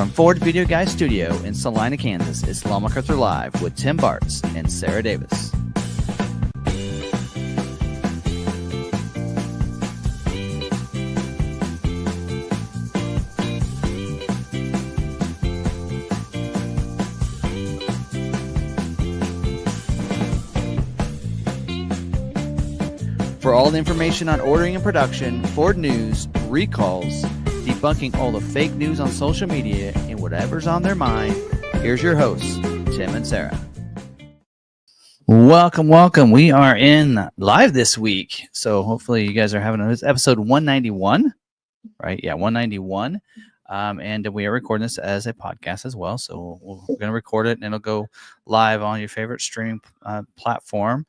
From Ford Video Guy Studio in Salina, Kansas, it's McArthur Live with Tim Bartz and Sarah Davis. For all the information on ordering and production, Ford news, recalls, debunking all the fake news on social media, and whatever's on their mind, here's your hosts, Tim and Sarah. Welcome. We are in live this week. So hopefully you guys are having this episode 191, right? Yeah, 191. And we are recording this as a podcast as well. So we're going to record it and it'll go live on your favorite streaming platform.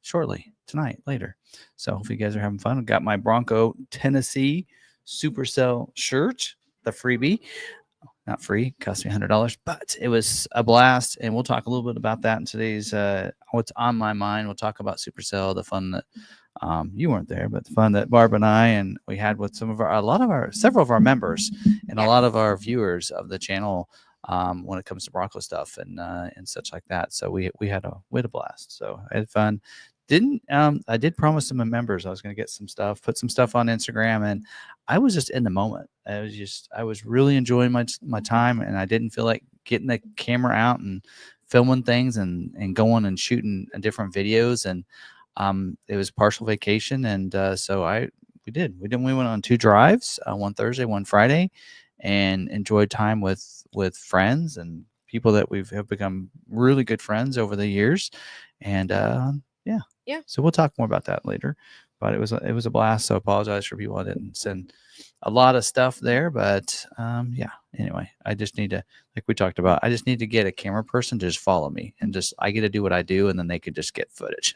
Shortly tonight, later. So hopefully you guys are having fun. I've got my Bronco Tennessee Supercell shirt, the freebie. Not free, cost me $100, but it was a blast. And we'll talk a little bit about that in today's what's on my mind. We'll talk about Supercell, the fun that you weren't there, but the fun that Barb and I and we had with several of our members and a lot of our viewers of the channel. When it comes to Bronco stuff and such like that. So we had a blast. So I had fun. I did promise some members I was going to get some stuff, put some stuff on Instagram, and I was just in the moment. I was really enjoying my time, and I didn't feel like getting the camera out and filming things and going and shooting different videos. And it was partial vacation, and so we went on 2 drives, one Thursday, one Friday, and enjoyed time with friends and people that have become really good friends over the years. And yeah. So we'll talk more about that later. But it was a blast. So I apologize for people I didn't send a lot of stuff there. But anyway, I just need to, like we talked about, I just need to get a camera person to just follow me and I get to do what I do, and then they could just get footage,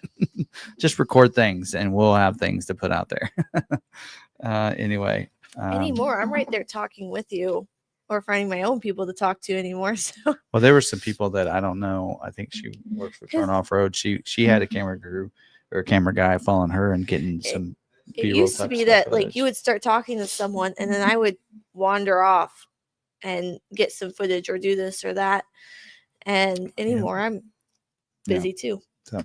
just record things, and we'll have things to put out there. Anyway. Anymore, I'm right there talking with you, or finding my own people to talk to anymore. So, well, there were some people that I don't know. I think she works for Turn Off Road. She had a camera crew or a camera guy following her and getting some. It used to be that footage. Like you would start talking to someone, and then I would wander off and get some footage or do this or that. And anymore, I'm busy too. So,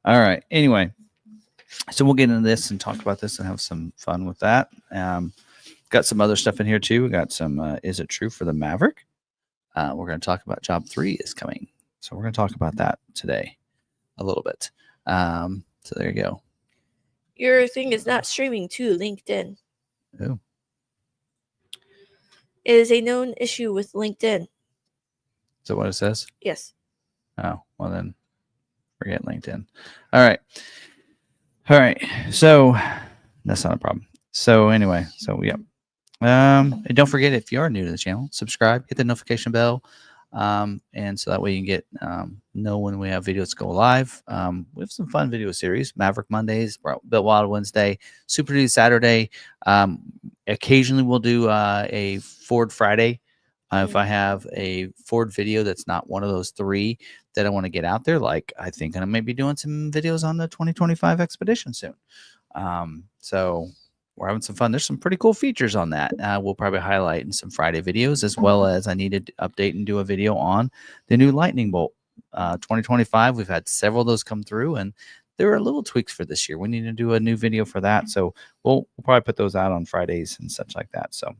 all right. Anyway, so we'll get into this and talk about this and have some fun with that. Got some other stuff in here too. We got some Is It True for the Maverick? We're going to talk about Job 3 is coming. So we're going to talk about that today a little bit. So there you go. Your thing is not streaming to LinkedIn. Oh. It is a known issue with LinkedIn. Is that what it says? Yes. Oh, well then forget LinkedIn. All right. So that's not a problem. So anyway, yeah. And don't forget, if you are new to the channel, subscribe, hit the notification bell, and so that way you can get know when we have videos go live. We have some fun video series: Maverick Mondays, Built Wild Wednesday, Super Duty Saturday. Occasionally we'll do a Ford Friday. If I have a Ford video that's not one of those 3 that I want to get out there, like I think I may be doing some videos on the 2025 Expedition soon. So we're having some fun. There's some pretty cool features on that. We'll probably highlight in some Friday videos, as well as I needed to update and do a video on the new Lightning Bolt 2025. We've had several of those come through, and there are little tweaks for this year. We need to do a new video for that. So we'll probably put those out on Fridays and such like that. So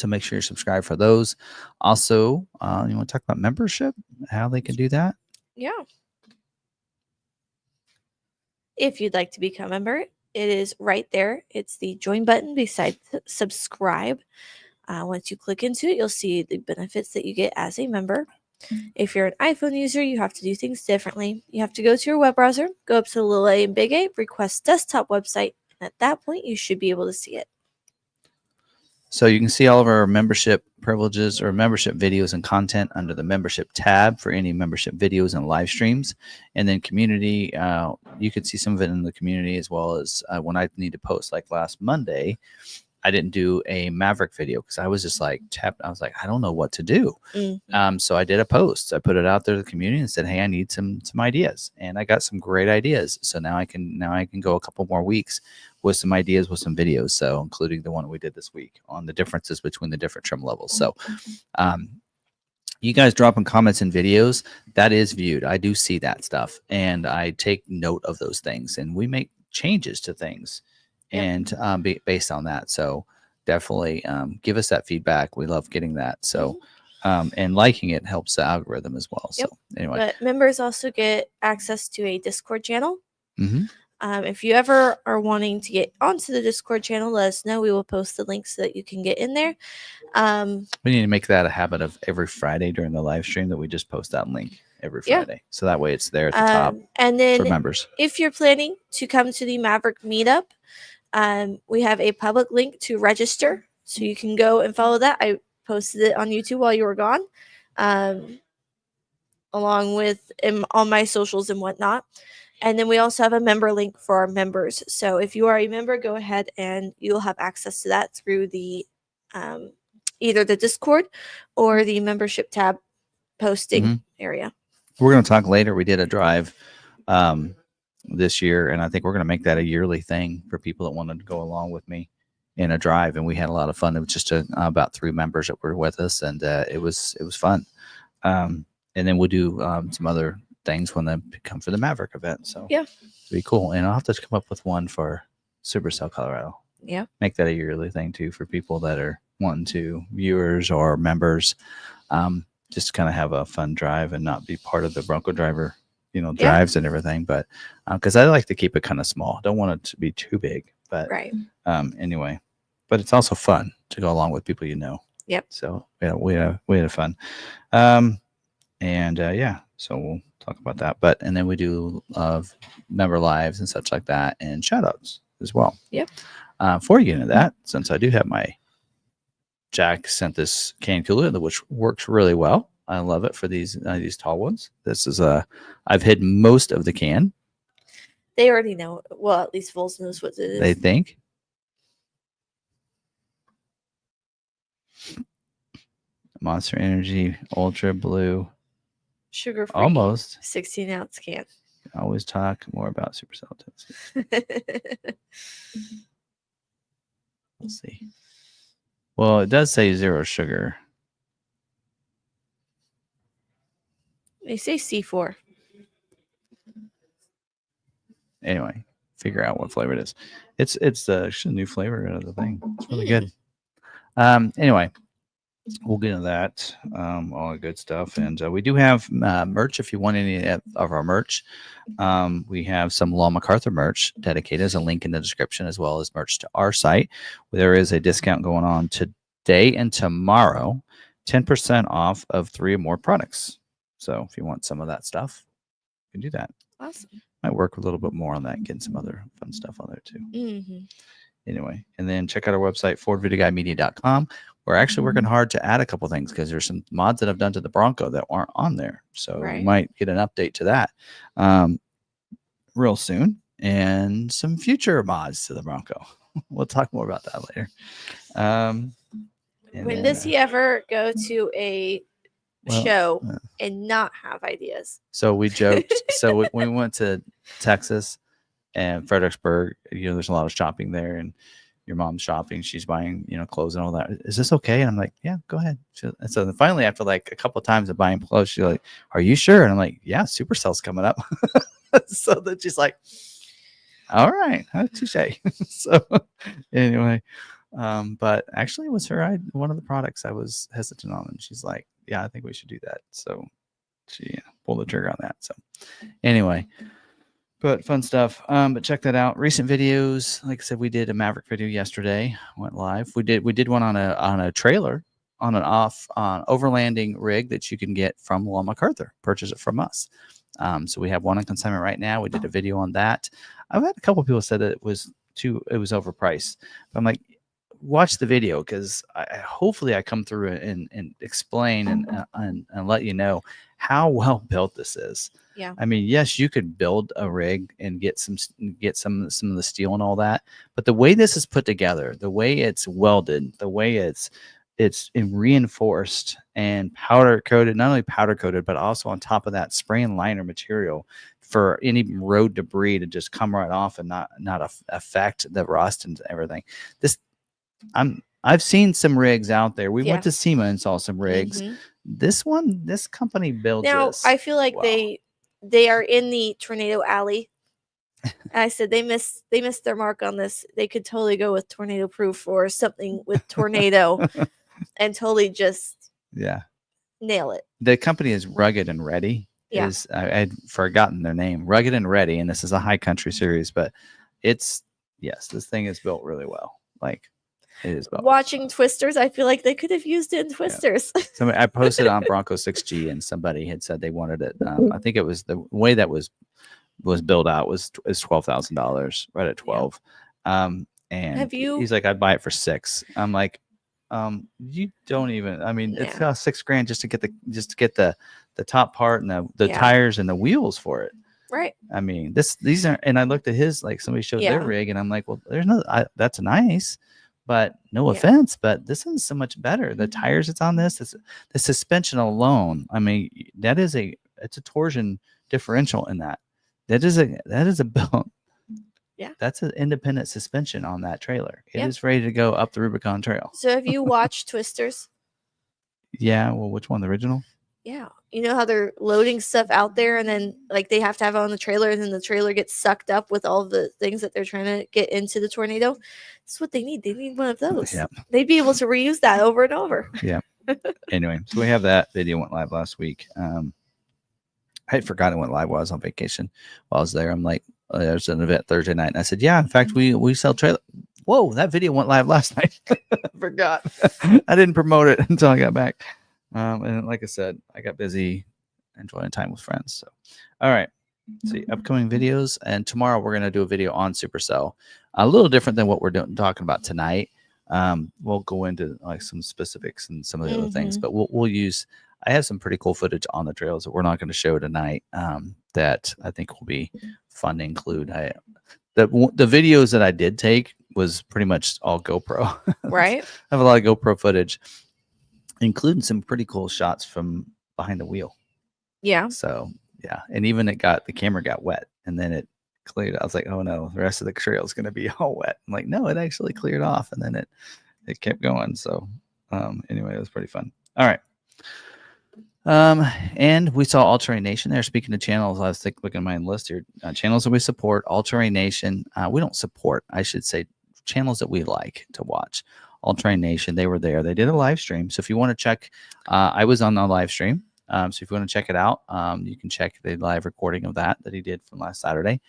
make sure you're subscribed for those. Also, you want to talk about membership, how they can do that? Yeah. If you'd like to become a member, it is right there. It's the join button beside subscribe. Once you click into it, you'll see the benefits that you get as a member. If you're an iPhone user, you have to do things differently. You have to go to your web browser, go up to the little A and big A, request desktop website, and at that point, you should be able to see it. So you can see all of our membership privileges or membership videos and content under the membership tab for any membership videos and live streams. And then community, you can see some of it in the community, as well as when I need to post, like last Monday, I didn't do a Maverick video because I was just like tapped. I was like, I don't know what to do. So I did a post. I put it out there to the community and said, hey, I need some ideas, and I got some great ideas. So now I can go a couple more weeks with some ideas with some videos. So including the one we did this week on the differences between the different trim levels. So you guys dropping comments in videos, that is viewed. I do see that stuff, and I take note of those things, and we make changes to things, and based on that. So definitely give us that feedback. We love getting that. So and liking it helps the algorithm as well. So anyway, but members also get access to a Discord channel. Mm-hmm. If you ever are wanting to get onto the Discord channel, let us know. We will post the link so that you can get in there. We need to make that a habit of every Friday during the live stream that we just post that link every Friday. So that way it's there at the top and then for members. If you're planning to come to the Maverick meetup, we have a public link to register. So you can go and follow that. I posted it on YouTube while you were gone, along with all my socials and whatnot. And then we also have a member link for our members. So if you are a member, go ahead and you'll have access to that through the either the Discord or the membership tab posting area. We're going to talk later. We did a drive this year, and I think we're going to make that a yearly thing for people that wanted to go along with me in a drive. And we had a lot of fun. It was just about 3 members that were with us, and it was fun. And then we'll do some other things when they come for the Maverick event. So it'll be cool. And I'll have to come up with one for Supercell Colorado. Yeah. Make that a yearly thing too for people that are wanting to, viewers or members, just kind of have a fun drive and not be part of the Bronco driver, drives and everything. But because I like to keep it kind of small. I don't want it to be too big. But anyway, but it's also fun to go along with people you know. Yep. So we had fun. So we'll talk about that. And then we do member lives and such like that, and shout outs as well. Yep. Before you get into that, since I do have my Jack sent this can cooler, which works really well. I love it for these tall ones. This is I've hidden most of the can. They already know. Well, at least Vols knows what it is. They think. Monster Energy Ultra Blue. Sugar free. Almost. 16-ounce can. Always talk more about Supercell Tennessee. We'll see. Well, it does say 0 sugar. They say C4. Anyway, figure out what flavor it is. It's the new flavor of the thing. It's really good. Anyway, we'll get into that, all the good stuff. And we do have merch if you want any of our merch. We have some Law McArthur merch dedicated. There's a link in the description, as well as merch to our site. There is a discount going on today and tomorrow, 10% off of 3 or more products. So if you want some of that stuff, you can do that. Awesome. Might work a little bit more on that, getting some other fun stuff on there too. Anyway, and then check out our website, FordVidioGuideMedia.com. We're actually working hard to add a couple things because there's some mods that I've done to the Bronco that aren't on there. So we might get an update to that real soon, and some future mods to the Bronco. We'll talk more about that later. When does he ever go to a show and not have ideas? So we joked. So we went to Texas and Fredericksburg. There's a lot of shopping there, and your mom's shopping. She's buying, clothes and all that. Is this okay? And I'm like, yeah, go ahead. And so then finally, after like a couple of times of buying clothes, she's like, are you sure? And I'm like, yeah, Supercell's coming up. So then she's like, all right, touche. So anyway, but actually it was one of the products I was hesitant on, and she's like, yeah, I think we should do that. So she pulled the trigger on that. So anyway, but fun stuff. But check that out. Recent videos, like I said, we did a Maverick video yesterday. Went live. We did one on a trailer, on an overlanding rig that you can get from Law McArthur. Purchase it from us. So we have one on consignment right now. We did a video on that. I've had a couple of people said that it was overpriced. But I'm like, watch the video, because hopefully I come through and explain and let you know how well built this is. Yeah. I mean, yes, you could build a rig and get some of the steel and all that, but the way this is put together, the way it's welded, the way it's reinforced and powder coated, not only powder coated, but also on top of that spray and liner material for any road debris to just come right off and not affect the rust and everything. I've seen some rigs out there. We went to SEMA and saw some rigs. This company builds now this. I feel like Wow. they are in the tornado alley. I said they missed their mark on this. They could totally go with tornado proof or something with tornado and totally just nail it. The company is Rugged and Ready. Yeah. I had forgotten their name. Rugged and Ready, and this is a high country series, but this thing is built really well. Like, it is built. Watching Twisters, I feel like they could have used it in Twisters. Yeah. I posted on Bronco 6G, and somebody had said they wanted it. I think it was the way that was built out is $12,000, right at 12. And he's like, I'd buy it for $6,000. I'm like, you don't even. I mean, it's cost $6,000 just to get the top part and the tires and the wheels for it. Right. I mean, these are, and I looked at his, like somebody showed their rig, and I'm like, well, there's that's nice, but no offense, but this is so much better. The tires that's on this, the suspension alone. I mean, it's a torsion differential in that. That is a belt. Yeah. That's an independent suspension on that trailer. It is ready to go up the Rubicon Trail. So have you watched Twisters? Yeah. Well, which one? The original? Yeah. You know how they're loading stuff out there and then like they have to have it on the trailer and then the trailer gets sucked up with all the things that they're trying to get into the tornado. That's what they need. They need one of those. Yeah. They'd be able to reuse that over and over. Yeah. Anyway, so we have that video went live last week. I had forgotten it went live while I was on vacation. While I was there, I'm like, there's an event Thursday night. And I said, yeah, in fact, we sell trailer. Whoa, that video went live last night. I forgot. I didn't promote it until I got back. And like I said, I got busy enjoying time with friends. So, all right. See, upcoming videos. And tomorrow we're going to do a video on Supercell. A little different than what we're talking about tonight. We'll go into like some specifics and some of the other things, but we'll use, I have some pretty cool footage on the trails that we're not going to show tonight that I think will be fun to include. The videos that I did take was pretty much all GoPro. Right. I have a lot of GoPro footage, including some pretty cool shots from behind the wheel. Yeah. So yeah, and even the camera got wet, and then it cleared. I was like, oh no, the rest of the trail is going to be all wet. I'm like, no, it actually cleared off, and then it kept going. So anyway, it was pretty fun. All right. And we saw All Terrain Nation there. Speaking of channels, I was looking at my list here. Channels that we support, All Terrain Nation. We don't support, I should say, channels that we like to watch. All Terrain Nation, they were there. They did a live stream. So if you want to check, I was on the live stream. So if you want to check it out, you can check the live recording of that he did from last Saturday.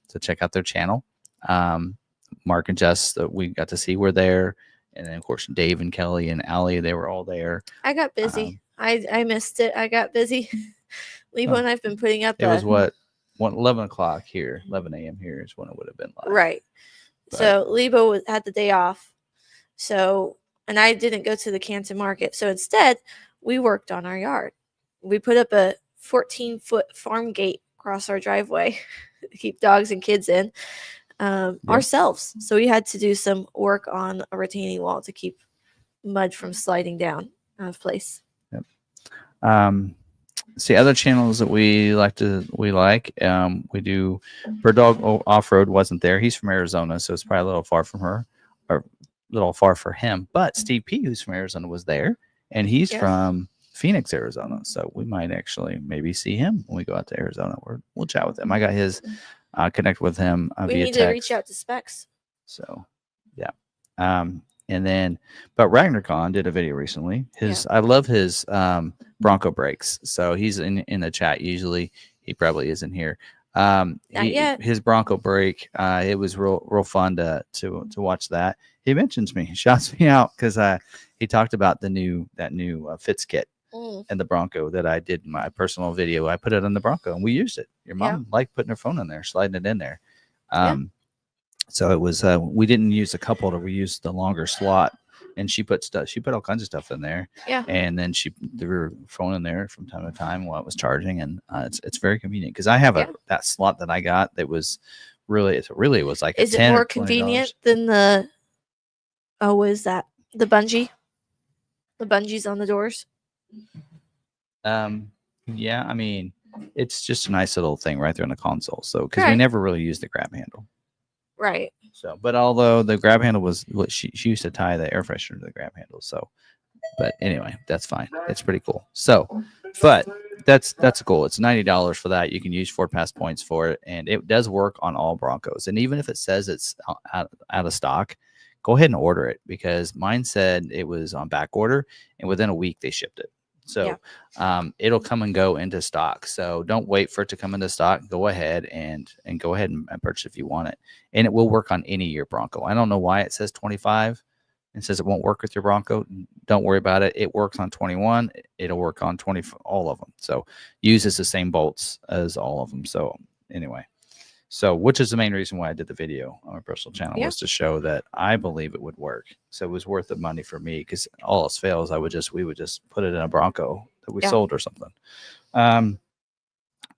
So check out their channel. Mark and Jess that we got to see were there. And then, of course, Dave and Kelly and Allie, they were all there. I got busy. I missed it. I got busy. Lebo and I've been putting up. It was 11 o'clock here, 11 a.m. here is when it would have been live. Right. But. So Lebo had the day off. So, and I didn't go to the Canton market. So instead, we worked on our yard. We put up a 14-foot farm gate across our driveway to keep dogs and kids in ourselves. So we had to do some work on a retaining wall to keep mud from sliding down out of place. See other channels that we like. We do Bird Dog Off Road wasn't there. He's from Arizona, so it's probably a little far from her, or a little far for him. But Steve P, who's from Arizona, was there, and he's from Phoenix, Arizona. So we might actually maybe see him when we go out to Arizona. We'll chat with him. I got his connect with him we via need text. To reach out to Specs. So yeah. And then, but RagnarCon did a video recently. I love his Bronco brakes. So he's in the chat usually. He probably isn't here. Not yet. His Bronco brake. It was real fun to watch that. He mentions me, he shouts me out because he talked about that new Fitz kit and the Bronco that I did in my personal video. I put it on the Bronco and we used it. Your mom liked putting her phone in there, sliding it in there. So it was, we didn't use a cup holder. We used the longer slot and she put stuff. She put all kinds of stuff in there. Yeah. And then they were phone in there from time to time while it was charging, and it's very convenient because I have that slot that I got that was really it was like is a it 10 more or $20. convenient than the what is that, the bungee, the bungees on the doors? Yeah, I mean, it's just a nice little thing right there in the console. So because we Right. never really used the grab handle. Right. So, but although the grab handle was what she used to tie the air freshener to the grab handle. So, but anyway, that's fine. It's pretty cool. So, but that's cool. It's $90 for that. You can use Ford Pass points for it, and it does work on all Broncos. And even if it says it's out of stock, go ahead and order it because mine said it was on back order, and within a week they shipped it. So it'll come and go into stock. So don't wait for it to come into stock. Go ahead and go ahead and purchase if you want it. And it will work on any year Bronco. I don't know why it says 25 and says it won't work with your Bronco. Don't worry about it. It works on 21. It'll work on 20, all of them. So uses the same bolts as all of them. So anyway, which is the main reason why I did the video on my personal channel was to show that I believe it would work. So it was worth the money for me because all else fails, we would just put it in a Bronco that we sold or something. Let's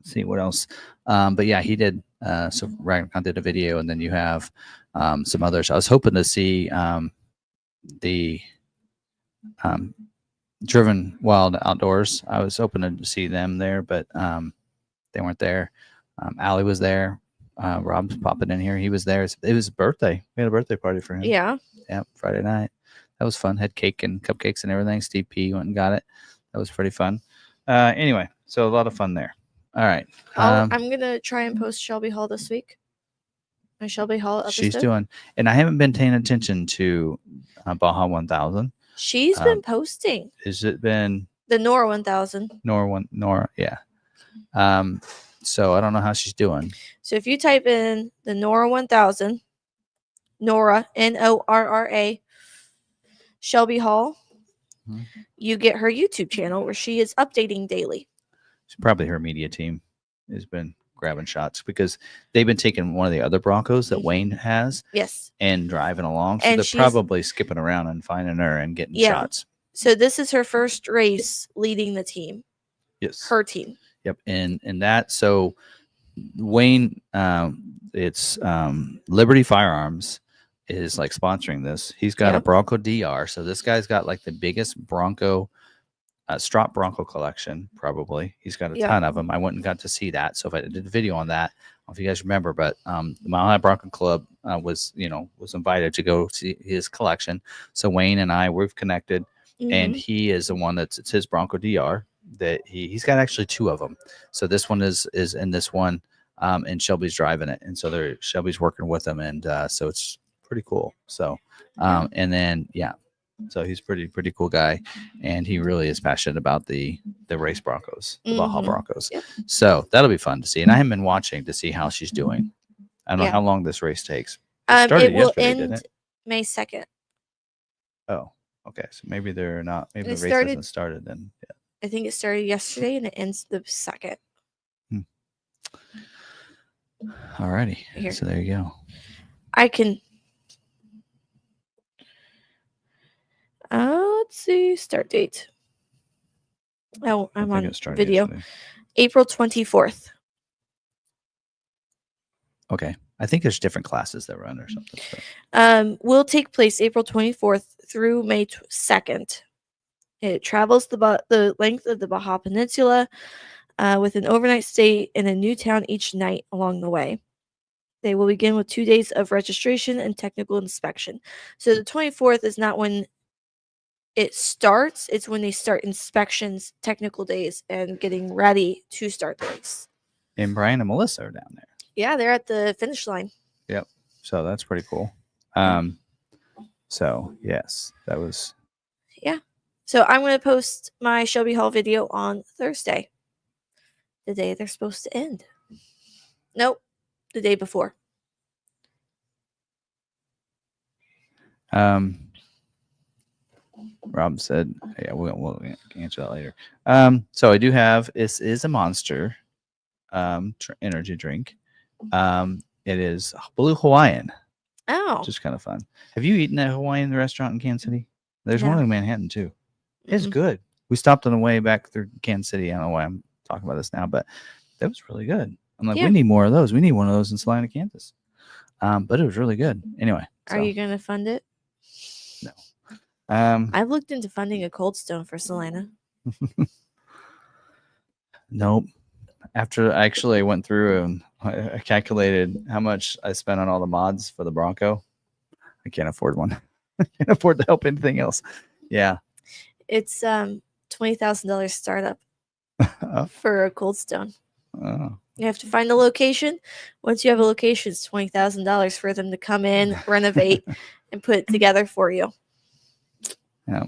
see what else. But yeah, he did. So Ragnar did a video, and then you have some others. I was hoping to see the Driven Wild Outdoors. I was hoping to see them there, but they weren't there. Allie was there. Rob's popping in here. He was there. It was his birthday. We had a birthday party for him. Yeah. Friday night. That was fun. Had cake and cupcakes and everything. Steve P went and got it. That was pretty fun. Anyway, so a lot of fun there. All right. I'm gonna try and post Shelby Hall this week. My Shelby Hall episode. She's doing, and I haven't been paying attention to Baja 1000. She's been posting. Has it been the Nora 1000? Nora, yeah. So I don't know how she's doing. So if you type in the Nora 1000, Nora, Norra, Shelby Hall, you get her YouTube channel where she is updating daily. It's probably her media team has been grabbing shots because they've been taking one of the other Broncos that Wayne has. Yes. And driving along. So and they're probably skipping around and finding her and getting shots. So this is her first race leading the team. Yes. Her team. Yep. And that, so Wayne, it's Liberty Firearms is like sponsoring this. He's got a Bronco DR. So this guy's got like the biggest Bronco, Strop Bronco collection, probably. He's got a ton of them. I went and got to see that. So if I did a video on that, I don't know if you guys remember, but the Mile High Bronco Club was invited to go see his collection. So Wayne and I, we've connected, and he is the one it's his Bronco DR that he's got actually two of them. So this one is in this one, and Shelby's driving it. And so Shelby's working with him. And so it's pretty cool. So, and then, so he's pretty cool guy, and he really is passionate about the race Broncos, the Baja Broncos. Yep. So that'll be fun to see. And I haven't been watching to see how she's doing. I don't know how long this race takes. It will end May 2nd. Oh, okay. So maybe they're not. Maybe the race hasn't started then. Yeah. I think it started yesterday and it ends the 2nd. All righty. So there you go. I can. Let's see. Start date. Oh, I'm on video. Yesterday. April 24th. Okay. I think there's different classes that run or something. So. Will take place April 24th through May 2nd. It travels the length of the Baja Peninsula with an overnight stay in a new town each night along the way. They will begin with 2 days of registration and technical inspection. So the 24th is not when it starts. It's when they start inspections, technical days, and getting ready to start the race. And Brian and Melissa are down there. Yeah, they're at the finish line. Yep. So that's pretty cool. So, yes, that was... Yeah. So I'm going to post my Shelby Hall video on Thursday, the day they're supposed to end. Nope, the day before. Rob said, yeah, we'll answer that later. So I do have, this is a Monster energy drink. It is Blue Hawaiian. Oh. Which is kind of fun. Have you eaten at a Hawaiian restaurant in Kansas City? There's Yeah. one in Manhattan too. It's Mhm. good. We stopped on the way back through Kansas City. I don't know why I'm talking about this now, but that was really good. I'm like, Yeah. we need more of those. We need one of those in Salina, Kansas. But it was really good. Anyway, Are you gonna fund it? no. I've looked into funding a Cold Stone for Salina. Nope. After I actually went through and I calculated how much I spent on all the mods for the Bronco, I can't afford one. I can't afford to help anything else. Yeah. It's $20,000 startup for a Cold Stone. Oh. You have to find a location. Once you have a location, it's $20,000 for them to come in, renovate, and put it together for you. Yeah.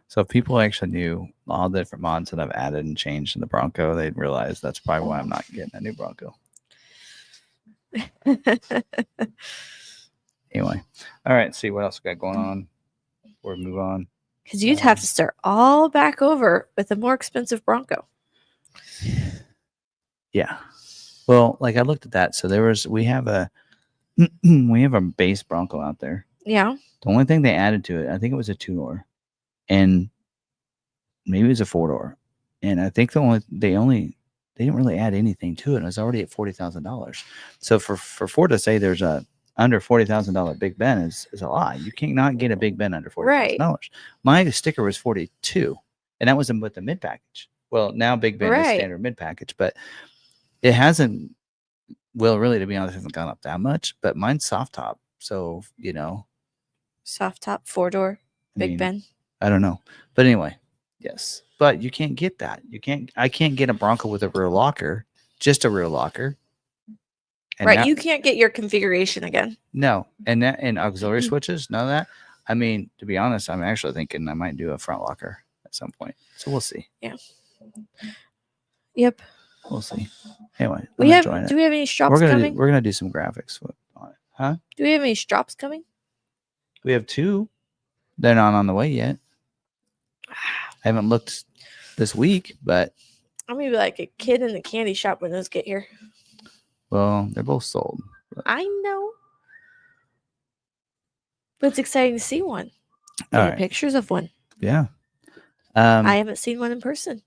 So if people actually knew all the different mods that I've added and changed in the Bronco, they'd realize that's probably why I'm not getting a new Bronco. Anyway, all right. See what else we got going on before we move on. Because you'd have to start all back over with a more expensive Bronco. Yeah. Well, like I looked at that. So we have a base Bronco out there. Yeah. The only thing they added to it, I think it was a 2-door, and maybe it was a 4-door, and I think they didn't really add anything to it. It was already at $40,000. So for Ford to say there's a under $40,000 Big Ben is a lie. You cannot get a Big Ben under $40,000. Right. My sticker was $42,000, and that was with the mid package. Well, now Big Ben is standard mid package, but it hasn't. Well, really, to be honest, it hasn't gone up that much. But mine's soft top, so soft top 4-door Big Ben. I don't know, but anyway, yes. But you can't get that. I can't get a Bronco with a rear locker, just a rear locker. And right, you can't get your configuration again. No, and auxiliary switches, none of that. I mean, to be honest, I'm actually thinking I might do a front locker at some point. So we'll see. Yeah. Yep. We'll see. Anyway, do we have any strops coming? We're gonna do some graphics on it, huh? Do we have any strops coming? We have 2. They're not on the way yet. I haven't looked this week, but I'm gonna be like a kid in the candy shop when those get here. Well, they're both sold. But. I know. But it's exciting to see one. Get pictures of one. Yeah. I haven't seen one in person.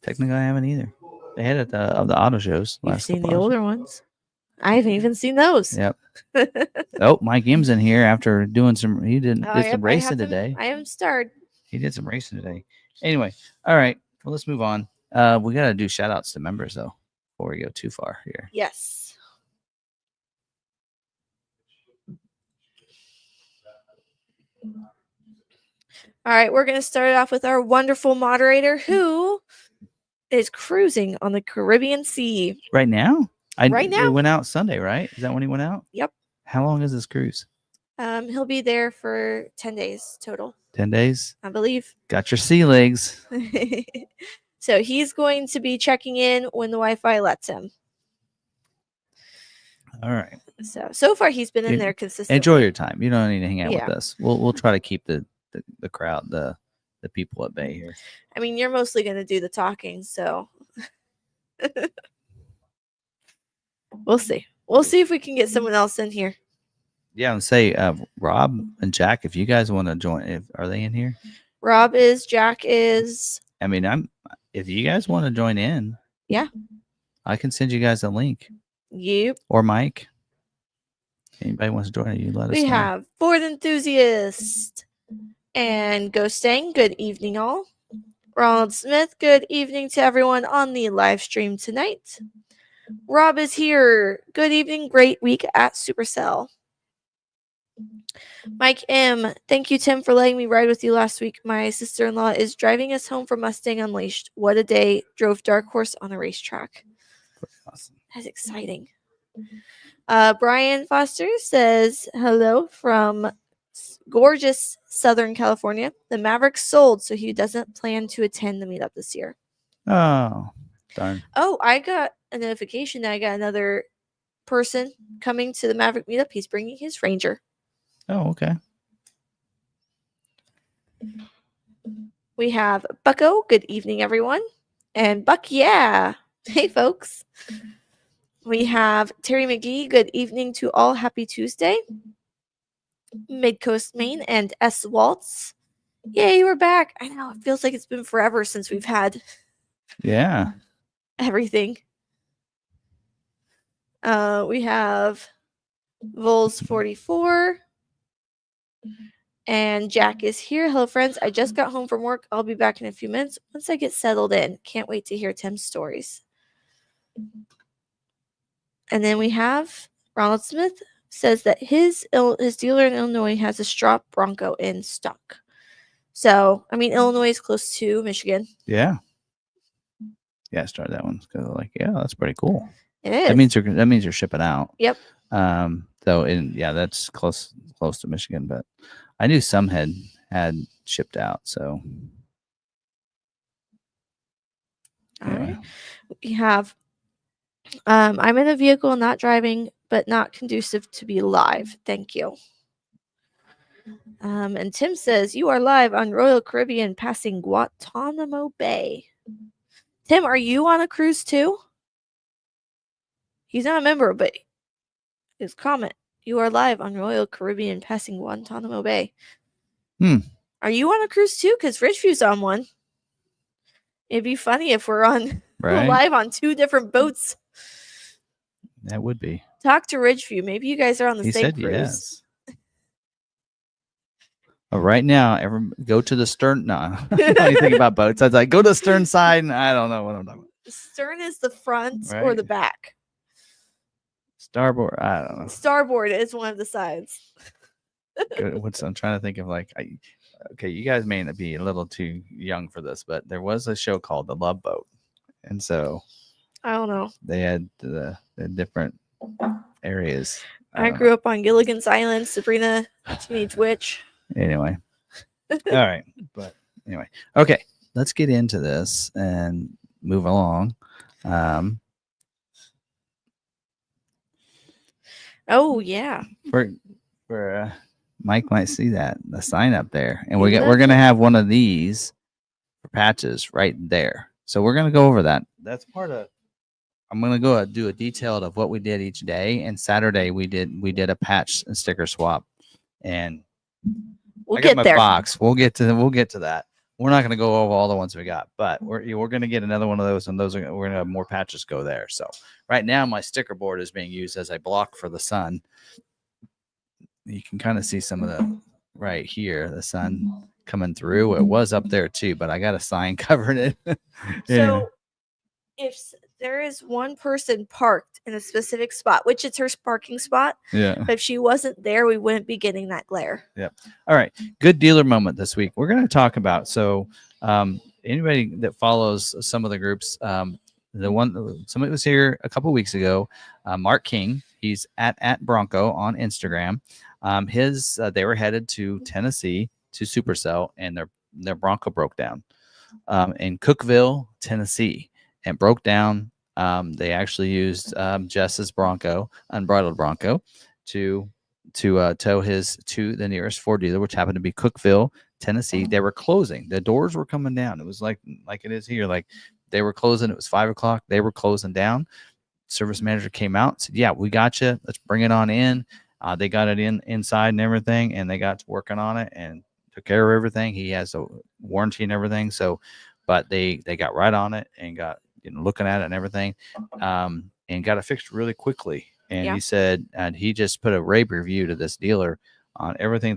Technically, I haven't either. They had it of the auto shows. You've seen the older ones. I haven't even seen those. Yep. Oh, Mike M's in here after doing some. He did some racing today. I haven't started. He did some racing today. Anyway, all right. Well, let's move on. We got to do shout outs to members, though, before we go too far here. Yes. All right. We're going to start off with our wonderful moderator who is cruising on the Caribbean Sea. Right now? Right now. He went out Sunday, right? Is that when he went out? Yep. How long is this cruise? He'll be there for 10 days total. 10 days? I believe. Got your sea legs. So he's going to be checking in when the Wi-Fi lets him. All right. So far he's been in there consistently. Enjoy your time. You don't need to hang out with us. We'll try to keep the crowd, the people at bay here. I mean, you're mostly going to do the talking, so we'll see. We'll see if we can get someone else in here. Yeah, and say Rob and Jack, if you guys want to join, are they in here? Rob is, Jack is. I mean, if you guys want to join in, yeah, I can send you guys a link. Yep. Or Mike. Anybody wants to join, you let us know. We have Ford Enthusiast and Ghostang. Good evening, all. Ronald Smith. Good evening to everyone on the live stream tonight. Rob is here. Good evening. Great week at Supercell. Mike M. Thank you, Tim, for letting me ride with you last week. My sister-in-law is driving us home from Mustang Unleashed. What a day. Drove Dark Horse on a racetrack. Awesome. That's exciting. Brian Foster says, hello from gorgeous Southern California. The Mavericks sold, so he doesn't plan to attend the meetup this year. Oh, darn. Oh, I got a notification that I got another person coming to the Maverick meetup. He's bringing his Ranger. Oh, okay. We have Bucko. Good evening, everyone. And Buck, yeah. Hey, folks. We have Terry McGee. Good evening to all. Happy Tuesday. Mid-Coast, Maine, and S. Waltz. Yay, we're back. I know, it feels like it's been forever since we've had Yeah. everything. We have Vols 44. And Jack is here. Hello, friends. I just got home from work. I'll be back in a few minutes once I get settled in. Can't wait to hear Tim's stories. And then we have Ronald Smith says that his dealer in Illinois has a strop Bronco in stock. So, I mean, Illinois is close to Michigan. Yeah. Yeah, start that one. Yeah, that's pretty cool. It is. That means you're shipping out. Yep. That's close to Michigan, but I knew some had shipped out. So anyway. All right. We have I'm in a vehicle, not driving, but not conducive to be live. Thank you. And Tim says, you are live on Royal Caribbean passing Guantanamo Bay. Tim, are you on a cruise too? He's not a member, but his comment, you are live on Royal Caribbean passing Guantanamo Bay. Are you on a cruise too? Because Ridgeview's on one. It'd be funny if we're on live on 2 different boats. That would be. Talk to Ridgeview. Maybe you guys are on the same said cruise. Yes. Right now, go to the stern. No, I think about boats. I was like, go to the stern side, and I don't know what I'm talking about. Stern is the front or the back. Starboard, I don't know. Starboard is one of the sides. I'm trying to think of okay, you guys may not be a little too young for this, but there was a show called The Love Boat, and so I don't know. They had the different areas. I grew up on Gilligan's Island, Sabrina, Teenage Witch. Anyway. All right. But anyway. Okay. Let's get into this and move along. Oh, yeah. For Mike might see the sign up there. And we're going to have one of these for patches right there. So we're going to go over that. That's part of I'm going to go do a detailed of what we did each day. And Saturday we did a patch and sticker swap. And we'll I got my there. box. We'll get to that. We're not going to go over all the ones we got, but we're going to get another one of those, and we're going to have more patches go there. So right now my sticker board is being used as a block for the sun. You can kind of see some of the right here, the sun coming through. It was up there too, but I got a sign covering it. So if there is one person parked in a specific spot, which it's her parking spot. Yeah. But if she wasn't there, we wouldn't be getting that glare. Yeah. All right. Good dealer moment this week. We're going to talk about, anybody that follows some of the groups, somebody was here a couple weeks ago, Mark King, he's at Bronco on Instagram. They were headed to Tennessee to Supercell, and their Bronco broke down, in Cookeville, Tennessee, and broke down. They actually used Jess's Bronco, Unbridled Bronco, to tow his to the nearest Ford dealer, which happened to be Cookeville, Tennessee. They were closing. The doors were coming down. It was like it is here. Like they were closing. It was 5:00. They were closing down. Service manager came out and said, "Yeah, we got you. Let's bring it on in." They got it inside and everything, and they got to working on it and took care of everything. He has a warranty and everything. So, but they got right on it and got looking at it and everything, and got it fixed really quickly. And he said, and he just put a rave review to this dealer on everything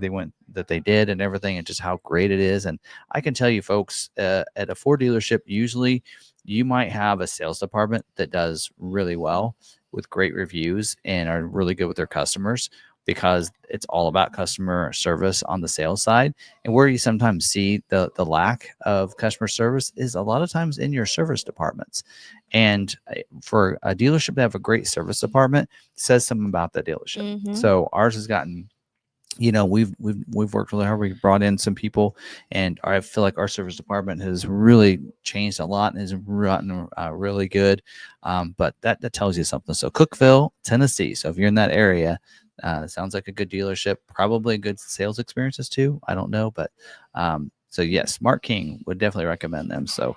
that they did and everything, and just how great it is. And I can tell you, folks, at a Ford dealership, usually you might have a sales department that does really well with great reviews and are really good with their customers, because it's all about customer service on the sales side. And where you sometimes see the lack of customer service is a lot of times in your service departments. And for a dealership to have a great service department says something about that dealership. Mm-hmm. So ours has gotten, we've worked really hard. We brought in some people, and I feel like our service department has really changed a lot and has gotten really good. But that tells you something. So Cookeville, Tennessee. So if you're in that area, sounds like a good dealership, probably good sales experiences too. I don't know, but so yes, Mark King would definitely recommend them. So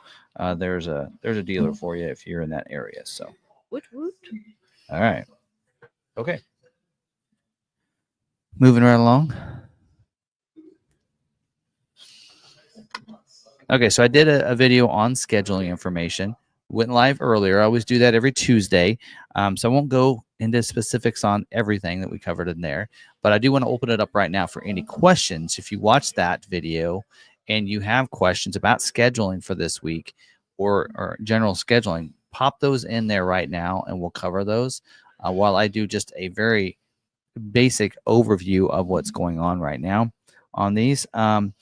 there's a dealer for you if you're in that area. So woot, woot. All right. Okay. Moving right along. Okay, so I did a video on scheduling information. Went live earlier. I always do that every Tuesday. So I won't go into specifics on everything that we covered in there, but I do want to open it up right now for any questions. If you watch that video and you have questions about scheduling for this week or general scheduling, pop those in there right now and we'll cover those while I do just a very basic overview of what's going on right now on these. On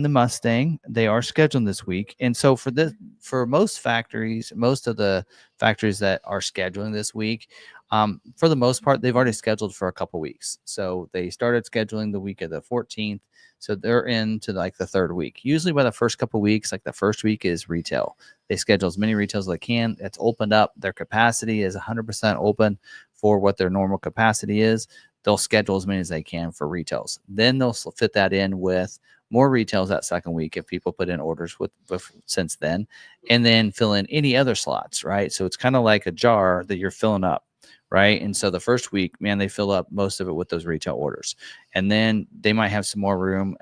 the Mustang, they are scheduled this week, and so for most factories, most of the factories that are scheduling this week, for the most part, they've already scheduled for a couple weeks. So they started scheduling the week of the 14th. So they're into like the third week. Usually by the first couple weeks, like the first week is retail. They schedule as many retails as they can. It's opened up. Their capacity is 100% open for what their normal capacity is. They'll schedule as many as they can for retails. Then they'll fit that in with more retails that second week if people put in orders with since then, and then fill in any other slots, right? So it's kind of like a jar that you're filling up, right? And so the first week, man, they fill up most of it with those retail orders, and then they might have some more room.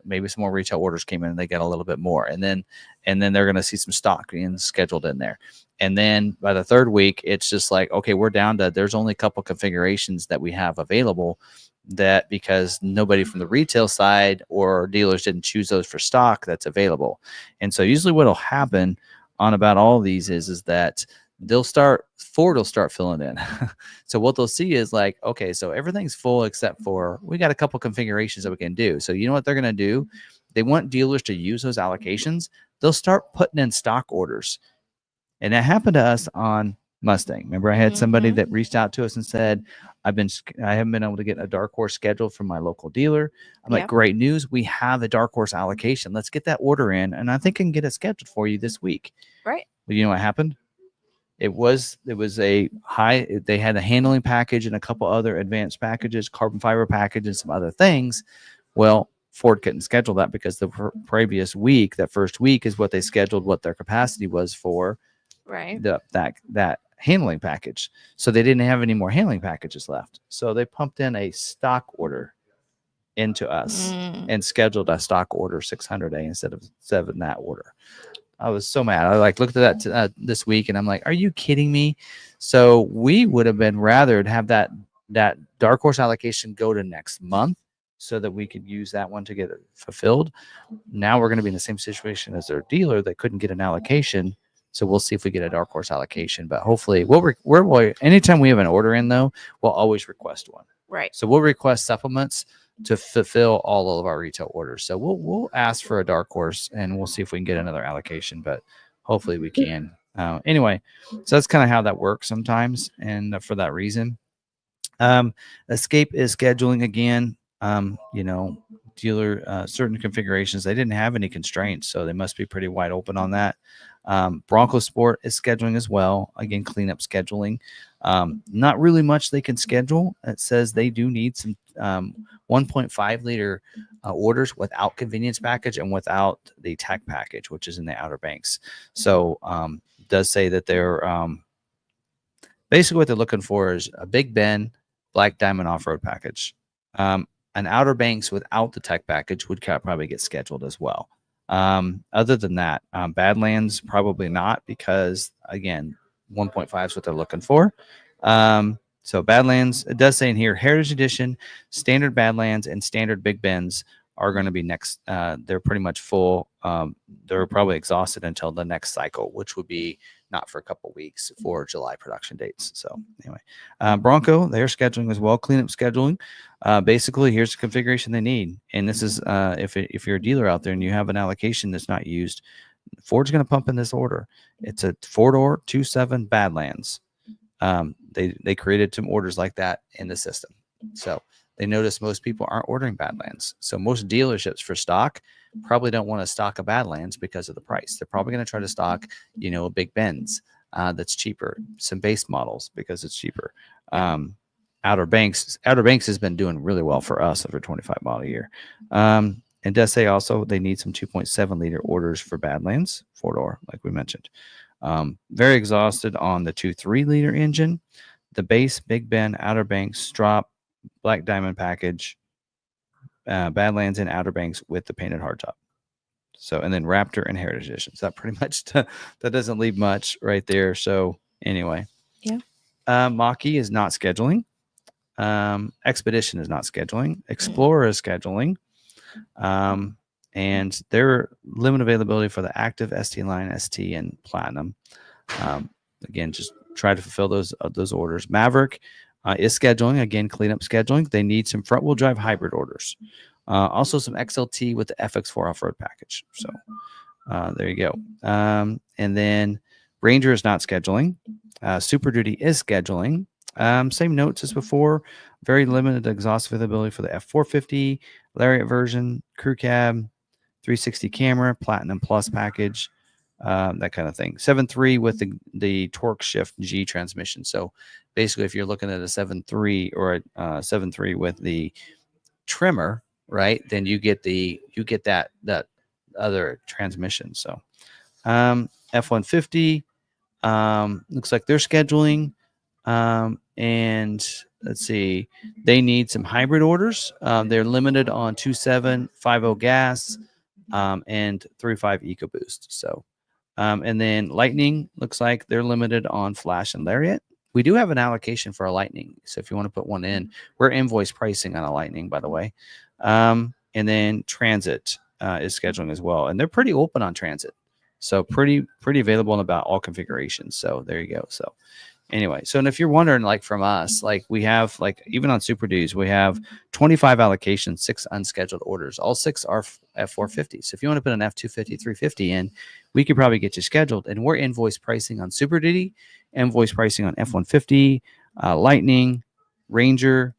Maybe some more retail orders came in, and they get a little bit more, and then they're going to see some stock being scheduled in there. And then by the third week, it's just like, okay, we're down to, there's only a couple configurations that we have available, that because nobody from the retail side or dealers didn't choose those for stock, that's available. And so usually what'll happen on about all of these is that Ford will start filling in. So what they'll see is like, okay, so everything's full except for, we got a couple configurations that we can do. So you know what they're going to do? They want dealers to use those allocations. They'll start putting in stock orders. And that happened to us on Mustang. Remember, I had somebody that reached out to us and said, I haven't been able to get a dark horse scheduled from my local dealer. I'm like, great news. We have a dark horse allocation. Let's get that order in. And I think I can get it scheduled for you this week. Right. Well, you know what happened? It was a high, they had a handling package and a couple other advanced packages, carbon fiber package and some other things. Well, Ford couldn't schedule that because the previous week, that first week is what they scheduled, what their capacity was for. Right. That handling package. So they didn't have any more handling packages left. So they pumped in a stock order into us and scheduled a stock order 600A instead of 7 that order. I was so mad. I looked at that this week and I'm like, are you kidding me? So we would have been rather to have that dark horse allocation go to next month so that we could use that one to get it fulfilled. Now we're going to be in the same situation as their dealer that couldn't get an allocation. So we'll see if we get a dark horse allocation, but hopefully anytime we have an order in though, we'll always request one. Right. So we'll request supplements to fulfill all of our retail orders. So we'll ask for a dark horse and we'll see if we can get another allocation, but hopefully we can. Anyway, so that's kind of how that works sometimes. And for that reason, Escape is scheduling again. Dealer certain configurations, they didn't have any constraints, so they must be pretty wide open on that. Bronco Sport is scheduling as well. Again, cleanup scheduling. Not really much they can schedule. It says they do need some 1.5 liter orders without convenience package and without the tech package, which is in the Outer Banks. So it does say that they're basically what they're looking for is a Big Ben Black Diamond off-road package. An Outer Banks without the tech package would probably get scheduled as well. Other than that, Badlands probably not, because again, 1.5 is what they're looking for. So Badlands, it does say in here, Heritage Edition, Standard Badlands, and Standard Big Bens are going to be next. They're pretty much full. They're probably exhausted until the next cycle, which would be not for a couple weeks for July production dates. So anyway, Bronco, they're scheduling as well, cleanup scheduling. Basically, here's the configuration they need. And this is if you're a dealer out there and you have an allocation that's not used, Ford's going to pump in this order. It's a 4-door 2.7 Badlands. They created some orders like that in the system. So they notice most people aren't ordering Badlands. So most dealerships for stock probably don't want to stock a Badlands because of the price. They're probably going to try to stock, a Big Benz that's cheaper, some base models because it's cheaper. Outer Banks has been doing really well for us over 25 model year. And does say also they need some 2.7 liter orders for Badlands 4-door, like we mentioned. Very exhausted on the 2.3 liter engine, the base Big Ben, Outer Banks, Strop, Black Diamond package, Badlands and Outer Banks with the painted hardtop. So, and then Raptor and Heritage Editions. That pretty much, that doesn't leave much right there. So anyway. Yeah. Mach-e is not scheduling. Expedition is not scheduling. Explorer is scheduling. And their limit availability for the active ST line, ST, and Platinum. Again, just try to fulfill those orders. Maverick is scheduling. Again, cleanup scheduling. They need some front-wheel drive hybrid orders. Also, some XLT with the FX4 off-road package. So there you go. And then Ranger is not scheduling. Super Duty is scheduling. Same notes as before. Very limited exhaust availability for the F450, Lariat version, crew cab, 360 camera, Platinum Plus package, that kind of thing. 7.3 with the torque shift G transmission. So basically, if you're looking at a 7.3 or a 7.3 with the trimmer, right, then you get that other transmission. So F-150 looks like they're scheduling. And let's see, they need some hybrid orders. They're limited on 2.7, 5.0 gas, and 3.5 EcoBoost. So, and then Lightning looks like they're limited on Flash and Lariat. We do have an allocation for a Lightning. So if you want to put one in, we're invoice pricing on a Lightning, by the way. And then Transit is scheduling as well. And they're pretty open on Transit. So pretty available in about all configurations. So there you go. So anyway, so and if you're wondering, like from us, like we have, like even on Super Duties, we have 25 allocations, 6 unscheduled orders. All 6 are F450. So if you want to put an F250, 350 in, we could probably get you scheduled. And we're invoice pricing on Super Duty, invoice pricing on F150, Lightning, Ranger.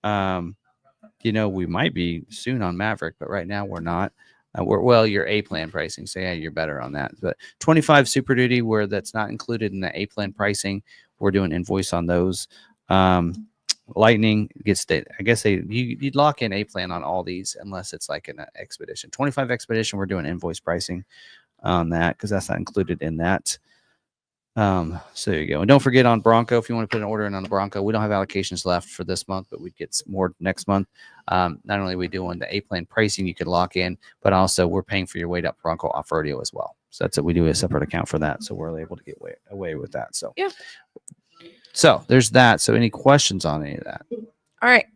We might be soon on Maverick, but right now we're not. Your A plan pricing, so yeah, you're better on that. But 25 Super Duty, where that's not included in the A plan pricing, we're doing invoice on those. Lightning gets I guess you'd lock in A plan on all these unless it's like an Expedition. 25 Expedition, we're doing invoice pricing on that because that's not included in that. So there you go. And don't forget on Bronco, if you want to put an order in on the Bronco, we don't have allocations left for this month, but we'd get more next month. Not only are we doing the A-plan pricing you could lock in, but also we're paying for your weight up Bronco off-roading as well. So that's what we do, a separate account for that. So we're able to get away with that. So yeah. So there's that. So any questions on any of that? All right.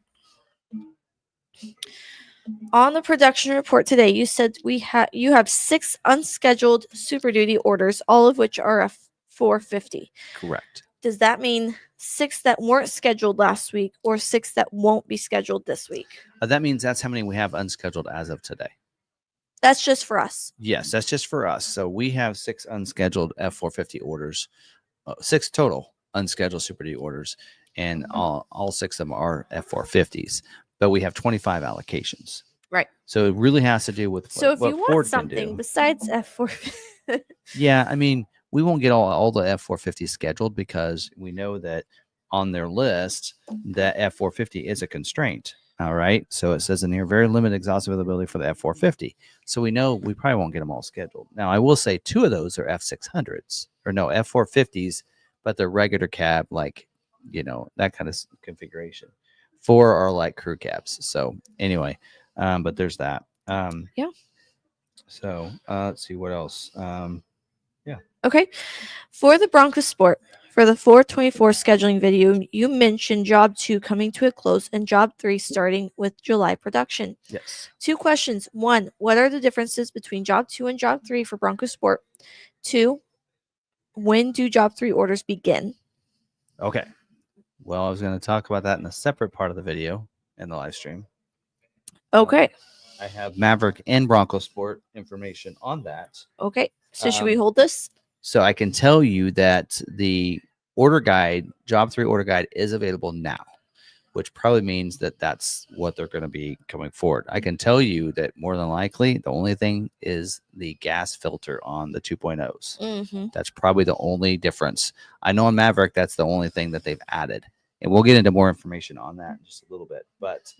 On the production report today, you said you have 6 unscheduled Super Duty orders, all of which are F450. Correct. Does that mean 6 that weren't scheduled last week or 6 that won't be scheduled this week? That means that's how many we have unscheduled as of today. That's just for us. Yes, that's just for us. So we have 6 unscheduled F450 orders, 6 total unscheduled Super Duty orders, and all 6 of them are F450s. But we have 25 allocations. Right. So it really has to do with so if what you want Ford something besides F450. Yeah, I mean, we won't get all the F450s scheduled because we know that on their list that F450 is a constraint. All right. So it says in here, very limited exhaust availability for the F450. So we know we probably won't get them all scheduled. Now, I will say 2 of those are F600s or no, F450s, but they're regular cab, like, that kind of configuration. 4 are like crew cabs. So anyway, but there's that. Yeah. So let's see what else. Okay. For the Bronco Sport, for the 424 scheduling video, you mentioned Job 2 coming to a close and Job 3 starting with July production. Yes. 2 questions. 1, what are the differences between Job 2 and Job 3 for Bronco Sport? 2, when do Job 3 orders begin? Okay. Well, I was going to talk about that in a separate part of the video in the live stream. Okay. I have Maverick and Bronco Sport information on that. Okay. So should we hold this? So I can tell you that the order guide, Job 3 order guide, is available now, which probably means that that's what they're going to be coming forward. I can tell you that more than likely, the only thing is the gas filter on the 2.0s. Mm-hmm. That's probably the only difference. I know on Maverick, that's the only thing that they've added. And we'll get into more information on that in just a little bit. But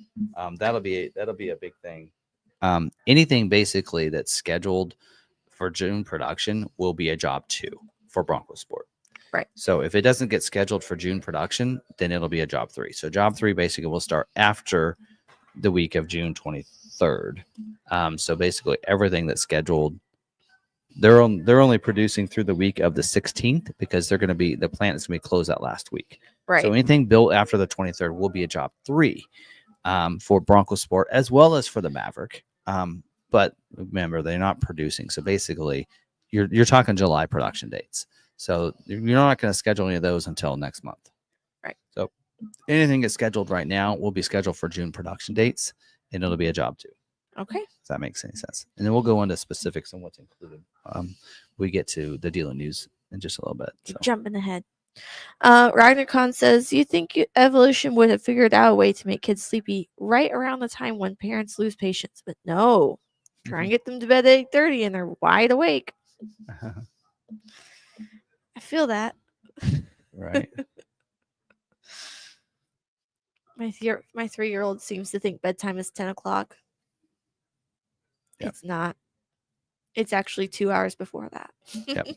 that'll be a big thing. Anything basically that's scheduled for June production will be a Job 2 for Bronco Sport. Right. So if it doesn't get scheduled for June production, then it'll be a Job 3. So Job 3 basically will start after the week of June 23rd. 3rd. So basically everything that's scheduled, they're only producing through the week of the 16th because the plant is going to be closed out last week. Right. So anything built after the 23rd will be a job 3 for Bronco Sport as well as for the Maverick. But remember, they're not producing. So basically, you're talking July production dates. So you're not going to schedule any of those until next month. Right. So anything that's scheduled right now will be scheduled for June production dates, and it'll be a job 2. Okay. If that makes any sense. And then we'll go into specifics on what's included. We get to the dealer news in just a little bit. So. Jumping ahead. Ragnar Khan says, you think evolution would have figured out a way to make kids sleepy right around the time when parents lose patience, but no. Try and get them to bed at 8:30 and they're wide awake. I feel that. Right. My 3-year-old seems to think bedtime is 10 o'clock. Yep. It's not. It's actually 2 hours before that. Yep.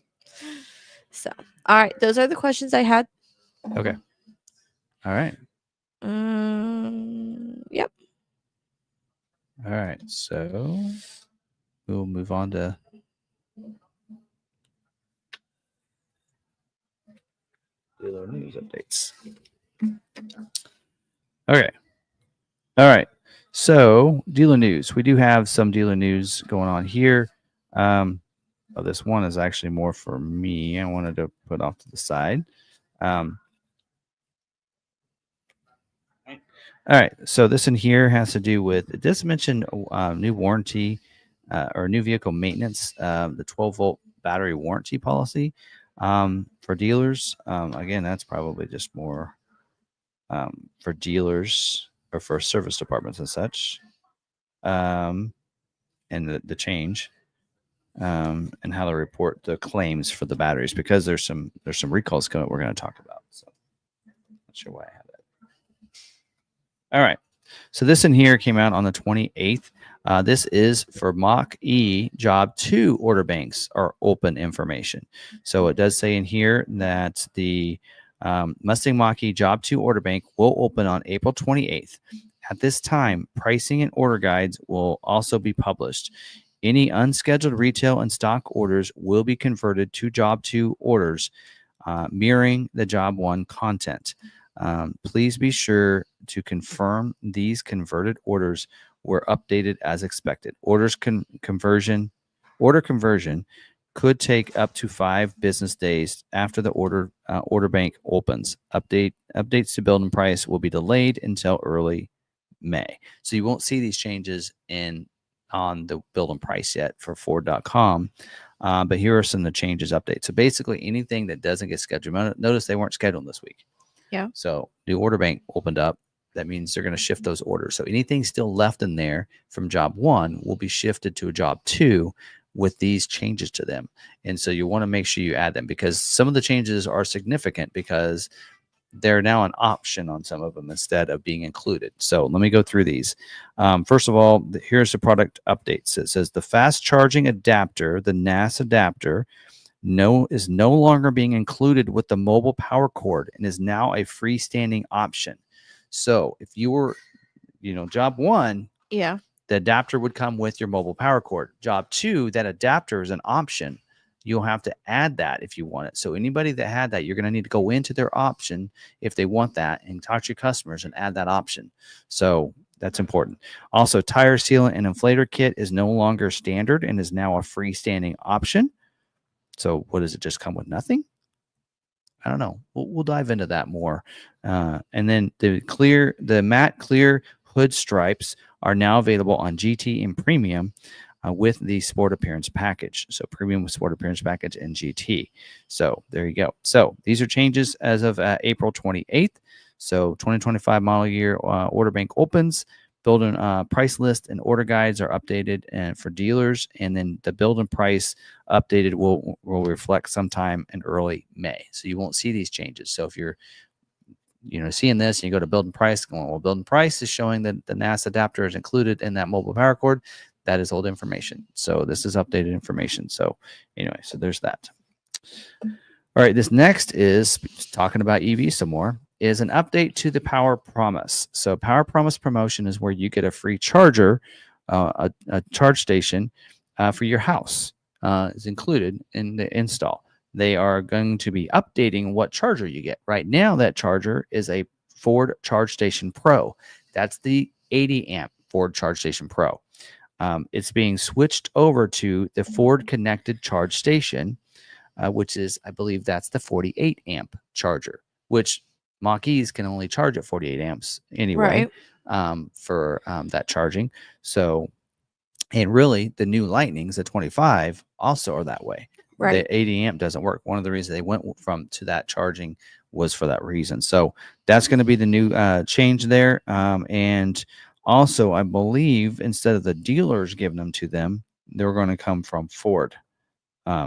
So, all right. Those are the questions I had. Okay. All right. Yep. All right. So we'll move on to dealer news updates. Okay. All right. So dealer news. We do have some dealer news going on here. This one is actually more for me. I wanted to put off to the side. All right. So this in here has to do with, it does mention new warranty or new vehicle maintenance, the 12-volt battery warranty policy for dealers. Again, that's probably just more for dealers or for service departments and such. And the change. And how to report the claims for the batteries, because there's some recalls coming we're going to talk about. So not sure why I have that. All right. So this in here came out on the 28th. This is for mach-e job 2 order banks are open information. So it does say in here that the Mustang Mach-e job 2 order bank will open on April 28th. At this time, pricing and order guides will also be published. Any unscheduled retail and stock orders will be converted to job 2 orders, mirroring the job 1 content. Please be sure to confirm these converted orders were updated as expected. Order conversion could take up to 5 business days after the order bank opens. Updates to build and price will be delayed until early May. So you won't see these changes on the build and price yet for Ford.com. But here are some of the changes updates. So basically anything that doesn't get scheduled, notice they weren't scheduled this week. Yeah. So the order bank opened up. That means they're going to shift those orders. So anything still left in there from job 1 will be shifted to a job 2 with these changes to them. And so you want to make sure you add them, because some of the changes are significant because they're now an option on some of them instead of being included. So let me go through these. First of all, here's the product updates. It says the fast charging adapter, the NAS adapter, is no longer being included with the mobile power cord and is now a freestanding option. So if you were, job 1, yeah, the adapter would come with your mobile power cord. Job 2, that adapter is an option. You'll have to add that if you want it. So anybody that had that, you're going to need to go into their option if they want that and talk to your customers and add that option. So that's important. Also, tire sealant and inflator kit is no longer standard and is now a freestanding option. So what does it just come with nothing? I don't know. We'll dive into that more. And then the matte clear hood stripes are now available on GT and Premium with the Sport Appearance package. So Premium with Sport Appearance package and GT. So there you go. So these are changes as of April 28th. So 2025 model year order bank opens. Build and price list and order guides are updated and for dealers, and then the build and price updated will reflect sometime in early May. So you won't see these changes. So if you're seeing this and you go to build and price, going, well, build and price is showing that the NAS adapter is included in that mobile power cord. That is old information. So this is updated information. So anyway, so there's that. All right, this next is talking about EV some more. Is an update to the Power Promise. So Power Promise promotion is where you get a free charger a charge station for your house is included in the install. They are going to be updating what charger you get. Right now, that charger is a Ford Charge Station Pro. That's the 80 amp Ford Charge Station Pro. It's being switched over to the Ford Connected Charge Station, which is, I believe, that's the 48 amp charger, which mach-e's can only charge at 48 amps anyway, for that charging. So, and really, the new Lightnings, the 25, also are that way. Right. The 80 amp doesn't work. One of the reasons they went from to that charging was for that reason. So that's going to be the new change there. And also, I believe instead of the dealers giving them to them, they're going to come from Ford.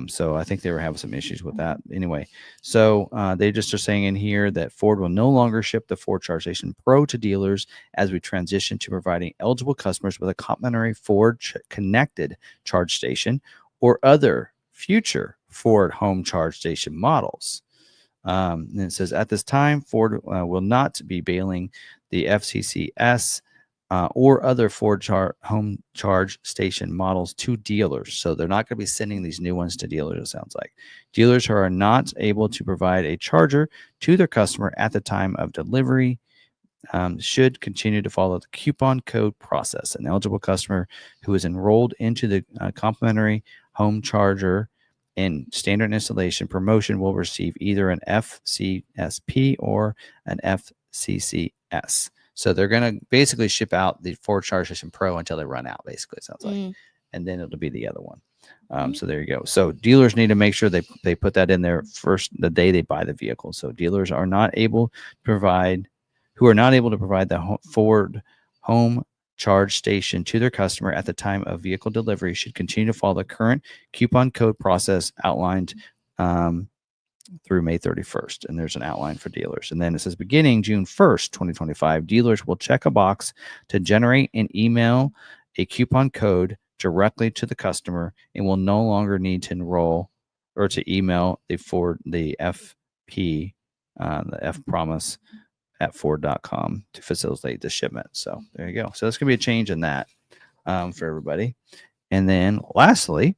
So I think they were having some issues with that anyway. So they just are saying in here that Ford will no longer ship the Ford Charge Station Pro to dealers as we transition to providing eligible customers with a complimentary Ford connected charge station or other future Ford home charge station models. And it says at this time, Ford will not be bailing the FCCS or other Ford home charge station models to dealers. So they're not going to be sending these new ones to dealers, it sounds like. Dealers who are not able to provide a charger to their customer at the time of delivery should continue to follow the coupon code process. An eligible customer who is enrolled into the complimentary home charger and standard installation promotion will receive either an FCSP or an FCCS. So they're going to basically ship out the Ford Charge Station Pro until they run out, basically, it sounds like. And then it'll be the other one. So there you go. So dealers need to make sure they put that in there first the day they buy the vehicle. So dealers are not able to provide the Ford home charge station to their customer at the time of vehicle delivery should continue to follow the current coupon code process outlined through May 31st. And there's an outline for dealers. And then it says beginning June 1st, 2025, dealers will check a box to generate and email a coupon code directly to the customer and will no longer need to enroll or to email the FP, the F promise at Ford.com to facilitate the shipment. So there you go. So that's going to be a change in that for everybody. And then lastly,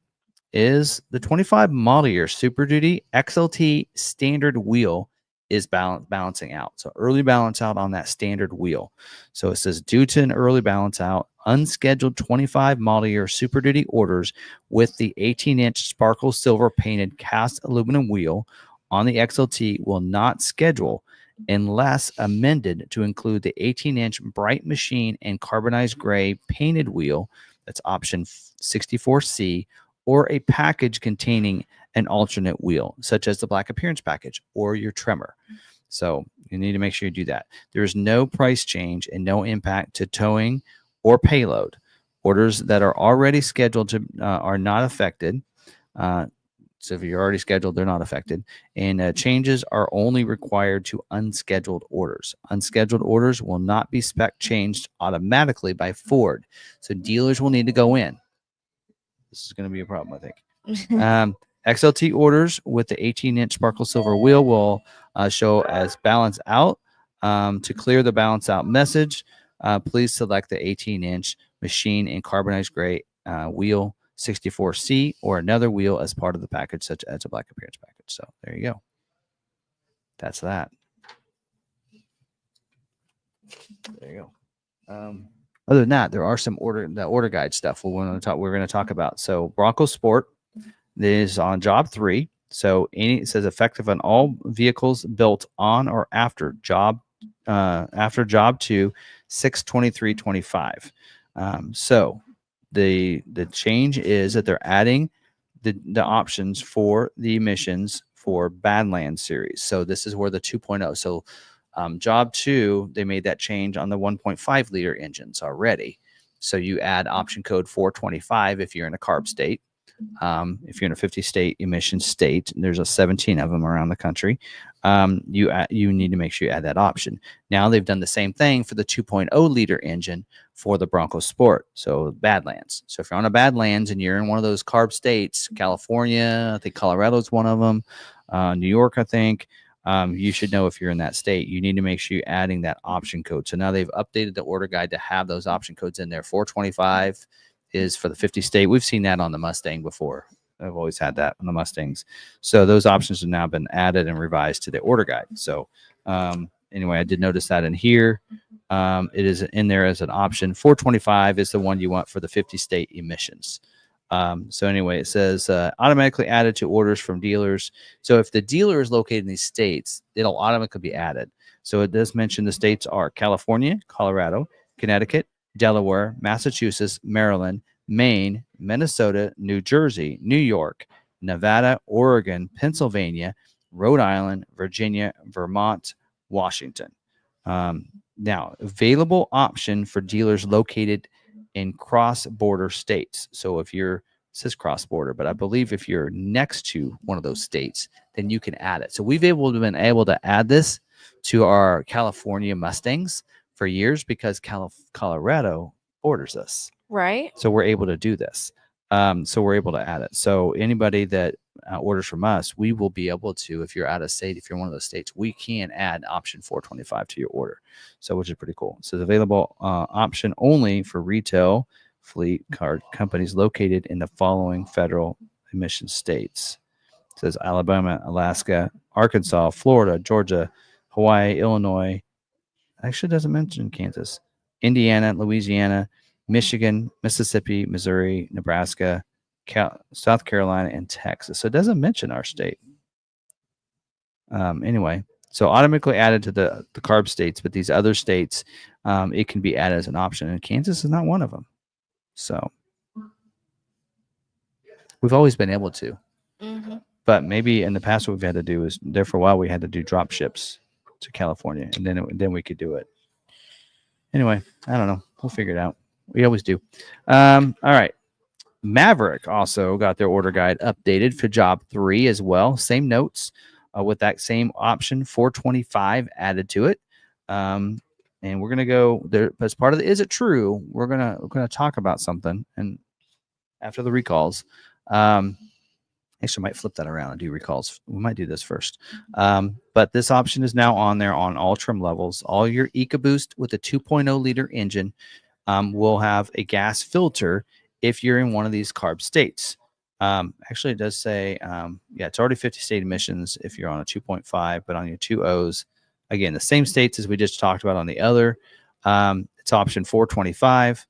is the 25 model year Super Duty XLT standard wheel is balancing out. So early balance out on that standard wheel. So it says due to an early balance out, unscheduled 25 model year Super Duty orders with the 18-inch sparkle silver painted cast aluminum wheel on the XLT will not schedule unless amended to include the 18-inch bright machine and carbonized gray painted wheel. That's option 64C, or a package containing an alternate wheel, such as the black appearance package or your Tremor. So you need to make sure you do that. There is no price change and no impact to towing or payload. Orders that are already scheduled to are not affected. So if you're already scheduled, they're not affected. And changes are only required to unscheduled orders. Unscheduled orders will not be spec changed automatically by Ford. So dealers will need to go in. This is going to be a problem, I think. XLT orders with the 18-inch sparkle silver wheel will show as balance out. To clear the balance out message, please select the 18-inch machine and carbonized gray wheel 64C or another wheel as part of the package, such as a black appearance package. So there you go. That's that. There you go. Other than that, there are some order guide stuff we're going to talk about. So Bronco Sport is on job 3. So it says effective on all vehicles built on or after job 2, 6/23/25. So the change is that they're adding the options for the emissions for Badlands series. So this is where the 2.0. So job 2, they made that change on the 1.5 liter engines already. So you add option code 425 if you're in a CARB state. If you're in a 50 state emission state, there's a 17 of them around the country. You need to make sure you add that option. Now they've done the same thing for the 2.0 liter engine for the Bronco Sport. So Badlands. So if you're on a Badlands and you're in one of those CARB states, California, I think Colorado is one of them, New York, I think, you should know if you're in that state. You need to make sure you're adding that option code. So now they've updated the order guide to have those option codes in there. 425 is for the 50 state. We've seen that on the Mustang before. I've always had that on the Mustangs. So those options have now been added and revised to the order guide. So anyway, I did notice that in here. It is in there as an option. 425 is the one you want for the 50 state emissions. So anyway, it says automatically added to orders from dealers. So if the dealer is located in these states, it'll automatically be added. So it does mention the states are California, Colorado, Connecticut, Delaware, Massachusetts, Maryland, Maine, Minnesota, New Jersey, New York, Nevada, Oregon, Pennsylvania, Rhode Island, Virginia, Vermont, Washington. Now, available option for dealers located in cross-border states. So if you're, it says cross-border, but I believe if you're next to one of those states, then you can add it. So we've been able to add this to our California Mustangs for years because Colorado borders us. Right. So we're able to do this. So we're able to add it. So anybody that orders from us, we will be able to, if you're out of state, if you're one of those states, we can add option 425 to your order. So which is pretty cool. So it's available option only for retail fleet card companies located in the following federal emission states. It says Alabama, Alaska, Arkansas, Florida, Georgia, Hawaii, Illinois. Actually doesn't mention Kansas, Indiana, Louisiana, Michigan, Mississippi, Missouri, Nebraska, South Carolina, and Texas. So it doesn't mention our state. Anyway, so automatically added to the CARB states, but these other states, it can be added as an option, and Kansas is not one of them. So we've always been able to. Mm-hmm. But maybe in the past, what we've had to do is, there for a while, we had to do drop ships to California, and then we could do it. Anyway, I don't know. We'll figure it out. We always do. All right. Maverick also got their order guide updated for job 3 as well. Same notes with that same option, 425 added to it. And we're gonna go there as part of the Is It True? We're gonna talk about something, and after the recalls. Actually, I might flip that around and do recalls. We might do this first. But this option is now on there on all trim levels. All your EcoBoost with a 2.0 liter engine will have a gas filter if you're in one of these CARB states. Actually, it does say, it's already 50 state emissions if you're on a 2.5, but on your 2.0s, again, the same states as we just talked about on the other. It's option 425.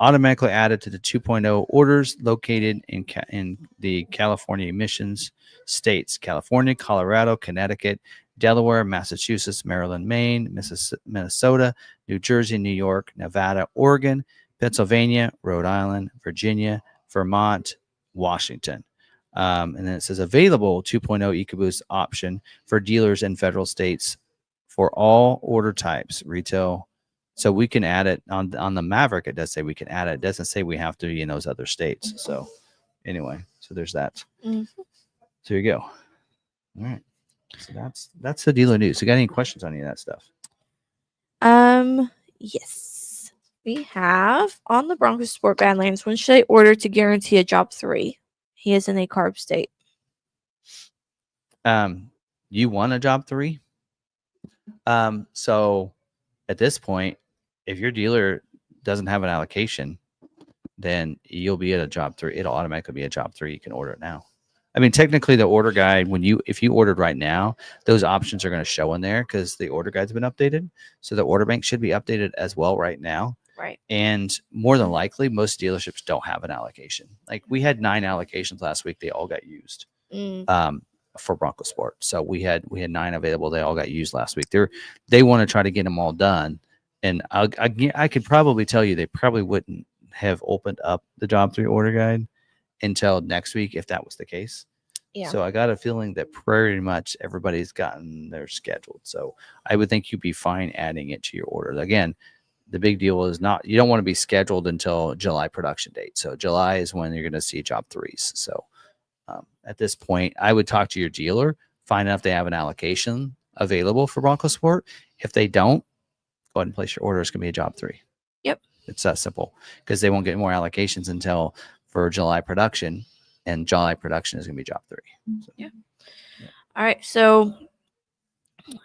Automatically added to the 2.0 orders located in the California emissions states: California, Colorado, Connecticut, Delaware, Massachusetts, Maryland, Maine, Minnesota, New Jersey, New York, Nevada, Oregon, Pennsylvania, Rhode Island, Virginia, Vermont, Washington. And then it says available 2.0 EcoBoost option for dealers in federal states for all order types, retail. So we can add it on the Maverick. It does say we can add it. It doesn't say we have to be in those other states. So anyway, so there's that. Mm-hmm. So here you go. All right. So that's the dealer news. You got any questions on any of that stuff? Yes. We have on the Bronco Sport Badlands, when should I order to guarantee a job 3? He is in a CARB state. You want a job 3? So at this point, if your dealer doesn't have an allocation, then you'll be at a job 3. It'll automatically be a job 3. You can order it now. I mean, technically the order guide, if you ordered right now, those options are going to show in there because the order guide's been updated. So the order bank should be updated as well right now. Right. And more than likely, most dealerships don't have an allocation. Like we had 9 allocations last week. They all got used for Bronco Sport. So we had 9 available. They all got used last week. They want to try to get them all done. And I could probably tell you they probably wouldn't have opened up the job 3 order guide until next week if that was the case. Yeah. So I got a feeling that pretty much everybody's gotten their scheduled. So I would think you'd be fine adding it to your orders. Again, the big deal is you don't want to be scheduled until July production date. So July is when you're going to see job 3s. So at this point, I would talk to your dealer, find out if they have an allocation available for Bronco Sport. If they don't, go ahead and place your order. It's going to be a job 3. Yep. It's that simple because they won't get more allocations until for July production, and July production is going to be job 3. So, yeah. All right. So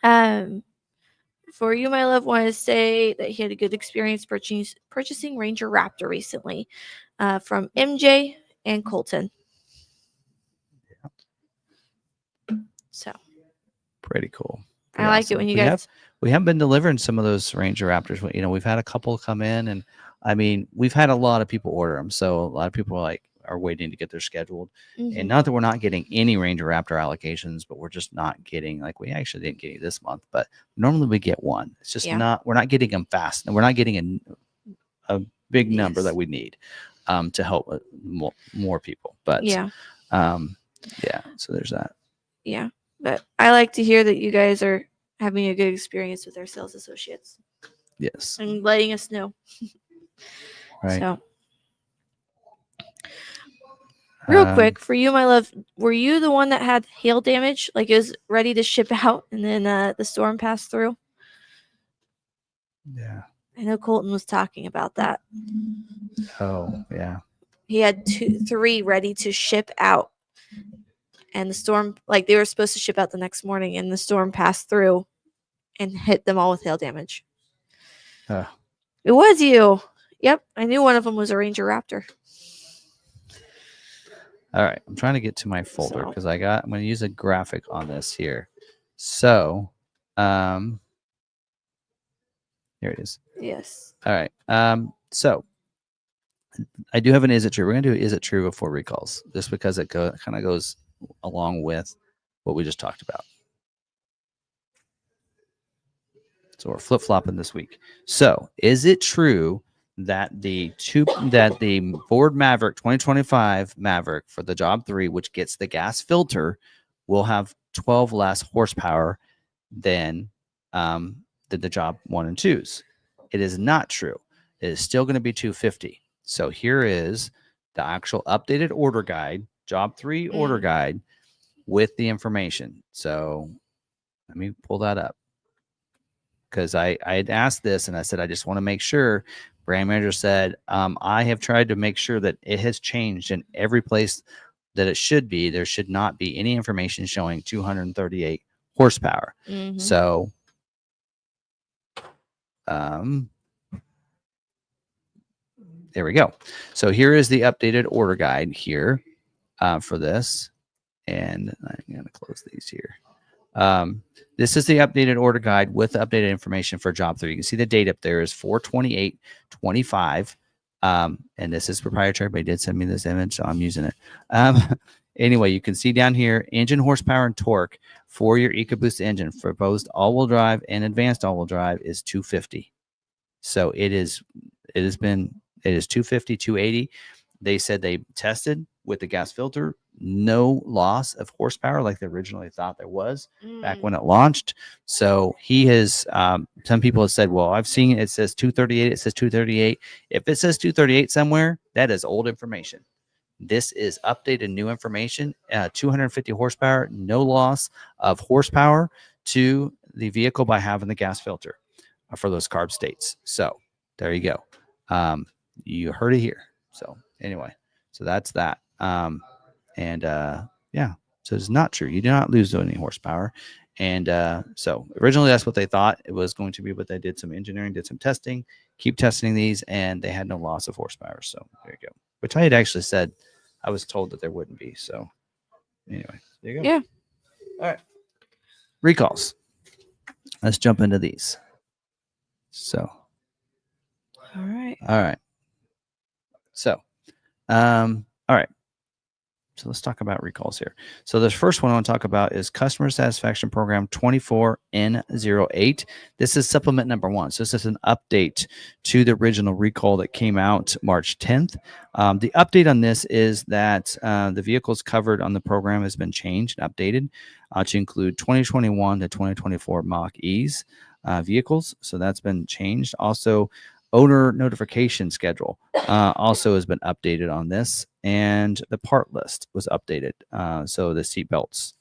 For you, my love, wanted to say that he had a good experience purchasing Ranger Raptor recently from MJ and Colton. So Pretty cool. I like it when you guys. We have been delivering some of those Ranger Raptors. You know, we've had a couple come in, and I mean, we've had a lot of people order them. So a lot of people are waiting to get their scheduled. And not that we're not getting any Ranger Raptor allocations, but we're just not getting, like, we actually didn't get any this month, but normally we get one. It's just we're not getting them fast, and we're not getting a big number that we need to help more people. But so there's that. Yeah, but I like to hear that you guys are having a good experience with our sales associates. Yes. And letting us know. Right. So, real quick, for you, my love, were you the one that had hail damage? Like it was ready to ship out and then the storm passed through? Yeah. I know Colton was talking about that. Oh, yeah. He had 3 ready to ship out. And the storm, like they were supposed to ship out the next morning, and the storm passed through and hit them all with hail damage. It was you. Yep. I knew one of them was a Ranger Raptor. All right. I'm trying to get to my folder because I'm going to use a graphic on this here. So, here it is. Yes. All right. So I do have an is it true. We're going to do is it true before recalls, just because it kind of goes along with what we just talked about. So we're flip-flopping this week. So is it true that the Ford Maverick 2025 Maverick for the job 3, which gets the gas filter, will have 12 less horsepower than the job 1 and 2s? It is not true. It is still going to be 250. So here is the actual updated order guide, job 3 order guide with the information. So let me pull that up, because I had asked this and I said, I just want to make sure. Brand manager said, I have tried to make sure that it has changed in every place that it should be. There should not be any information showing 238 horsepower. So, there we go. So here is the updated order guide here for this. And I'm going to close these here. This is the updated order guide with the updated information for job 3. You can see the date up there is 4/28/25. And this is proprietary, but he did send me this image, so I'm using it. Anyway, you can see down here, engine horsepower and torque for your EcoBoost engine for both all-wheel drive and advanced all-wheel drive is 250. So it is 250, 280. They said they tested with the gas filter, no loss of horsepower like they originally thought there was back when it launched. So he has, some people have said, well, I've seen it says 238. It says 238. If it says 238 somewhere, that is old information. This is updated new information, 250 horsepower, no loss of horsepower to the vehicle by having the gas filter for those carb states. So there you go. You heard it here. So anyway, so that's that. So it's not true. You do not lose any horsepower. And so originally that's what they thought it was going to be, but they did some engineering, did some testing, keep testing these, and they had no loss of horsepower. So there you go. Which I had actually said I was told that there wouldn't be. So anyway, there you go. Yeah. All right. Recalls. Let's jump into these. So. All right. So, all right. So let's talk about recalls here. So the first one I want to talk about is Customer Satisfaction Program 24N08. This is supplement number 1. So this is an update to the original recall that came out March 10th. The update on this is that the vehicles covered on the program has been changed and updated to include 2021 to 2024 mach-e's vehicles. So that's been changed. Also, owner notification schedule also has been updated on this, and the part list was updated. So the seat bolts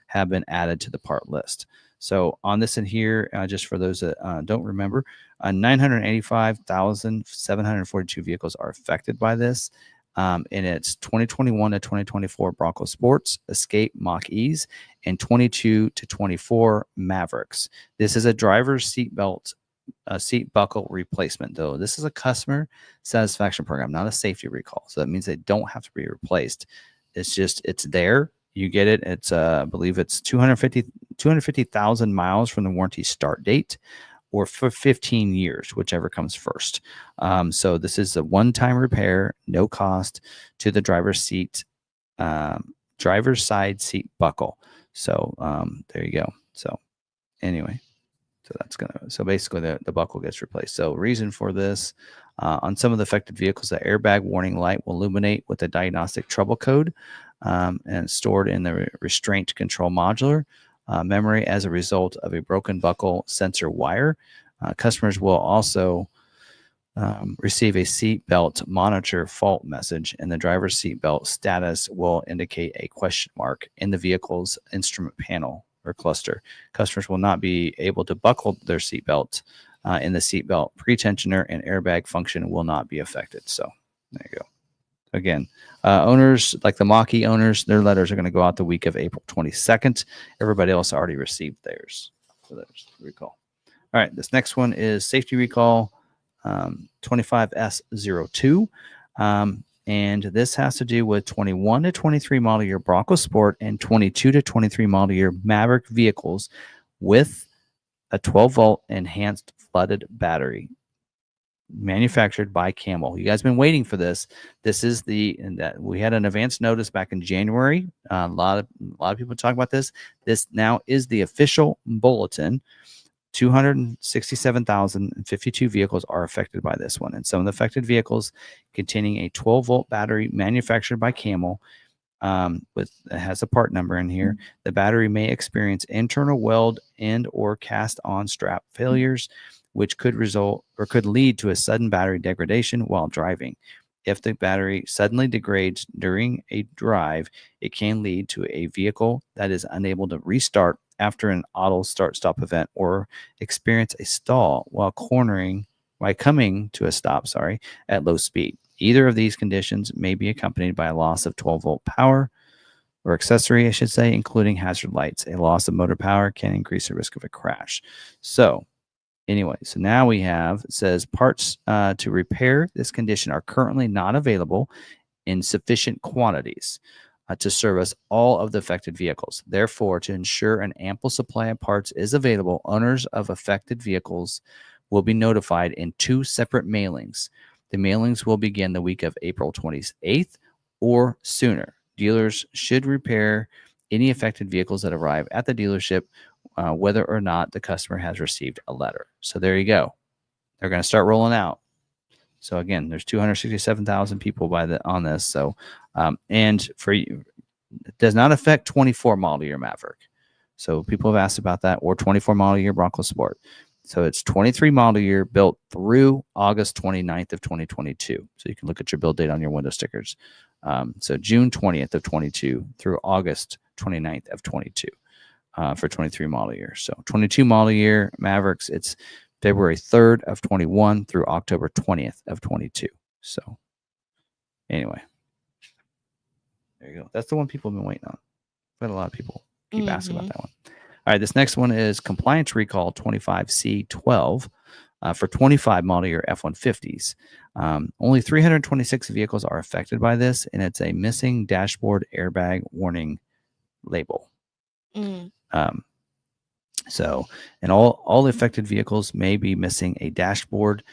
have been added to the part list. So on this in here, just for those that don't remember, 985,742 vehicles are affected by this. in its 2021 to 2024 Bronco Sports, Escape Mach-E's, and 22 to 24 Mavericks. This is a driver's seat buckle replacement, though. This is a customer satisfaction program, not a safety recall. So that means they don't have to be replaced. It's there. You get it. It's I believe it's 250,000 miles from the warranty start date, or for 15 years, whichever comes first. So this is a one-time repair, no cost to the driver's side seat buckle. So there you go. So anyway, so basically the buckle gets replaced. So reason for this, on some of the affected vehicles, the airbag warning light will illuminate with a diagnostic trouble code, and stored in the restraint control modular memory as a result of a broken buckle sensor wire. Customers will also receive a seatbelt monitor fault message, and the driver's seatbelt status will indicate a question mark in the vehicle's instrument panel or cluster. Customers will not be able to buckle their seatbelt in the seatbelt pretensioner, and airbag function will not be affected. So there you go. Again, owners, like the mach-e owners, their letters are going to go out the week of April 22nd. Everybody else already received theirs. So there's the recall. All right, this next one is safety recall 25S02. And this has to do with 21 to 23 model year Bronco Sport and 22 to 23 model year Maverick vehicles with a 12-volt enhanced flooded battery, manufactured by Camel. You guys been waiting for this. This is that we had an advance notice back in January. A lot of people talk about this. This now is the official bulletin. 267,052 vehicles are affected by this one, and some of the affected vehicles containing a 12-volt battery manufactured by Camel, it has a part number in here. The battery may experience internal weld and or cast on strap failures, which could lead to a sudden battery degradation while driving. If the battery suddenly degrades during a drive, it can lead to a vehicle that is unable to restart after an auto start-stop event, or experience a stall while coming to a stop, at low speed. Either of these conditions may be accompanied by a loss of 12-volt power or accessory, I should say, including hazard lights. A loss of motor power can increase the risk of a crash. So anyway, so now we have, it says parts to repair this condition are currently not available in sufficient quantities to service all of the affected vehicles. Therefore, to ensure an ample supply of parts is available, owners of affected vehicles will be notified in 2 separate mailings. The mailings will begin the week of April 28th or sooner. Dealers should repair any affected vehicles that arrive at the dealership, whether or not the customer has received a letter. So there you go. They're going to start rolling out. So again, there's 267,000 people on this. So, and for you, it does not affect 24 model year Maverick. So people have asked about that, or 24 model year Bronco Sport. So it's 23 model year, built through August 29th of 2022. So you can look at your build date on your window stickers. So June 20th of 22 through August 29th of 22 for 23 model year. So 22 model year Mavericks, it's February 3rd of 21 through October 20th of 22. So anyway, there you go. That's the one people have been waiting on. But a lot of people keep asking about that one. All right, this next one is compliance recall 25C12 for 25 model year F-150s. Only 326 vehicles are affected by this, and it's a missing dashboard airbag warning label. So, and all affected vehicles may be missing a dashboard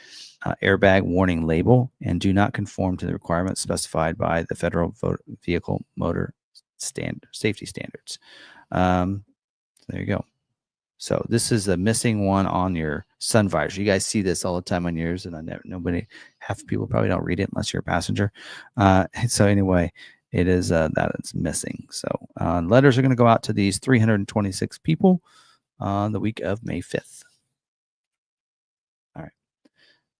airbag warning label and do not conform to the requirements specified by the Federal Vehicle Motor Safety Standards. There you go. So this is a missing one on your sun visor. You guys see this all the time on yours, and half people probably don't read it unless you're a passenger. So anyway, it is that it's missing. So letters are going to go out to these 326 people on the week of May 5th. All right.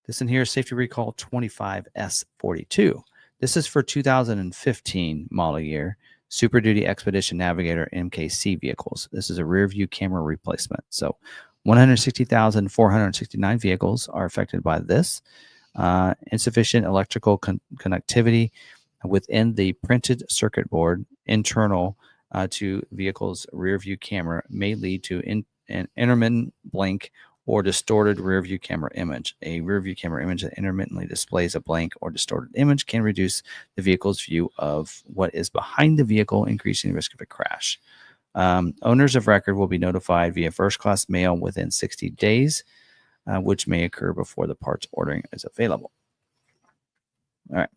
This in here is safety recall 25S42. This is for 2015 model year Super Duty Expedition Navigator MKC vehicles. This is a rear view camera replacement. So 160,469 vehicles are affected by this. Insufficient electrical connectivity within the printed circuit board internal to vehicle's rear view camera may lead to an intermittent blink or distorted rear view camera image. A rear view camera image that intermittently displays a blank or distorted image can reduce the vehicle's view of what is behind the vehicle, increasing the risk of a crash. Owners of record will be notified via first-class mail within 60 days, which may occur before the parts ordering is available. All right.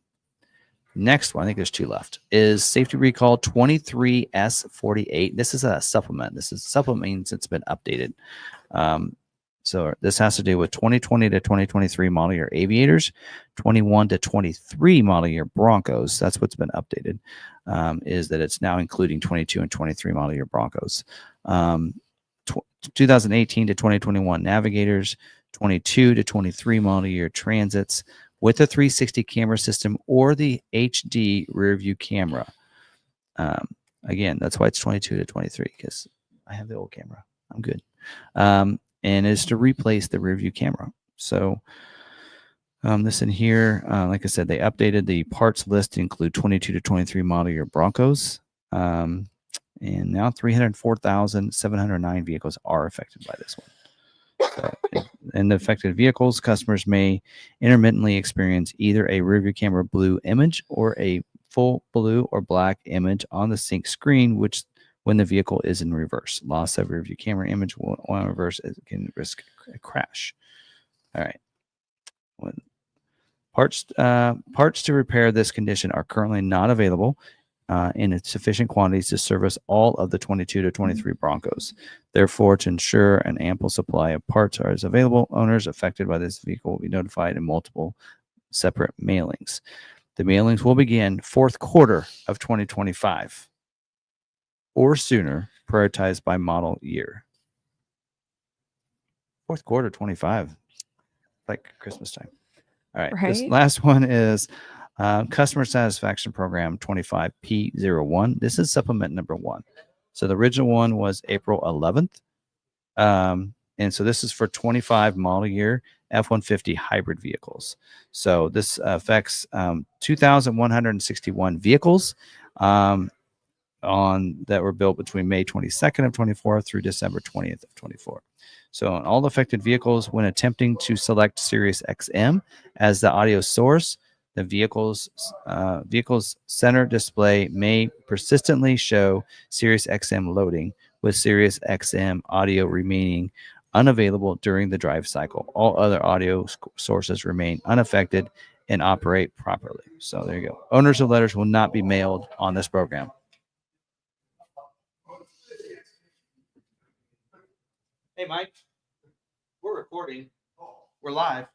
Next one, I think there's two left, is Safety Recall 23S48. This is a supplement. This is supplement means it's been updated. So this has to do with 2020 to 2023 model year Aviators, 21 to 23 model year Broncos. That's what's been updated, is that it's now including 22 and 23 model year Broncos. 2018 to 2021 Navigators, 22 to 23 model year Transits, with a 360 camera system or the HD rear view camera. Again, that's why it's 22 to 23, because I have the old camera. I'm good. And is to replace the rear view camera. So this in here, like I said, they updated the parts list to include 22 to 23 model year Broncos. And now 304,709 vehicles are affected by this one. In the affected vehicles, customers may intermittently experience either a rear view camera blue image or a full blue or black image on the sync screen, which when the vehicle is in reverse. Loss of rear view camera image while in reverse can risk a crash. All right. Parts to repair this condition are currently not available in sufficient quantities to service all of the 22 to 23 Broncos. Therefore, to ensure an ample supply of parts is available, owners affected by this vehicle will be notified in multiple separate mailings. The mailings will begin fourth quarter of 2025 or sooner, prioritized by model year. Fourth quarter 25, like Christmas time. All right. This last one is Customer Satisfaction Program 25P01. This is supplement number 1. So the original one was April 11th. And so this is for 25 model year F-150 hybrid vehicles. So this affects 2,161 vehicles that were built between May 22nd of 24 through December 20th of 24. So on all affected vehicles, when attempting to select Sirius XM as the audio source, the vehicle's center display may persistently show Sirius XM loading, with Sirius XM audio remaining unavailable during the drive cycle. All other audio sources remain unaffected and operate properly. So there you go. Owners of letters will not be mailed on this program. Hey, Mike, we're recording. We're live.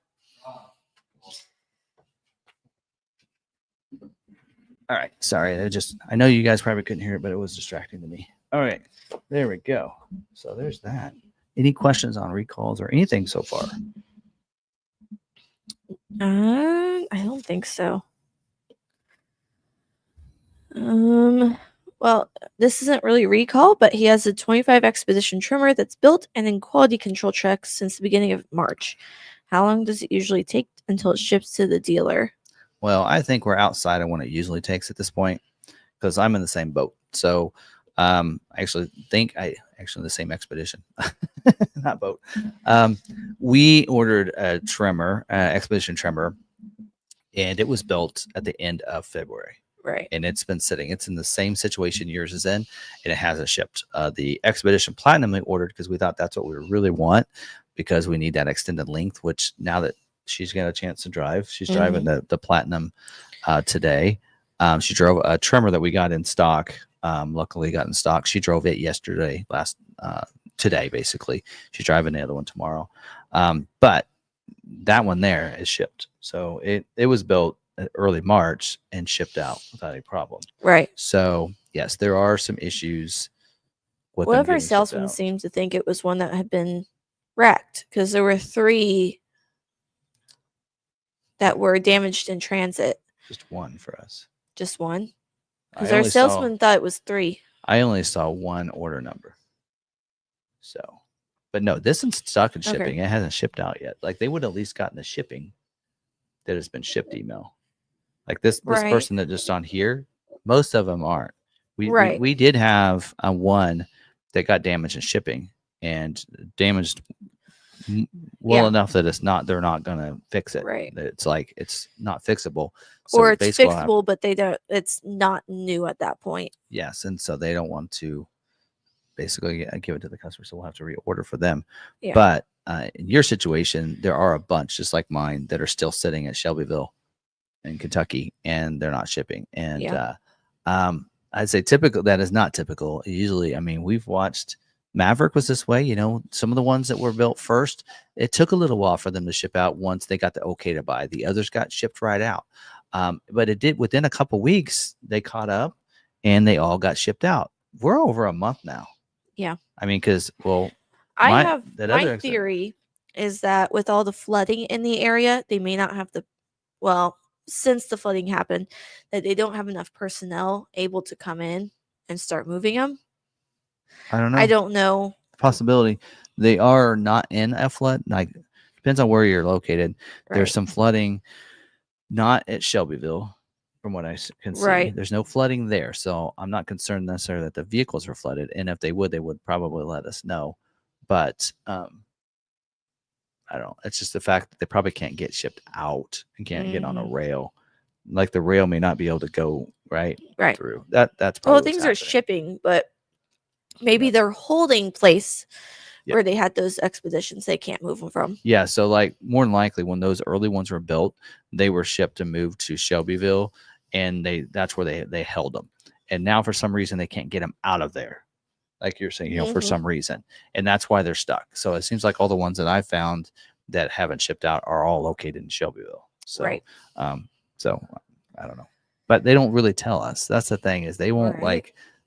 All right. Sorry. I know you guys probably couldn't hear it, but it was distracting to me. All right. There we go. So there's that. Any questions on recalls or anything so far? I don't think so. Well, this isn't really recall, but he has a 25 Expedition trimmer that's built and in quality control checks since the beginning of March. How long does it usually take until it ships to the dealer? Well, I think we're outside of when it usually takes at this point, because I'm in the same boat. So I actually think the same Expedition, not boat. We ordered a trimmer, Expedition trimmer, and it was built at the end of February. Right. And it's been sitting. It's in the same situation yours is in, and it hasn't shipped. The Expedition Platinum we ordered because we thought that's what we really want, because we need that extended length, which now that she's got a chance to drive, she's driving the Platinum today. She drove a trimmer that we got in stock. Luckily got in stock. She drove it yesterday, today, basically. She's driving the other one tomorrow. But that one there is shipped. So it was built early March and shipped out without any problem. Right. So yes, there are some issues with one of our salesmen seemed to think it was one that had been wrecked, because there were 3 that were damaged in transit. Just one for us. Just one? Because our salesman thought it was 3. I only saw one order number. So, but no, this is stuck in shipping. Okay. It hasn't shipped out yet. Like, they would have at least gotten the shipping that has been shipped email. Like this Right. person that just on here, most of them aren't. Right. We did have one that got damaged in shipping and damaged well Yeah. enough that they're not gonna fix it. Right. It's like it's not fixable. Or So it's basically, fixable, but they don't. It's not new at that point. yes, and so they don't want to basically give it to the customer, so we'll have to reorder for them. Yeah. But in your situation, there are a bunch just like mine that are still sitting at Shelbyville in Kentucky, and they're not shipping. And Yeah. I'd say typical. That is not typical. Usually, I mean, we've watched Maverick was this way. You know, some of the ones that were built first, it took a little while for them to ship out once they got the okay to buy. The others got shipped right out. But it did within a couple weeks. They caught up, and they all got shipped out. We're over a month now. Yeah. I mean, because my theory is that with all the flooding in the area, they may not have since the flooding happened, that they don't have enough personnel able to come in and start moving them. I don't know. Possibility. They are not in a flood. Like depends on where you're located. Right. There's some flooding, not at Shelbyville, from what I can see. Right. There's no flooding there, so I'm not concerned necessarily that the vehicles are flooded. And if they would probably let us know. But I don't know. It's just the fact that they probably can't get shipped out and can't get on a rail. Like the rail may not be able to go right through. That's probably things are shipping, but maybe they're holding place where they had those expeditions they can't move them from. Yeah, so like more than likely when those early ones were built, they were shipped and moved to Shelbyville, and that's where they held them. And now for some reason they can't get them out of there. Like you're saying, for some reason. And that's why they're stuck. So it seems like all the ones that I found that haven't shipped out are all located in Shelbyville. So, so I don't know. But they don't really tell us. That's the thing is they won't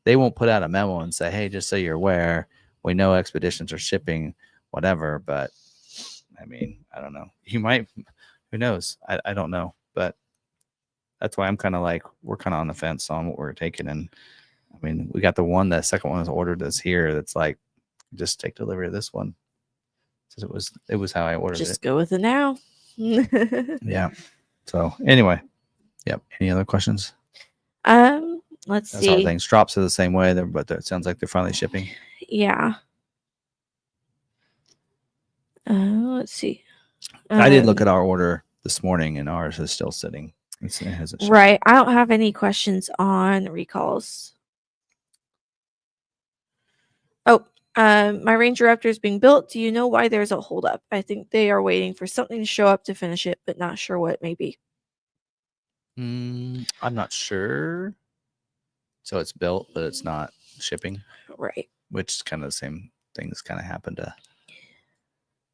they won't put out a memo and say, hey, just so you're aware, we know expeditions are shipping, whatever. But I mean, I don't know. You might, who knows? I don't know. But that's why I'm kind of like, we're kind of on the fence on what we're taking. And I mean, we got the second one is ordered that's here. That's like, just take delivery of this one. So it was how I ordered it. Just go with it now. Yeah. So anyway, yep. Any other questions? Let's see. All things. Drops are the same way, but it sounds like they're finally shipping. Yeah. Let's see. I did look at our order this morning, and ours is still sitting. It hasn't shipped. Right. I don't have any questions on recalls. Oh, my Ranger Raptor is being built. Do you know why there's a holdup? I think they are waiting for something to show up to finish it, but not sure what it may be. I'm not sure. So it's built, but it's not shipping. Right. Which is kind of the same things kind of happen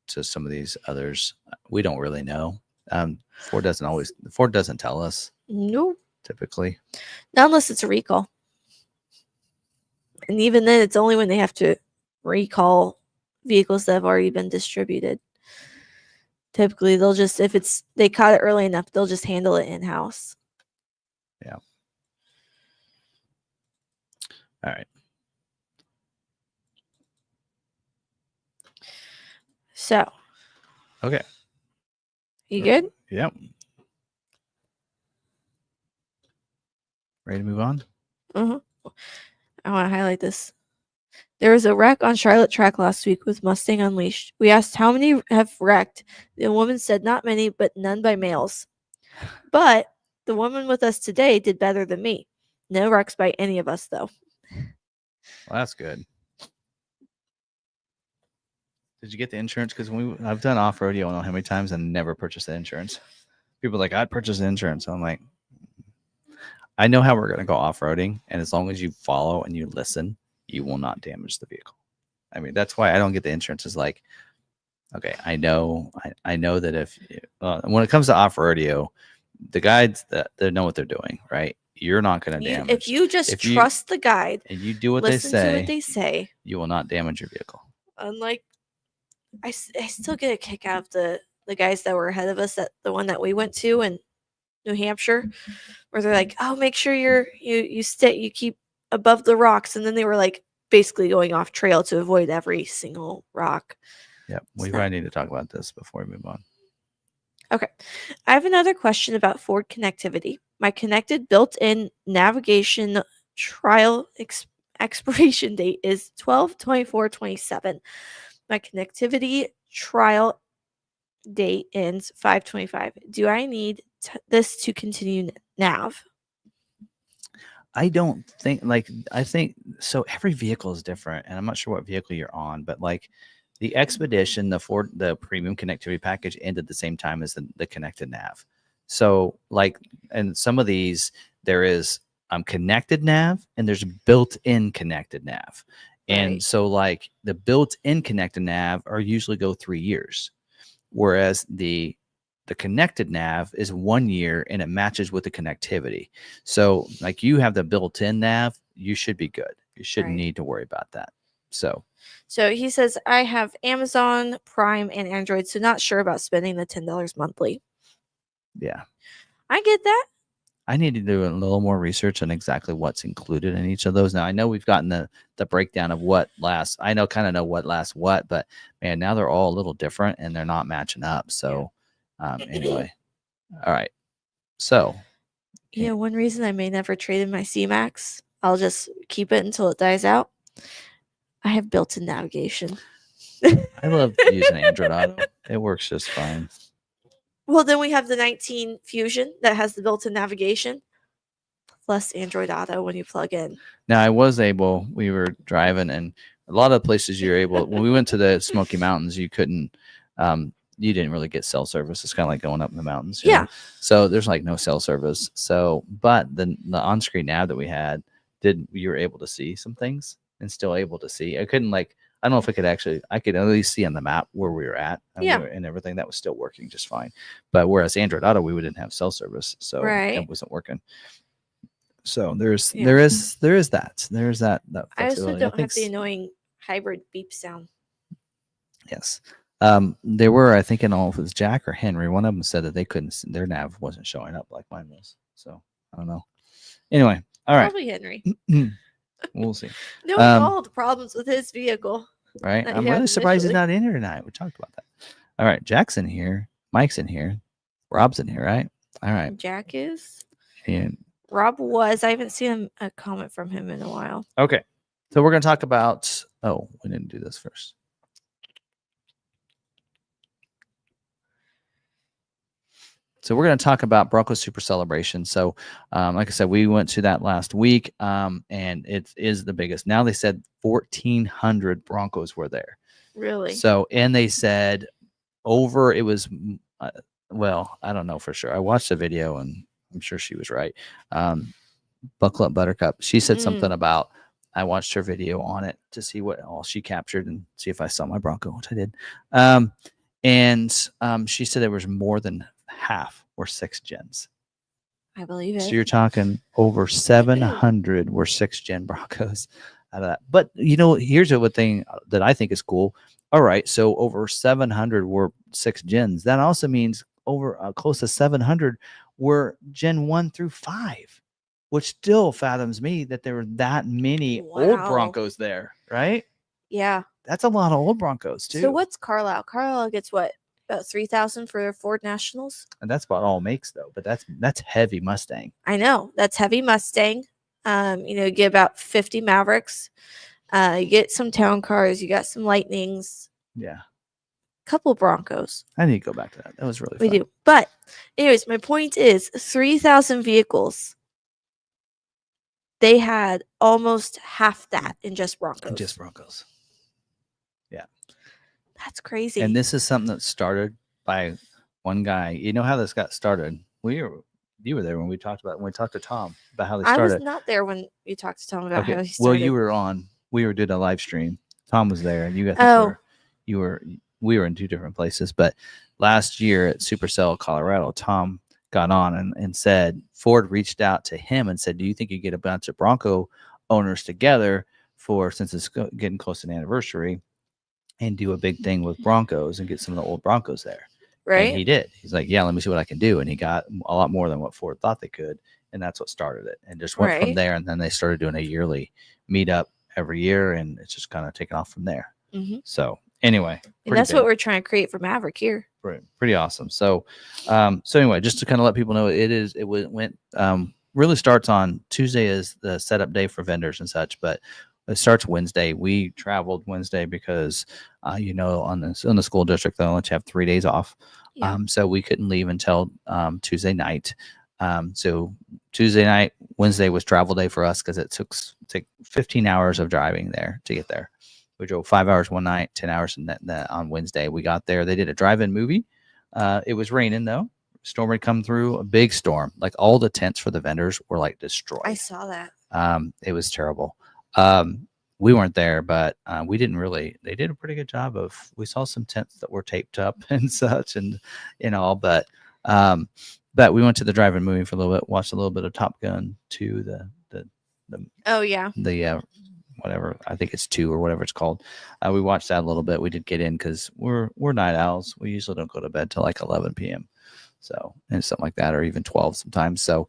to some of these others. We don't really know. Ford doesn't tell us. Nope. Typically. Not unless it's a recall. And even then, it's only when they have to recall vehicles that have already been distributed. Typically, they'll just, if they caught it early enough, they'll just handle it in-house. Yeah. All right. So. Okay. You good? Yep. Ready to move on? Mm-hmm. I want to highlight this. There was a wreck on Charlotte Track last week with Mustang Unleashed. We asked how many have wrecked. The woman said not many, but none by males. But the woman with us today did better than me. No wrecks by any of us, though. Well, that's good. Did you get the insurance? Because I've done off-road, I don't know how many times, and never purchased the insurance. People are like, I'd purchase the insurance. So I'm like, I know how we're going to go off-roading, and as long as you follow and you listen, you will not damage the vehicle. I mean, that's why I don't get the insurance. Is like, okay, I know that if when it comes to off-roading, the guides that they know what they're doing, right? You're not going to damage. If you just trust the guide and you do what they say, you will not damage your vehicle. Unlike, I still get a kick out of the guys that were ahead of us, that the one that we went to in New Hampshire, where they're like, oh, make sure you keep above the rocks, and then they were like basically going off trail to avoid every single rock. Yeah, we probably need to talk about this before we move on. Okay. I have another question about Ford connectivity. My connected built-in navigation trial expiration date is 12/24/27. My connectivity trial date ends 5/25. Do I need this to continue nav? I don't think I think so. Every vehicle is different, and I'm not sure what vehicle you're on, but like the Expedition, the premium connectivity package ended the same time as the connected nav. So like, and some of these there is connected nav and there's built-in connected nav, and Right. so like the built-in connected nav are usually go 3 years, whereas the connected nav is 1 year and it matches with the connectivity. So like you have the built-in nav, you should be good. You shouldn't Right. need to worry about that. So he says, I have Amazon Prime and Android, so not sure about spending the $10 monthly. yeah, I get that. I need to do a little more research on exactly what's included in each of those. Now I know we've gotten the breakdown of what lasts. I know what lasts what, but man, now they're all a little different and they're not matching up. So anyway, all right. So One reason I may never trade in my C-Max, I'll just keep it until it dies out. I have built-in navigation. I love using Android Auto. It works just fine. Well, then we have the 19 Fusion that has the built-in navigation, plus Android Auto when you plug in. Now we were driving, and a lot of places you're able, when we went to the Smoky Mountains, you couldn't, you didn't really get cell service. It's kind of like going up in the mountains. You know? So there's like no cell service. So, but the on-screen nav that we had you were able to see some things and still able to see. I couldn't I don't know if I could at least see on the map where we were at and everything that was still working just fine. But whereas Android Auto, we didn't have cell service. So it wasn't working. So there is that. There's that. I also don't have the annoying hybrid beep sound. Yes. There were, I think, in all, if it was Jack or Henry, one of them said that they couldn't, their nav wasn't showing up like mine was. So I don't know. Anyway, all right. Probably Henry. We'll see. No, all the problems with his vehicle. Right. I'm really surprised he's not in here tonight. We talked about that. All right. Jack's in here. Mike's in here. Rob's in here, right? All right. Jack is. And Rob was. I haven't seen a comment from him in a while. Okay. So we're going to talk about, we didn't do this first. So we're going to talk about Bronco Super Celebration. So like I said, we went to that last week and it is the biggest. Now they said 1,400 Broncos were there. Really? So, and they said it was, well, I don't know for sure. I watched the video and I'm sure she was right. Buckle Up Buttercup. She said something about, I watched her video on it to see what all she captured and see if I saw my Bronco, which I did. And she said there was more than half were 6 gens. I believe it. So you're talking over 700 were 6-gen Broncos out of that. But here's a thing that I think is cool. All right, so over 700 were 6 gens. That also means over close to 700 were Gen 1 through 5, which still fathoms me that there were that many old Broncos there, right? Yeah. That's a lot of old Broncos too. So what's Carlisle? Carlisle gets what? About 3,000 for their Ford Nationals? And that's about all makes though, but that's heavy Mustang. I know. That's heavy Mustang. You get about 50 Mavericks. You get some town cars, you got some Lightnings. Yeah. Couple Broncos. I need to go back to that. That was really fun. We do. But anyways, my point is 3,000 vehicles. They had almost half that in just Broncos. Yeah. That's crazy. And this is something that started by one guy. You know how this got started? You were there when we talked to Tom about how they started. I was not there when you talked to Tom about how he started. Well, you were on. We were doing a live stream. Tom was there, and you guys we were in 2 different places. But last year at Supercell Colorado, Tom got on and said Ford reached out to him and said, "Do you think you get a bunch of Bronco owners together since it's getting close to an anniversary, and do a big thing with Broncos and get some of the old Broncos there?" Right. And he did. He's like, "Yeah, let me see what I can do." And he got a lot more than what Ford thought they could. And that's what started it. And just went from there. And then they started doing a yearly meetup every year. And it's just kind of taken off from there. Mm-hmm. So anyway. And that's what we're trying to create for Maverick here. pretty awesome. So, so anyway, just to kind of let people know, really starts on Tuesday is the setup day for vendors and such, but it starts Wednesday. We traveled Wednesday because, on the school district, they only have 3 days off. Yeah. So we couldn't leave until Tuesday night. So Tuesday night, Wednesday was travel day for us because it took 15 hours of driving there to get there. We drove 5 hours one night, 10 hours on Wednesday. We got there. They did a drive-in movie. It was raining though. Storm had come through, a big storm. Like all the tents for the vendors were like destroyed. I saw that. It was terrible. We weren't there, but we didn't really. They did a pretty good job of. We saw some tents that were taped up and such, and all. But we went to the drive-in movie for a little bit. Watched a little bit of Top Gun 2, the Oh yeah. the whatever, I think it's 2 or whatever it's called. We watched that a little bit. We did get in because we're night owls. We usually don't go to bed till like 11 p.m. So, and something like that, or even 12 sometimes. So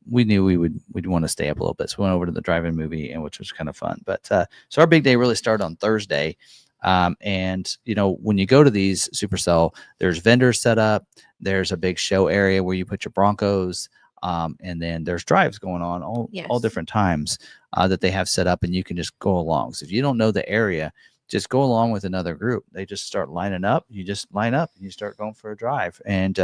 we knew we'd want to stay up a little bit. So we went over to the drive-in movie, and which was kind of fun. But so our big day really started on Thursday. And when you go to these Supercell, there's vendors set up. There's a big show area where you put your Broncos. And then there's drives going on all different times that they have set up, and you can just go along. So if you don't know the area, just go along with another group. They just start lining up. You just line up and you start going for a drive. And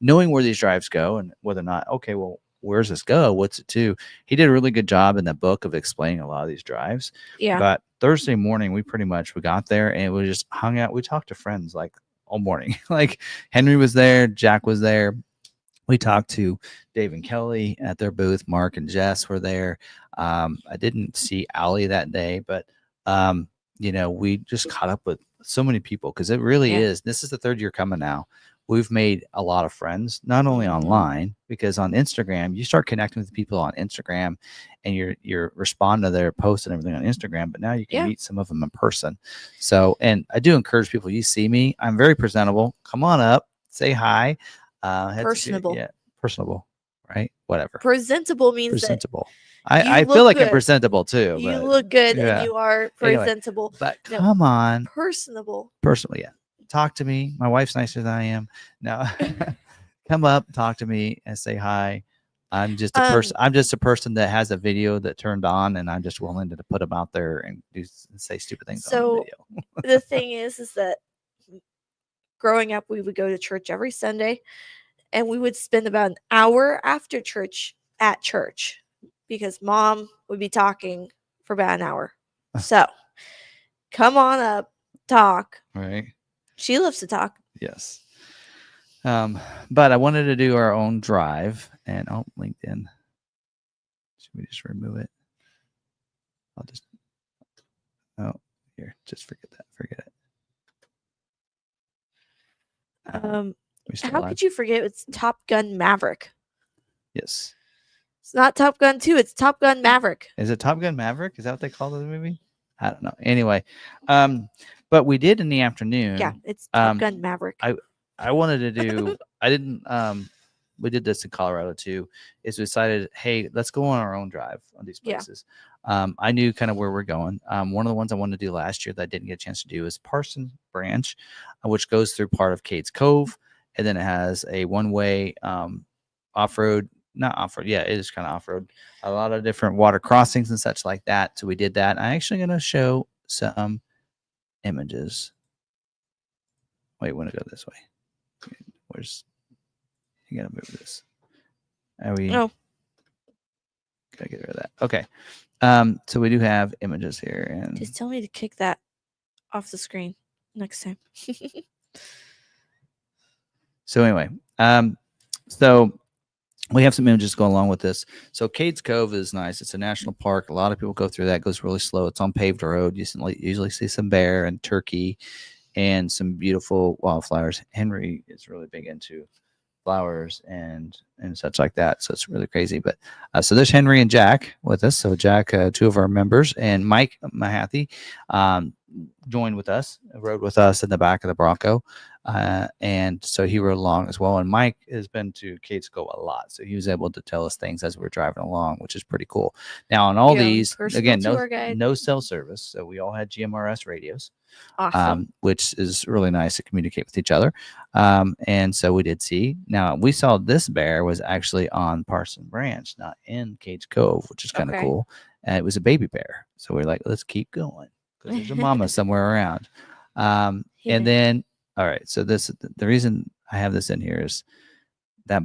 knowing where these drives go and whether or not, okay, well, where's this go? What's it to? He did a really good job in the book of explaining a lot of these drives. Yeah. But Thursday morning, we got there and we just hung out. We talked to friends like all morning. Like Henry was there, Jack was there. We talked to Dave and Kelly at their booth. Mark and Jess were there. I didn't see Allie that day, but we just caught up with so many people because it really is. This is the third year coming now. We've made a lot of friends, not only online, because on Instagram, you start connecting with people on Instagram and you're responding to their posts and everything on Instagram, but now you can meet some of them in person. So, and I do encourage people, you see me, I'm very presentable. Come on up, say hi. Personable. Personable, right? Whatever. Presentable means presentable. I feel like I'm presentable too. You look good and you are presentable. Anyway, but come on. Personable. Personable, yeah. Talk to me. My wife's nicer than I am. No. Come up, talk to me and say hi. I'm just a person. I'm just a person that has a video that turned on, and I'm just willing to put them out there and say stupid things on the video. The thing is that growing up, we would go to church every Sunday, and we would spend about an hour after church at church because Mom would be talking for about an hour. So come on up, talk. Right. She loves to talk. Yes. But I wanted to do our own drive, and LinkedIn. Should we just remove it? Just forget that. Forget it. How could you forget it's Top Gun Maverick? Yes. It's not Top Gun 2, it's Top Gun Maverick. Is it Top Gun Maverick? Is that what they call the movie? I don't know. Anyway, but we did in the afternoon. Yeah, it's Top Gun Maverick. I wanted to do, we did this in Colorado too, is we decided, hey, let's go on our own drive on these places. Yeah. I knew kind of where we're going. One of the ones I wanted to do last year that I didn't get a chance to do is Parson Branch, which goes through part of Cades Cove. And then it has a one-way off-road, not off-road. Yeah, it is kind of off-road. A lot of different water crossings and such like that. So we did that. I'm actually going to show some images. Wait, want to go this way. You got to move this. No. Gotta get rid of that. Okay. So we do have images here. And just tell me to kick that off the screen next time. So anyway, so we have some images going along with this. So Cades Cove is nice. It's a national park. A lot of people go through that. It goes really slow. It's on paved road. You usually see some bear and turkey and some beautiful wildflowers. Henry is really big into flowers and such like that. So it's really crazy. But so there's Henry and Jack with us. So Jack, two of our members, and Mike Mahathi. joined with us, rode with us in the back of the Bronco. And so he rode along as well. And Mike has been to Kate's Go a lot. So he was able to tell us things as we were driving along, which is pretty cool. Now, on all Your own these, personal again, tour guide. no cell service. So we all had GMRS radios, Awesome. which is really nice to communicate with each other. And so we did see. Now, we saw this bear was actually on Parson Branch, not in Cage Cove, which is kind of Okay. cool. And it was a baby bear. So we're like, let's keep going because there's a mama somewhere around. And Hidden. then, all right. So the reason I have this in here is that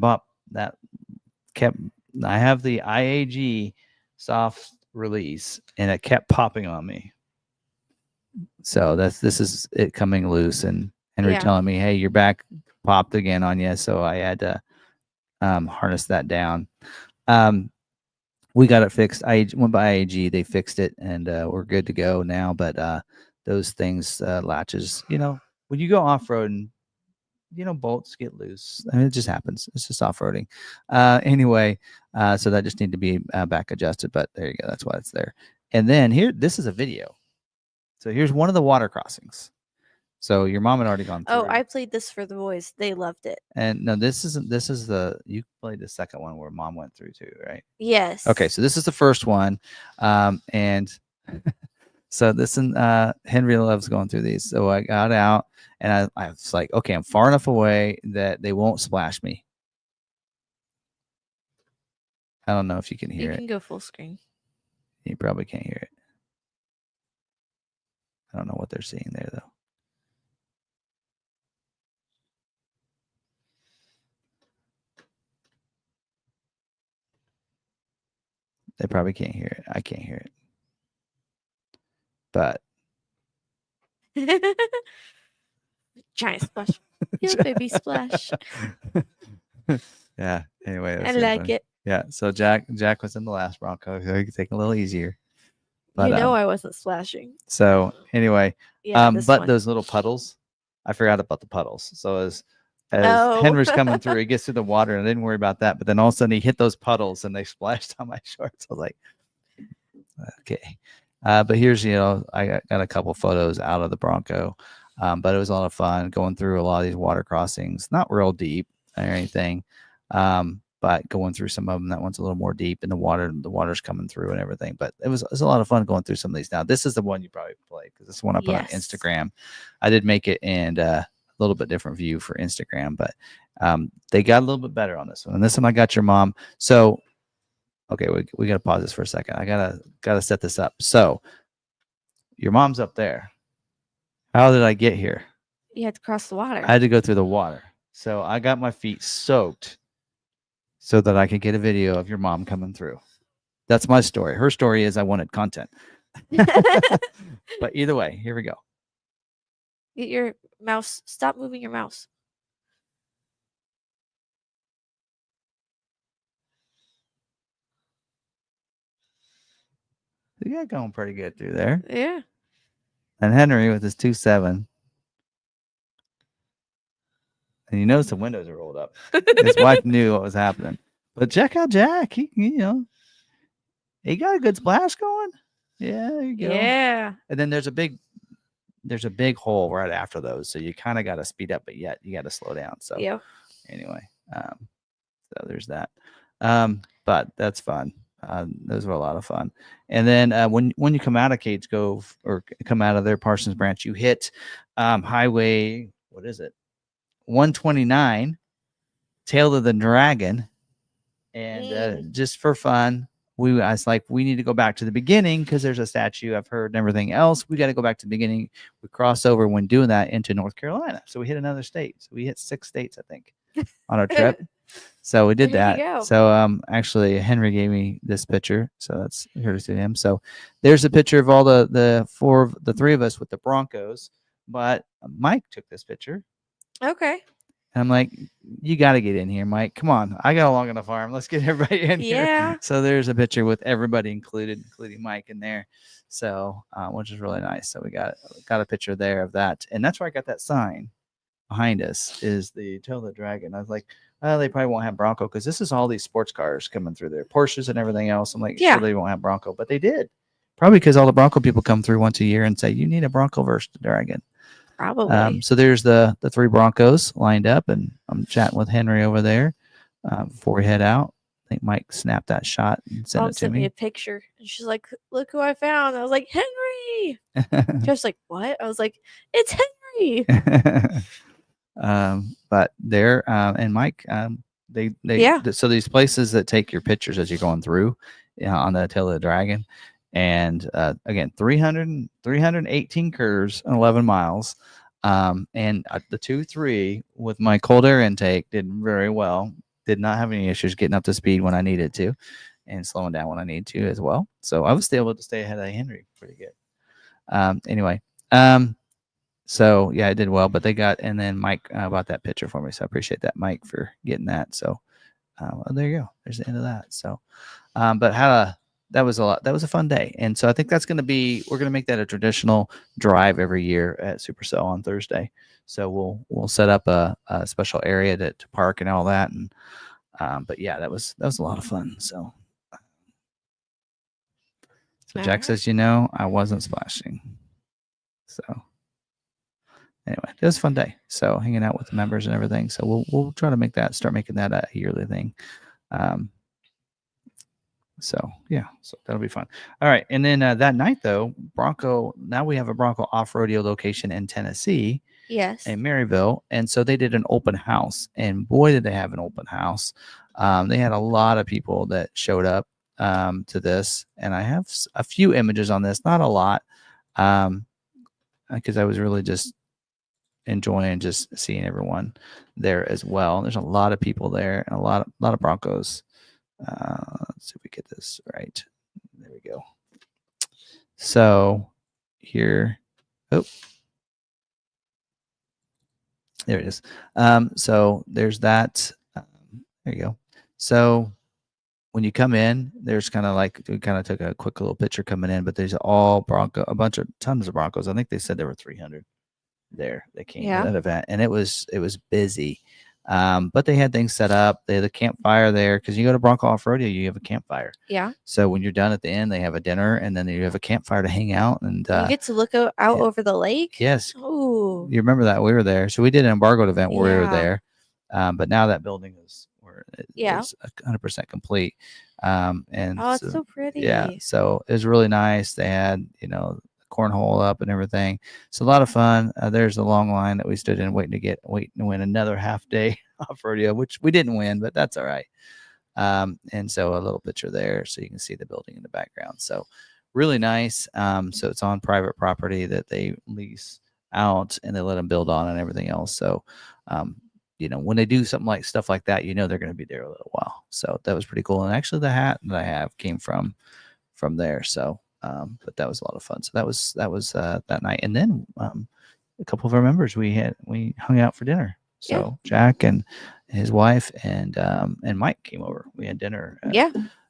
kept. I have the IAG soft release, and it kept popping on me. So this is it coming loose, and Henry Yeah. telling me, "Hey, your back popped again on you." So I had to harness that down. We got it fixed. I went by IAG. They fixed it, and we're good to go now. But those things, latches, when you go off roading, bolts get loose. I mean, it just happens. It's just off roading. Anyway, so that just need to be back adjusted. But there you go. That's why it's there. And then this is a video. So here's one of the water crossings. So your mom had already gone through. Oh, I played this for the boys. They loved it. And no, this is you played the second one where mom went through too, right? Yes. Okay, so this is the first one. And so this and Henry loves going through these. So I got out and I was like, okay, I'm far enough away that they won't splash me. I don't know if you can hear You it. can go full screen. You probably can't hear it. I don't know what they're seeing there though. They probably can't hear it. I can't hear it. But Giant splash. Little baby splash. Yeah. Anyway, I like it. Yeah. So Jack was in the last Bronco, so he could take it a little easier. But I wasn't splashing. So anyway, Yeah, but those little puddles, I forgot about the puddles. So as Oh. Henry's coming through, he gets through the water, and I didn't worry about that. But then all of a sudden, he hit those puddles, and they splashed on my shorts. I was like, okay. But here's, I got a couple photos out of the Bronco, but it was a lot of fun going through a lot of these water crossings. Not real deep or anything, but going through some of them. That one's a little more deep, and the water's coming through and everything. But it was a lot of fun going through some of these. Now, this is the one you probably played because this is the one I put on Instagram. I did make it and a little bit different view for Instagram, but they got a little bit better on this one. And this one I got your mom. So okay, we got to pause this for a second. I gotta set this up. So your mom's up there. How did I get here? You had to cross the water. I had to go through the water. So I got my feet soaked so that I could get a video of your mom coming through. That's my story. Her story is I wanted content. But either way, here we go. Get your mouse. Stop moving your mouse. You got going pretty good through there. Yeah. And Henry with his 2.7. And you notice the windows are rolled up. His wife knew what was happening. But check out Jack. He got a good splash going. Yeah, there you go. Yeah. And then there's a big hole right after those. So you kind of got to speed up, but yet you got to slow down. So anyway, so there's that. But that's fun. Those were a lot of fun. And then when you come out of Cage Cove or come out of their Parsons Branch, you hit highway, what is it? 129, Tail of the Dragon. And just for fun, I was like, we need to go back to the beginning because there's a statue I've heard and everything else. We got to go back to the beginning. We cross over when doing that into North Carolina. So we hit another state. So we hit 6 states, I think, on our trip. So we did that. So actually Henry gave me this picture. So that's here to see him. So there's a picture of all the 3 of us with the Broncos. But Mike took this picture. Okay. And I'm like, you got to get in here, Mike. Come on. I got along on the farm. Let's get everybody in here. So there's a picture with everybody including Mike in there. So, which is really nice. So we got a picture there of that. And that's where I got that sign behind us is the Tail of the Dragon. I was like, they probably won't have Bronco because this is all these sports cars coming through there, Porsches and everything else. I'm like, sure they won't have Bronco, but they did. Probably because all the Bronco people come through once a year and say, you need a Bronco versus the Dragon. Probably. So there's the 3 Broncos lined up, and I'm chatting with Henry over there before we head out. I think Mike snapped that shot and sent Mom it to sent me a me. picture, and she's like, "Look who I found." I was like, "Henry." She was like, "What?" I was like, "It's Henry." But there, and Mike, Yeah. so these places that take your pictures as you're going through on the tail of the Dragon, and again, 318 curves and 11 miles. And the 2-3 with my cold air intake did very well. Did not have any issues getting up to speed when I needed to, and slowing down when I need to as well. So I was still able to stay ahead of Henry pretty good. Anyway, so yeah, it did well, but they got, and then Mike bought that picture for me. So I appreciate that, Mike, for getting that. So well, there you go. There's the end of that. So, but that was a lot. That was a fun day. And so I think that's going to be, we're going to make that a traditional drive every year at Supercell on Thursday. So we'll set up a special area to park and all that. And, but yeah, that was a lot of fun. So Jack says, I wasn't splashing. So anyway, it was a fun day. So hanging out with the members and everything. So we'll try to start making that a yearly thing. So yeah, so that'll be fun. All right, and then that night though, Bronco. Now we have a Bronco off-roadeo location in Tennessee. Yes. In Maryville, and so they did an open house, and boy, did they have an open house. They had a lot of people that showed up to this, and I have a few images on this, not a lot, because I was really just enjoying just seeing everyone there as well. There's a lot of people there and a lot of Broncos. Let's see if we get this right. There we go. So here, there it is. So there's that. There you go. So when you come in, there's kind of like, we kind of took a quick little picture coming in, but there's all Bronco, tons of Broncos. I think they said there were 300 there that came to that event, and it was busy. But they had things set up. They had a campfire there, because you go to Bronco Off-Road, you have a campfire. Yeah. So when you're done at the end, they have a dinner, and then you have a campfire to hang out. And you get to look out over the lake. Yes. Oh, you remember that we were there. So we did an embargoed event where we were there. But now that building is 100% complete. And it's so pretty. Yeah. So it was really nice. They had, cornhole up and everything. It's a lot of fun. There's a long line that we stood in waiting to win another half day off rodeo, which we didn't win, but that's all right. And so a little picture there so you can see the building in the background. So really nice. So it's on private property that they lease out, and they let them build on and everything else. So, when they do stuff like that, they're going to be there a little while. So that was pretty cool. And actually the hat that I have came from there. So, but that was a lot of fun. So that was that night. And then a couple of our members, we hung out for dinner. So Jack and his wife and Mike came over. We had dinner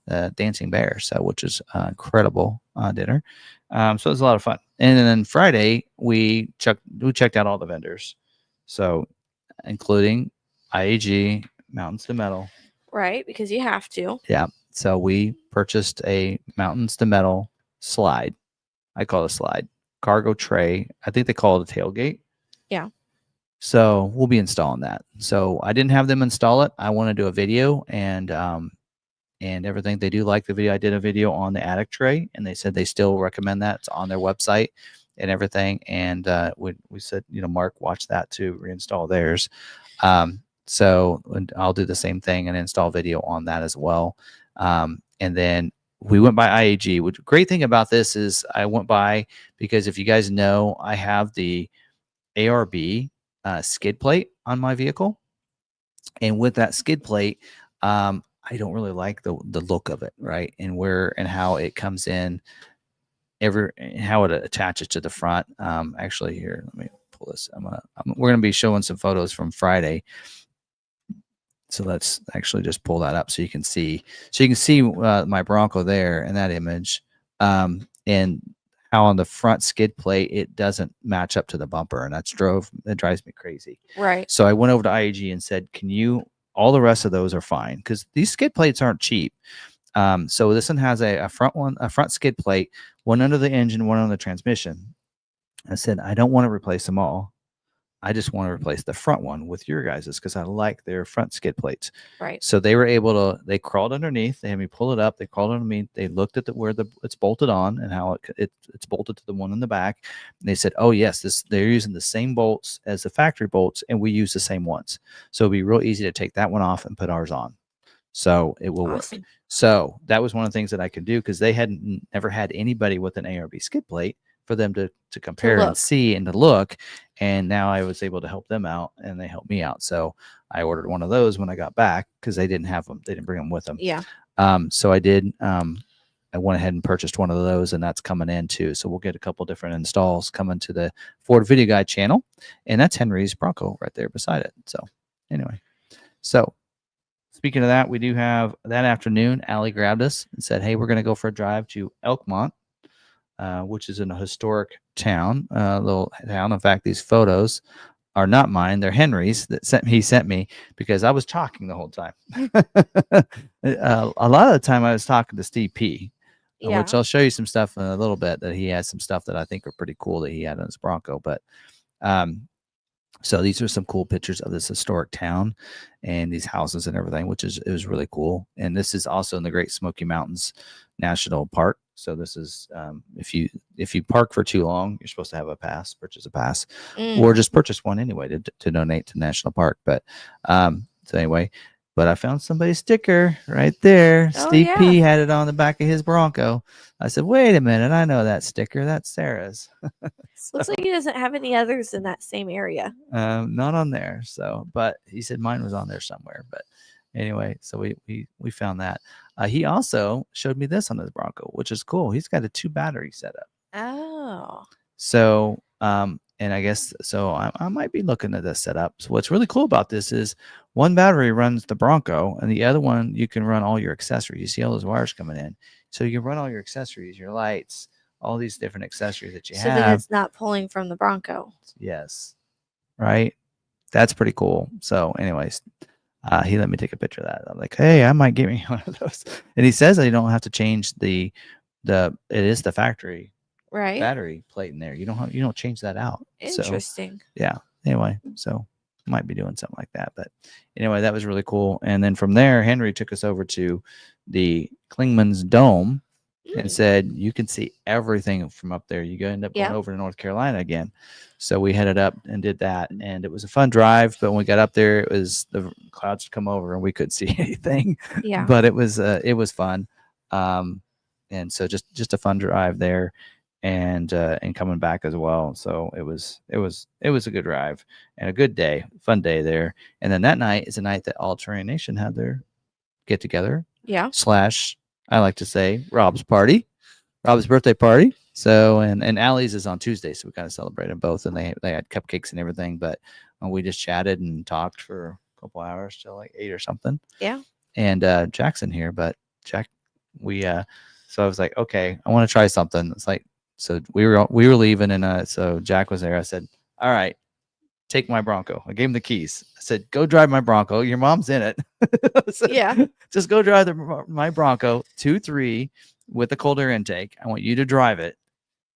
at Dancing Bear, so which is incredible dinner. So it was a lot of fun. And then Friday we checked out all the vendors, so including IAG, Mountains to Metal. Right, because you have to. Yeah. So we purchased a Mountains to Metal slide. I call it a slide. Cargo tray. I think they call it a tailgate. Yeah. So we'll be installing that. So I didn't have them install it. I want to do a video and everything. They do like the video. I did a video on the attic tray, and they said they still recommend that. It's on their website and everything. And we said, Mark, watch that to reinstall theirs. So I'll do the same thing and install video on that as well. And then we went by IAG. Which great thing about this is I went by because if you guys know, I have the ARB skid plate on my vehicle, and with that skid plate, I don't really like the look of it, right? And how it comes in, how it attaches to the front. Actually, here, let me pull this. We're gonna be showing some photos from Friday. So let's actually just pull that up so you can see. So you can see my Bronco there in that image, and how on the front skid plate it doesn't match up to the bumper, and that drives me crazy. Right. So I went over to IAG and said, all the rest of those are fine, because these skid plates aren't cheap. So this one has a front skid plate one under the engine, one on the transmission. I said, I don't want to replace them all. I just want to replace the front one with your guys's because I like their front skid plates. Right. So they were able to. They crawled underneath. They had me pull it up. They crawled underneath. They looked at where it's bolted on and how it's bolted to the one in the back. And they said, "Oh yes, they're using the same bolts as the factory bolts, and we use the same ones. So it'll be real easy to take that one off and put ours on. So it will work." So that was one of the things that I could do because they hadn't never had anybody with an ARB skid plate for them to compare and see and to look. And now I was able to help them out and they helped me out. So I ordered one of those when I got back because they didn't have them. They didn't bring them with them. Yeah. So I did. I went ahead and purchased one of those and that's coming in too. So we'll get a couple different installs coming to the Ford Video Guide channel. And that's Henry's Bronco right there beside it. So anyway, so speaking of that, we do have that afternoon, Allie grabbed us and said, hey, we're going to go for a drive to Elkmont. Which is in a historic town, little town. In fact, these photos are not mine; they're Henry's that he sent me because I was talking the whole time. A lot of the time, I was talking to Steve P, which I'll show you some stuff in a little bit. That he has some stuff that I think are pretty cool that he had on his Bronco. But so these are some cool pictures of this historic town and these houses and everything, which it was really cool. And this is also in the Great Smoky Mountains National Park. So this is if you park for too long, you're supposed to have a pass, purchase a pass, or just purchase one anyway to donate to National Park. But so anyway, but I found somebody's sticker right there. Oh, Steve P had it on the back of his Bronco. I said, wait a minute, I know that sticker. That's Sarah's. Looks like he doesn't have any others in that same area. Not on there. So, but he said mine was on there somewhere. But anyway, so we found that. He also showed me this on his Bronco, which is cool. He's got a 2-battery setup. Oh. So, and I guess so. I might be looking at this setup. So what's really cool about this is one battery runs the Bronco, and the other one you can run all your accessories. You see all those wires coming in, so you can run all your accessories, your lights, all these different accessories that you have. So then it's not pulling from the Bronco. Yes, right. That's pretty cool. So, anyways. He let me take a picture of that. I'm like, hey, I might get me one of those. And he says that you don't have to change it is the factory battery plate in there. You don't change that out. Interesting. So, yeah. Anyway, so might be doing something like that. But anyway, that was really cool. And then from there, Henry took us over to the Klingman's Dome and said, you can see everything from up there. You end up going over to North Carolina again. So we headed up and did that. And it was a fun drive. But when we got up there, it was the clouds had come over and we couldn't see anything. Yeah. But it was fun. And so just a fun drive there and coming back as well. So it was a good drive and a good day, fun day there. And then that night is a night that All Terrain Nation had their get together. Yeah. / I like to say Rob's birthday party. So, and Allie's is on Tuesday. So we kind of celebrated both and they had cupcakes and everything, but we just chatted and talked for a couple hours till like 8 or something. Yeah. And Jackson here, but Jack, so I was like, okay, I want to try something. It's like, so we were leaving and so Jack was there. I said, all right, take my Bronco. I gave him the keys. I said, go drive my Bronco. Your mom's in it. Said, just go drive my Bronco 2.3 with a cold air intake. I want you to drive it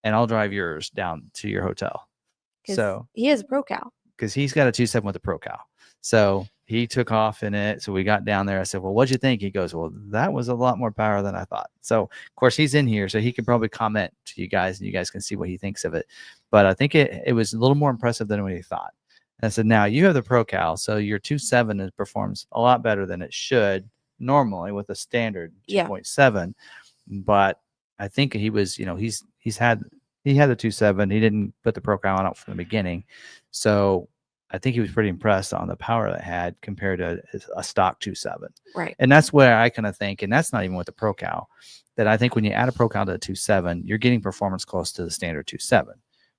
and I'll drive yours down to your hotel. So he has a Pro Cal. Because he's got a 2.7 with a Pro Cal. So he took off in it. So we got down there. I said, well, what'd you think? He goes, well, that was a lot more power than I thought. So, of course, he's in here. So he can probably comment to you guys and you guys can see what he thinks of it. But I think it was a little more impressive than what he thought. And I said, now you have the Pro Cal. So your 2.7 performs a lot better than it should normally with a standard 2.7. But I think he was, he had the 2.7. He didn't put the Pro Cal on it from the beginning. So I think he was pretty impressed on the power that it had compared to a stock 2.7. Right. And that's where I kind of think, and that's not even with the Pro Cal, that I think when you add a Pro Cal to the 2.7, you're getting performance close to the standard 2.7.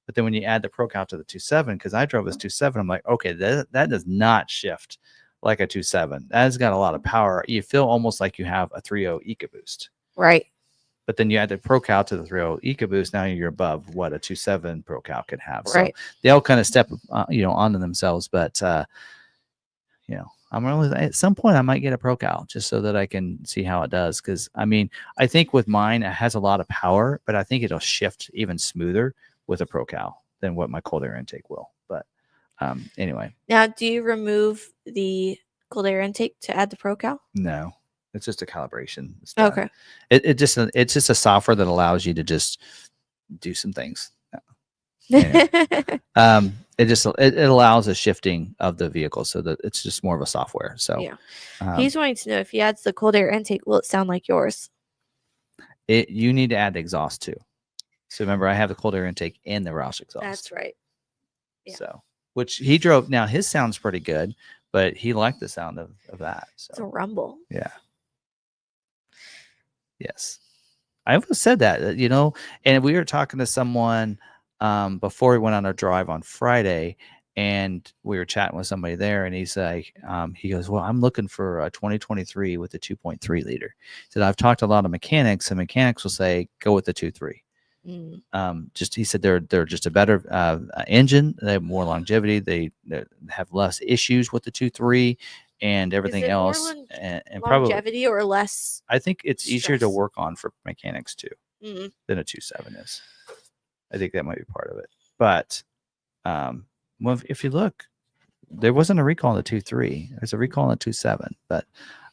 But then when you add the Pro Cal to the 2.7, because I drove this 2.7, I'm like, okay, that does not shift like a 2.7. That has got a lot of power. You feel almost like you have a 3.0 EcoBoost. Right. But then you add the Pro Cal to the 3.0 EcoBoost. Now you're above what a 2.7 Pro Cal could have. Right. So they all kind of step, onto themselves. But, at some point I might get a ProCal just so that I can see how it does. Because I mean, I think with mine it has a lot of power, but I think it'll shift even smoother with a ProCal than what my cold air intake will. But anyway, Now, do you remove the cold air intake to add the ProCal? no, it's just a calibration. It's done. Okay. It's just a software that allows you to just do some things. Anyway. It allows a shifting of the vehicle so that it's just more of a software. So yeah. He's wanting to know if he adds the cold air intake, will it sound like yours? You need to add the exhaust too. So remember, I have the cold air intake and the Roush exhaust. That's right. Yeah. So, which he drove. Now his sounds pretty good, but he liked the sound of that. So it's a rumble. Yeah. Yes. I always said that, and we were talking to someone before we went on our drive on Friday, and we were chatting with somebody there, and he's like, he goes, well, I'm looking for a 2023 with a 2.3 liter. He said, I've talked to a lot of mechanics, and mechanics will say, go with the 2.3. He said they're just a better engine. They have more longevity. They have less issues with the 2.3 and everything else. And longevity probably, or less. I think it's stress. easier to work on for mechanics too than a 2.7 is. I think that might be part of it. But well, if you look, there wasn't a recall on the 2.3. There's a recall on the 2.7. But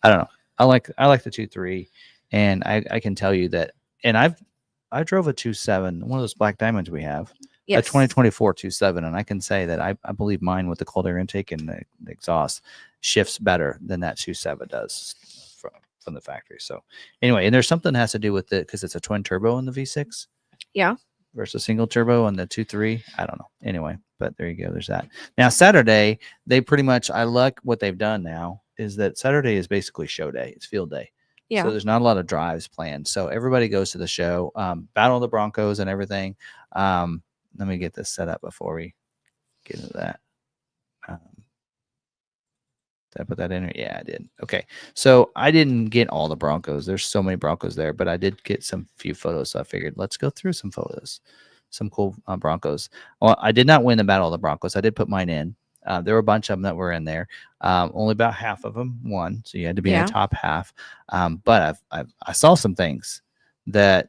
I don't know. I like the 2.3, and I can tell you that. And I drove a 2.7, one of those black diamonds we have, a 2024 2.7, and I can say that I believe mine with the cold air intake and the exhaust shifts better than that 2.7 does from the factory. So anyway, and there's something that has to do with it because it's a twin turbo in the V6. Yeah. Versus single turbo on the 2.3. I don't know. Anyway, but there you go. There's that. Now Saturday, they pretty much, I like what they've done now is that Saturday is basically show day. It's field day. Yeah. So there's not a lot of drives planned. So everybody goes to the show, battle the Broncos and everything. Let me get this set up before we get into that. Did I put that in here? Yeah, I did. Okay. So I didn't get all the Broncos. There's so many Broncos there, but I did get some few photos. So I figured let's go through some photos, some cool Broncos. Well, I did not win the battle of the Broncos. I did put mine in. There were a bunch of them that were in there. Only about half of them won, so you had to be in the top half. But I saw some things that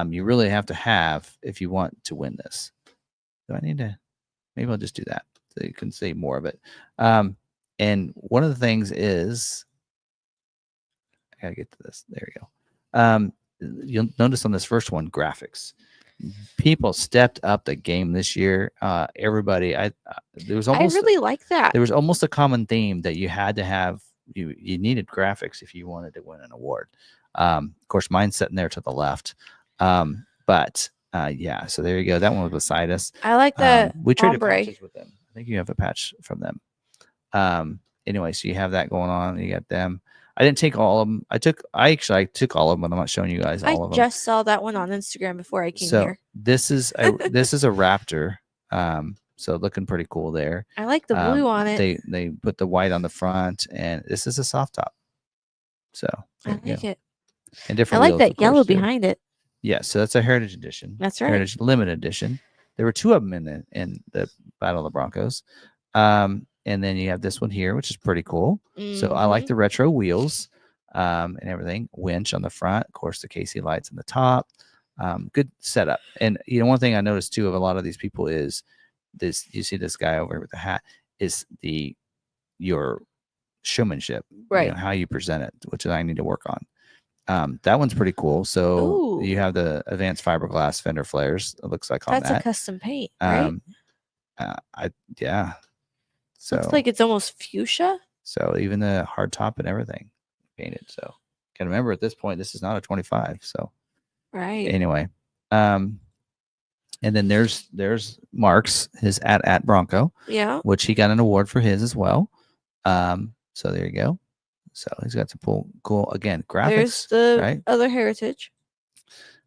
you really have to have if you want to win this. Do I need to? Maybe I'll just do that so you can see more of it. And one of the things is, I gotta get to this. There you go. You'll notice on this first one, graphics. People stepped up the game this year. Everybody, there was almost. I really like that. There was almost a common theme that you had to have. You needed graphics if you wanted to win an award. Of course, mine's sitting there to the left. But yeah, so there you go. That one was beside us. I like that. We traded patches with them. I think you have a patch from them. Anyway, so you have that going on. You got them. I didn't take all of them. I took all of them, but I'm not showing you guys all of them. I just saw that one on Instagram before I came here. This is a Raptor. So looking pretty cool there. I like the blue on it. They put the white on the front, and this is a soft top. So I like it. And different. I like that yellow behind it. Yeah, so that's a Heritage Edition. That's right. Heritage Limited Edition. There were two of them in the Battle of the Broncos. And then you have this one here, which is pretty cool. So I like the retro wheels and everything. Winch on the front. Of course, the KC lights on the top. Good setup. And, one thing I noticed, too, of a lot of these people is this. You see this guy over here with the hat is your showmanship. Right. How you present it, which I need to work on. That one's pretty cool. So you have the advanced fiberglass fender flares. It looks like on that. That's a custom paint, right? Yeah. So looks like it's almost fuchsia. So even the hard top and everything painted. So can remember at this point this is not a 25. So right. Anyway, and then there's Mark's his at Bronco. Yeah. Which he got an award for his as well. So there you go. So he's got some cool again graphics. There's the other Heritage.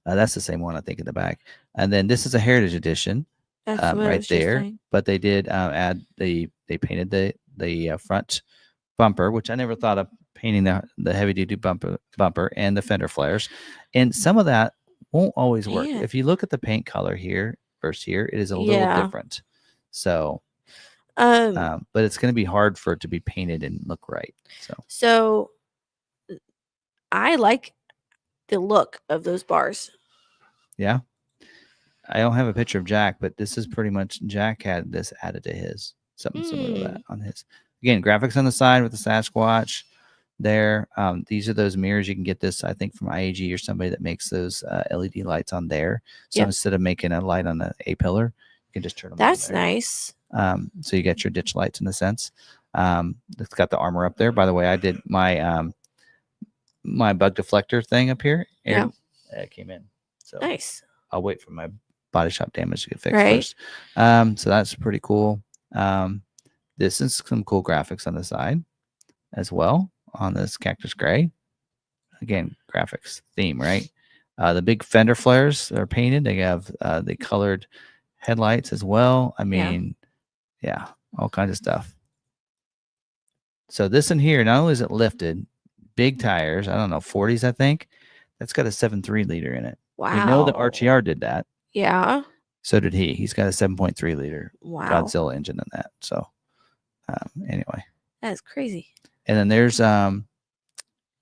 That's the same one I think in the back. And then this is a Heritage Edition. That's right there. But they did add they painted the front bumper, which I never thought of painting the heavy duty bumper and the fender flares. And some of that won't always work. If you look at the paint color here versus here, it is a little different. So But it's going to be hard for it to be painted and look right. So I like the look of those bars. Yeah. I don't have a picture of Jack, but this is pretty much Jack had this added to his. Something similar to that on his. Again, graphics on the side with the Sasquatch there. These are those mirrors. You can get this, I think, from IAG or somebody that makes those LED lights on there. So instead of making a light on a pillar, you can just turn them on. That's nice. So you get your ditch lights in a sense. It's got the armor up there. By the way, I did my my bug deflector thing up here. It came in. So nice. I'll wait for my body shop damage to get fixed first. So that's pretty cool. This is some cool graphics on the side as well on this cactus gray. Again, graphics theme, right? The big fender flares are painted. They have the colored headlights as well. I mean, yeah, all kinds of stuff. So this in here, not only is it lifted, big tires, I don't know, 40s, I think. That's got a 7.3 liter in it. Wow. We know that RTR did that. Yeah. So did he. He's got a 7.3 liter Godzilla engine in that. So anyway. That's crazy. And then there's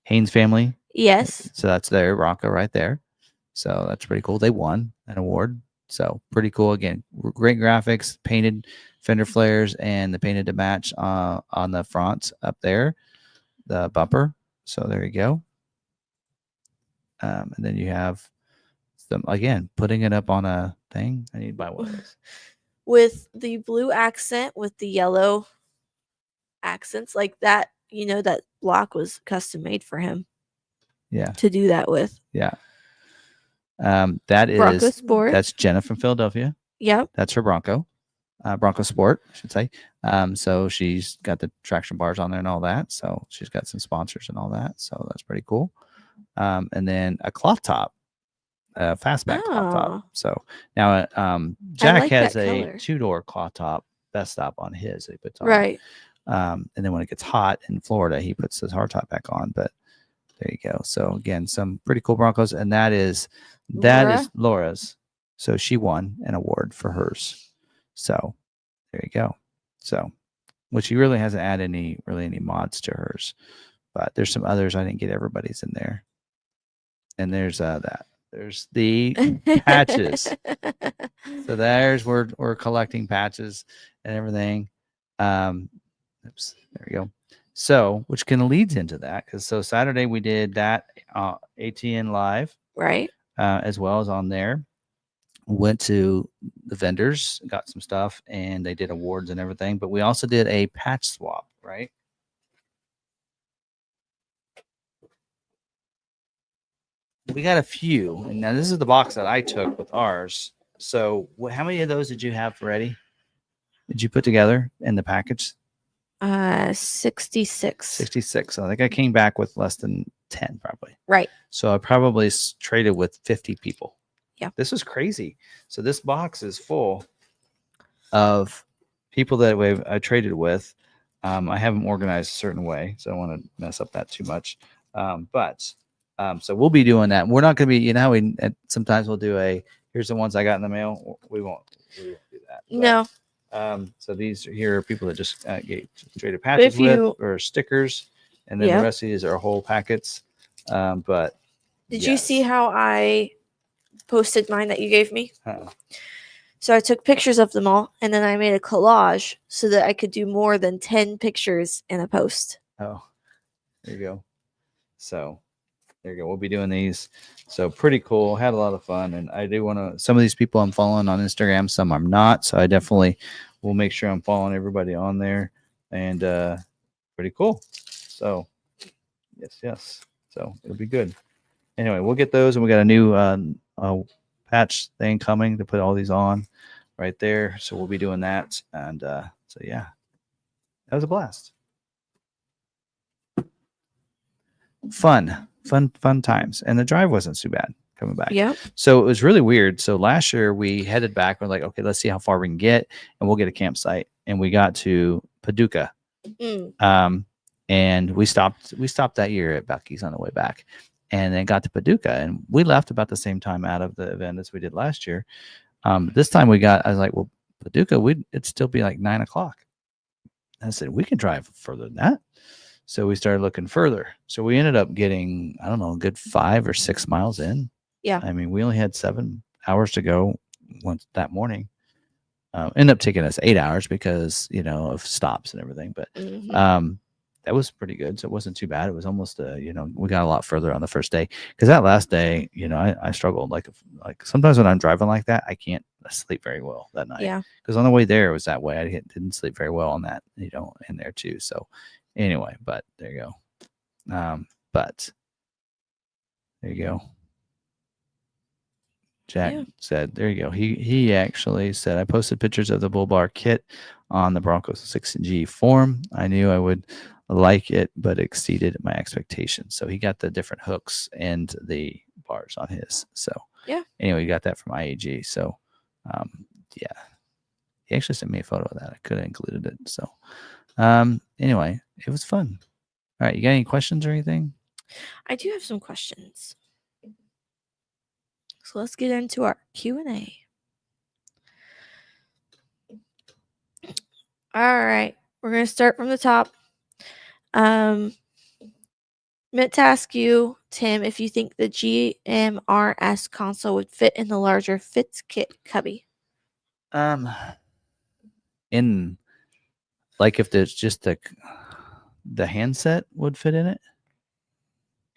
Haynes family. Yes. So that's their Bronco right there. So that's pretty cool. They won an award. So pretty cool. Again, great graphics, painted fender flares, and the painted to match on the front up there, the bumper. So there you go. And then you have them again putting it up on a thing. I need to buy one of those. With the blue accent with the yellow accents like that, you know, that block was custom made for him. Yeah. To do that with. Yeah. That is Bronco Sport. That's Jenna from Philadelphia. Yep. That's her Bronco. Bronco Sport, I should say. So she's got the traction bars on there and all that. So she's got some sponsors and all that. So that's pretty cool. And then a cloth top, fastback cloth top. So now Jack has a 2-door cloth top best stop on his that he puts on. Right. And then when it gets hot in Florida, he puts his hardtop back on. But there you go. So again, some pretty cool Broncos, and that is Laura's. So she won an award for hers. So there you go. So, which he really hasn't added any mods to hers, but there's some others. I didn't get everybody's in there. And there's that. There's the patches. So there's we're collecting patches and everything. Oops, there we go. So, which kind of leads into that because so Saturday we did that ATN live, right? As well as on there. Went to the vendors, got some stuff, and they did awards and everything. But we also did a patch swap, right? We got a few, and now this is the box that I took with ours. So, how many of those did you have ready? Did you put together in the package? 66. 66. So I think I came back with less than 10, probably. Right. So I probably traded with 50 people. Yeah. This was crazy. So this box is full of people that I traded with. I have them organized a certain way, so I don't want to mess up that too much. So we'll be doing that. We're not going to be, you know, how sometimes we'll do here's the ones I got in the mail. We won't do that. But, no. So these here are people that just traded patches with or stickers, and then the rest of these are whole packets. But did you see how I posted mine that you gave me? So I took pictures of them all, and then I made a collage so that I could do more than 10 pictures in a post. Oh, there you go. So there you go. We'll be doing these. So pretty cool. Had a lot of fun. And I do want to, some of these people I'm following on Instagram, some I'm not. So I definitely will make sure I'm following everybody on there. And pretty cool. So yes. So it'll be good. Anyway, we'll get those. And we got a new patch thing coming to put all these on right there. So we'll be doing that. And so, yeah, that was a blast. Fun times, and the drive wasn't too bad coming back. Yeah. So it was really weird. So last year we headed back. We're like, okay, let's see how far we can get, and we'll get a campsite. And we got to Paducah. And we stopped that year at Buc-ee's on the way back, and then got to Paducah, and we left about the same time out of the event as we did last year. This time I was like, well, Paducah, it'd still be like 9:00. I said, we can drive further than that. So we started looking further. So we ended up getting, I don't know, a good 5 or 6 miles in. Yeah. I mean, we only had 7 hours to go once that morning. Ended up taking us 8 hours because, of stops and everything. But that was pretty good. So it wasn't too bad. It was almost, we got a lot further on the first day. Because that last day, I struggled. Like sometimes when I'm driving like that, I can't sleep very well that night. Yeah. Because on the way there, it was that way. I didn't sleep very well on that, in there too. So anyway, but there you go. But there you go. Jack said, there you go. He actually said, I posted pictures of the bull bar kit on the Bronco 6G forum. I knew I would like it, but exceeded my expectations. So he got the different hooks and the bars on his. So anyway, he got that from IAG. So yeah, he actually sent me a photo of that. I could have included it. So anyway, it was fun. All right, you got any questions or anything? I do have some questions. So let's get into our Q&A. All right, we're going to start from the top. Meant to ask you, Tim, if you think the GMRS console would fit in the larger Fits kit cubby. In like if there's just the handset would fit in it.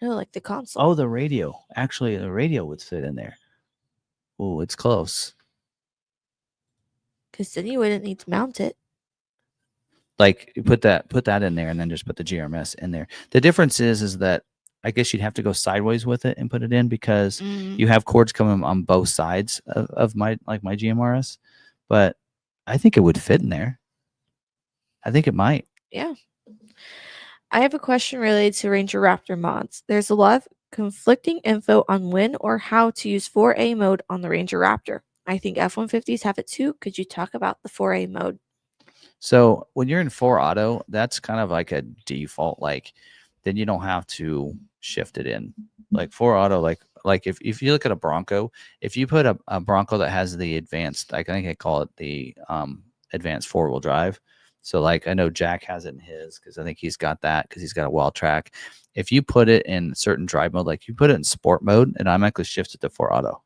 No, like the console. Oh, the radio. Actually, the radio would fit in there. Oh, it's close. Because then you wouldn't need to mount it. Like you put that in there and then just put the GMRS in there. The difference is that I guess you'd have to go sideways with it and put it in because you have cords coming on both sides of my GMRS. But I think it would fit in there. I think it might. Yeah. I have a question related to Ranger Raptor mods. There's a lot of conflicting info on when or how to use 4A mode on the Ranger Raptor. I think F-150s have it too. Could you talk about the 4A mode? So when you're in 4 auto, that's kind of like a default. Like then you don't have to shift it in. Like 4 auto, like if you look at a Bronco, if you put a Bronco that has the advanced, I think I call it the advanced 4-wheel drive. So like I know Jack has it in his because I think he's got that because he's got a wild track. If you put it in certain drive mode, like you put it in sport mode, it automatically shifts it to 4 auto.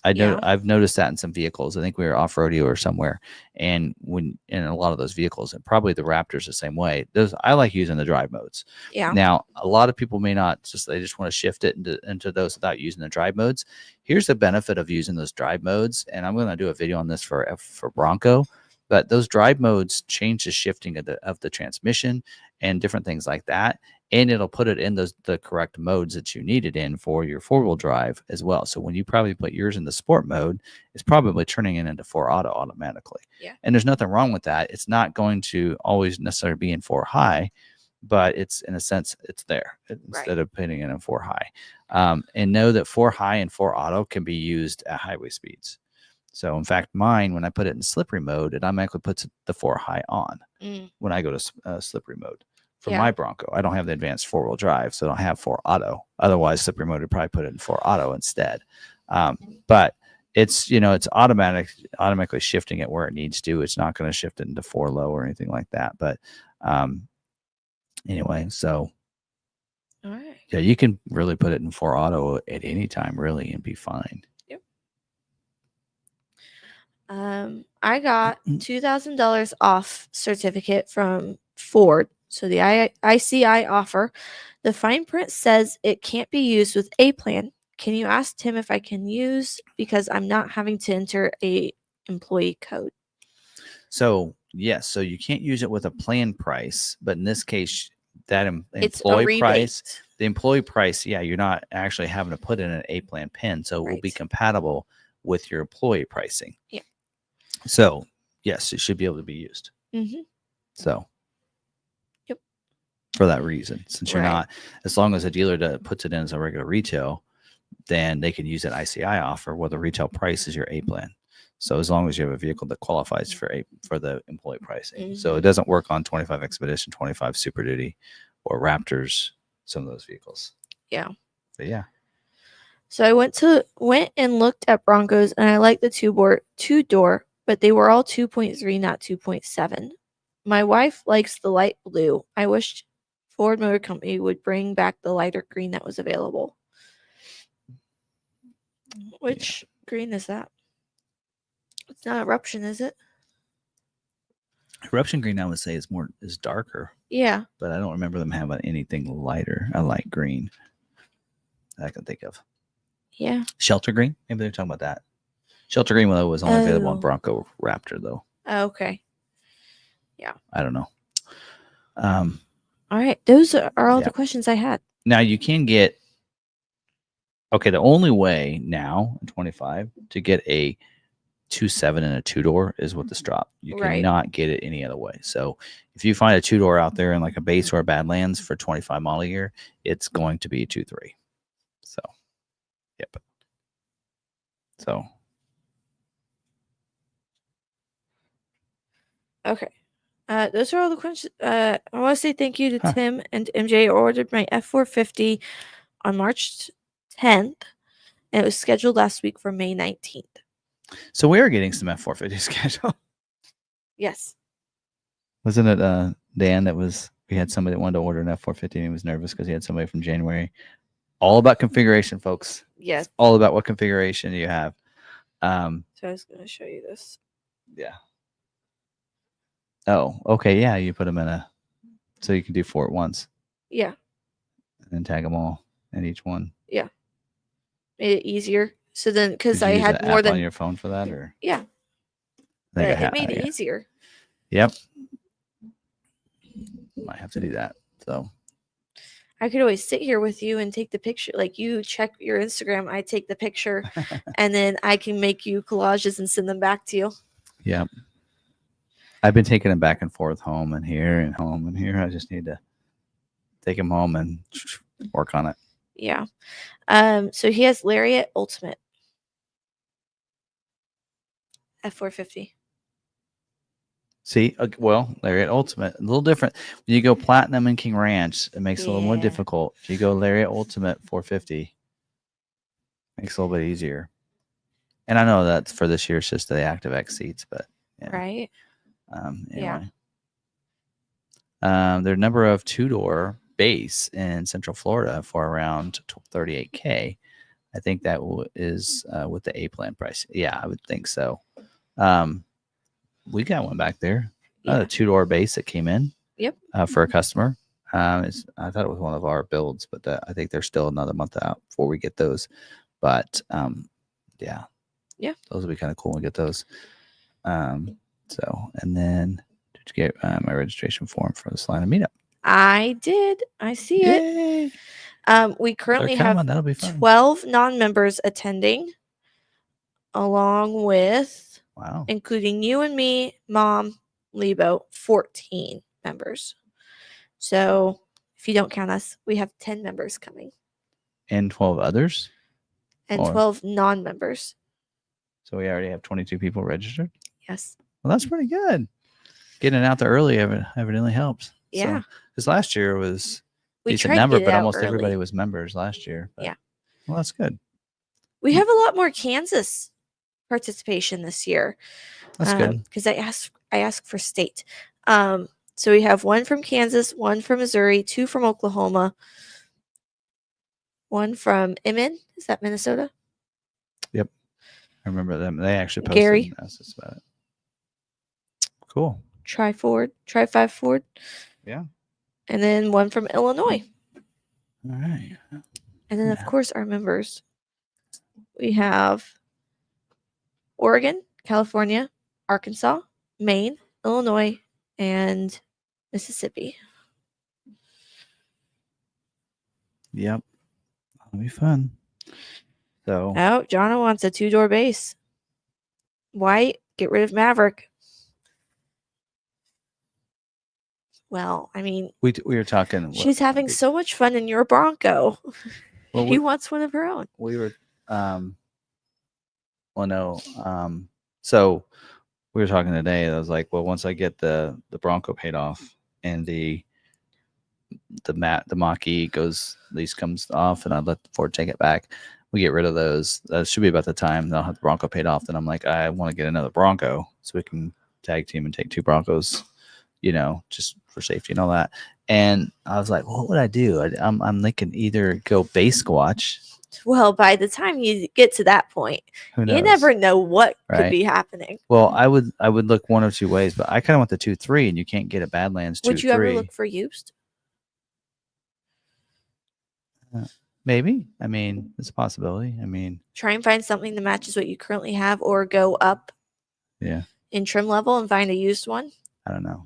I've noticed that in some vehicles. I think we were off rodeo or somewhere, and when in a lot of those vehicles, and probably the Raptors the same way. I like using the drive modes. Yeah. Now a lot of people may not they just want to shift it into those without using the drive modes. Here's the benefit of using those drive modes, and I'm going to do a video on this for Bronco. But those drive modes change the shifting of the transmission and different things like that. And it'll put it in the correct modes that you need it in for your 4-wheel drive as well. So when you probably put yours in the sport mode, it's probably turning it into 4 auto automatically. Yeah. And there's nothing wrong with that. It's not going to always necessarily be in 4 high, but it's in a sense it's there instead of putting it in 4 high. And know that 4 high and 4 auto can be used at highway speeds. So in fact, mine, when I put it in slippery mode, it automatically puts the 4 high on when I go to slippery mode. For my Bronco, I don't have the advanced 4-wheel drive, so I don't have 4 auto. Otherwise, slippery mode would probably put it in 4 auto instead. But it's it's automatically shifting it where it needs to. It's not going to shift it into 4 low or anything like that. But anyway, so all right, yeah, you can really put it in 4 auto at any time, really, and be fine. Yep. I got $2,000 off certificate from Ford. So the ICI offer, the fine print says it can't be used with a plan. Can you ask Tim if I can use because I'm not having to enter a employee code? So yes, so you can't use it with a plan price, but in this case, that employee price, the employee price, you're not actually having to put in an A plan pin, so it will be compatible with your employee pricing. Yeah. So yes, it should be able to be used. So. For that reason, since you're not, as long as a dealer puts it in as a regular retail, then they can use an ICI offer where the retail price is your A plan. So as long as you have a vehicle that qualifies for the employee pricing, so it doesn't work on 25 Expedition, 25 Super Duty, or Raptors, some of those vehicles. Yeah. But yeah. So I went and looked at Broncos, and I liked the two door, but they were all 2.3, not 2.7. My wife likes the light blue. I wish Ford Motor Company would bring back the lighter green that was available. Which green is that? It's not Eruption, is it? Eruption green, I would say, is darker, Yeah. but I don't remember them having anything lighter. A light green that I can think of. Yeah. Shelter green. Maybe they're talking about that. Shelter green was only available on Oh. Bronco Raptor, though. Okay. I don't know. All right. Those are all Yeah. the questions I had. Now you can get. Okay, the only way now in 25 to get a 2.7 and a 2-door is with the strop. You Right. cannot get it any other way. So if you find a 2-door out there in like a base or a Badlands for 25 model year, it's going to be a 2.3. So, yep. So, Okay. Those are all the questions. I want to say thank you to Tim and MJ. I ordered my F450 on March 10th, and it was scheduled last week for May 19th. so we are getting some F450 schedule. Yes. Wasn't it Dan we had somebody that wanted to order an F450 and he was nervous because he had somebody from January. All about configuration, folks. Yes. It's all about what configuration you have. So I was going to show you this. Yeah. Oh, okay. Yeah, you put them in so you can do 4 at once. Yeah. And then tag them all in each one. Yeah. Made it easier. So then, because Did you I use had the more app than on your phone for that, or yeah, I think it made it easier. Yep. Might have to do that. So I could always sit here with you and take the picture. Like you check your Instagram, I take the picture, and then I can make you collages and send them back to you. Yep. I've been taking them back and forth, home and here and home and here. I just need to take them home and work on it. Yeah. So he has Lariat Ultimate F450. See, well, Lariat Ultimate, a little different. When you go Platinum and King Ranch, it makes it a little more difficult. If you go Lariat Ultimate 450, makes it a little bit easier. And I know that for this year, it's just the ActiveX seats, but yeah. Right. Anyway. Their number of 2-door base in Central Florida for around $38K. I think that is with the A plan price. Yeah, I would think so. We got one back there, a 2-door base that came in. Yep. For a customer. I thought it was one of our builds, but I think they're still another month out before we get those. But yeah, those will be kind of cool when we get those. So, and then did you get my registration form for the Salina meetup? I did. I see Yay. it. We currently have 12 non-members attending, along with, including you and me, Mom, Lebo, 14 members. So if you don't count us, we have 10 members coming. And 12 others? And 12 non-members. So we already have 22 people registered? Yes. Well, that's pretty good. Getting it out there early evidently helps. Yeah. Because last year was a decent tried to number, get it but out almost early. everybody was members last year. But, yeah. Well, that's good. We have a lot more Kansas participation this year. That's good. Because I asked for state. So we have one from Kansas, one from Missouri, 2 from Oklahoma, 1 from Emmon. Is that Minnesota? Yep. I remember them. They actually posted Gary. and asked us about it. Cool. Tri-5 Ford. Yeah. And then 1 from Illinois. All right. And then, of course, our members. We have Oregon, California, Arkansas, Maine, Illinois, and Mississippi. Yep. That'll be fun. So. Oh, Jonna wants a 2-door base. White, get rid of Maverick. Well, I mean, we were talking. She's having so much fun in your Bronco. Well, he wants one of her own. We were, well, no. So we were talking today. I was like, well, once I get the Bronco paid off and the mach-e lease comes off, and I let Ford take it back, we get rid of those. That should be about the time they'll have the Bronco paid off. Then I'm like, I want to get another Bronco so we can tag team and take 2 Broncos just for safety and all that. And I was like, what would I do? I'm thinking either go base squatch. Well, by the time you get to that point, Who knows? you never know what could Right. be happening. Well, I would look one of two ways, but I kind of want the 2.3, and you can't get a Badlands 2.3. Would you ever look for used? Maybe. I mean, it's a possibility. I mean, Try and find something that matches what you currently have, or go up yeah, in trim level and find a used one. I don't know.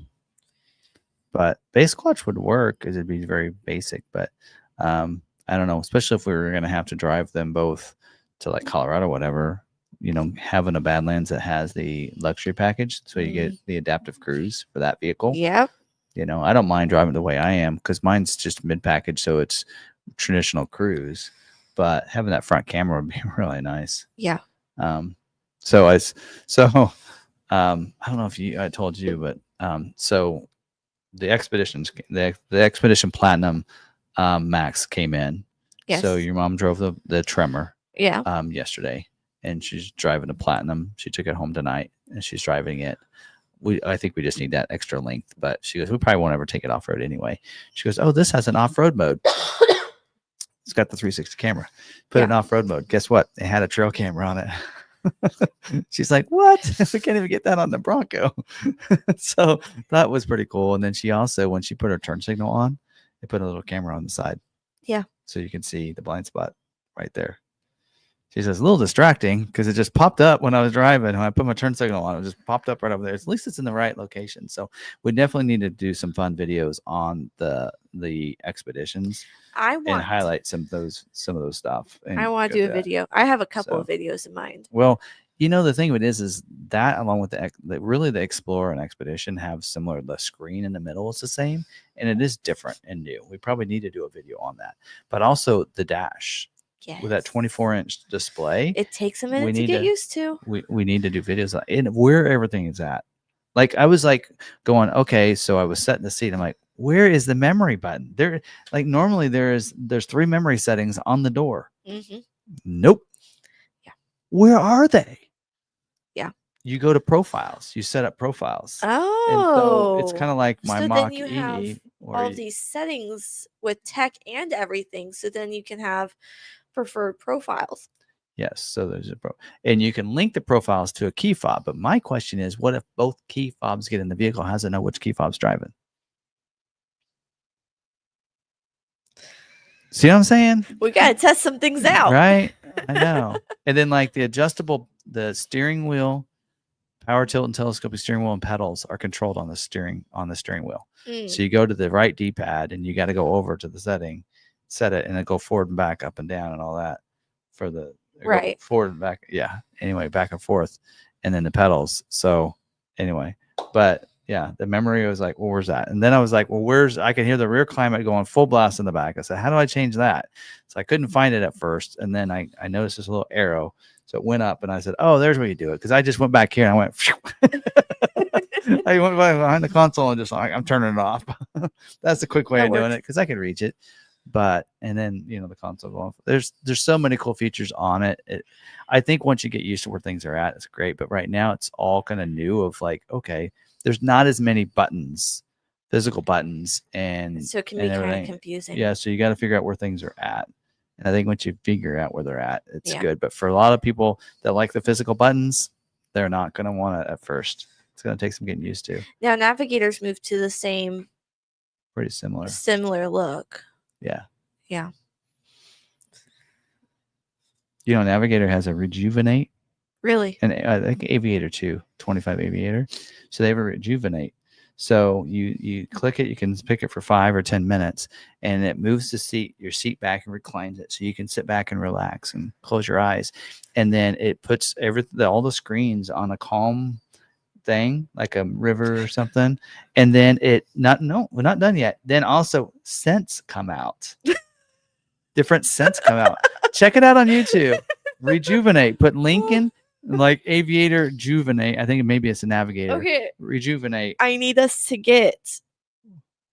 But base squatch would work because it'd be very basic. But I don't know, especially if we were going to have to drive them both to like Colorado, whatever. Having a Badlands that has the luxury package, so you get the adaptive cruise for that vehicle. Yep. I don't mind driving the way I am because mine's just mid package, so it's traditional cruise. But having that front camera would be really nice. Yeah. So I don't know if I told you, but so the Expedition Platinum Max came in. Yes. So your mom drove the Tremor. Yeah. Yesterday, and she's driving a Platinum. She took it home tonight, and she's driving it. I think we just need that extra length, but she goes, we probably won't ever take it off road anyway. She goes, oh, this has an off road mode. It's got the 360 camera. Put it in off road mode. Guess what? It had a trail camera on it. She's like, what? We can't even get that on the Bronco. So that was pretty cool. And then she also, when she put her turn signal on, they put a little camera on the side. Yeah. So you can see the blind spot right there. She says, a little distracting because it just popped up when I was driving. When I put my turn signal on, it just popped up right over there. At least it's in the right location. So we definitely need to do some fun videos on the expeditions. And highlight some of those stuff. I want to do a video. I have a couple of videos in mind. Well, the thing of it is that along with the Explorer and Expedition have similar. The screen in the middle is the same, and it is different and new. We probably need to do a video on that, but also the dash. Yes. With that 24-inch display, it takes a minute to get used to. We need to do videos on and where everything is at. Like I was like going, okay, so I was setting the seat. I'm like, where is the memory button? There, like normally there's 3 memory settings on the door. Mm-hmm. Nope. Yeah. Where are they? Yeah. You go to profiles. You set up profiles. Oh. And so it's kind of like my mach-e. Then you have all these settings with tech and everything. So then you can have preferred profiles. Yes, so there's and you can link the profiles to a key fob. But my question is, what if both key fobs get in the vehicle? How does it know which key fob's driving? See what I'm saying? We gotta test some things out, right? I know. And then like the steering wheel, power tilt and telescoping steering wheel, and pedals are controlled on the steering wheel. So you go to the right D-pad and you got to go over to the setting, set it, and then go forward and back, up and down, and all that for the right forward and back. Yeah. Anyway, back and forth, and then the pedals. So anyway, but yeah, the memory was like, well, where's that? And then I was like, well, I could hear the rear climate going full blast in the back. I said, how do I change that? So I couldn't find it at first. And then I noticed this little arrow. So it went up and I said, oh, there's where you do it. Cause I just went back here and I went, I went behind the console and just like, I'm turning it off. That's the quick way of doing it. Cause I could reach it. But, and then, the console go off. There's so many cool features on it. I think once you get used to where things are at, it's great. But right now it's all kind of new of like, okay, there's not as many buttons, physical buttons, and so it can be kind of confusing. Yeah, so you got to figure out where things are at. And I think once you figure out where they're at, it's good. But for a lot of people that like the physical buttons, they're not going to want it at first. It's going to take some getting used to. Now, Navigator's moved to the same, pretty similar look. Yeah. Yeah. Navigator has a rejuvenate. Really? And I think Aviator too, 25 Aviator. So they have a rejuvenate. So you click it, you can pick it for 5 or 10 minutes, and it moves your seat back and reclines it, so you can sit back and relax and close your eyes. And then it puts all the screens on a calm thing, like a river or something. And then we're not done yet. Then also scents come out. Different scents come out. Check it out on YouTube. Rejuvenate. Put Lincoln. Like Aviator Juvenate. I think maybe it's a Navigator. Okay. Rejuvenate. I need us to get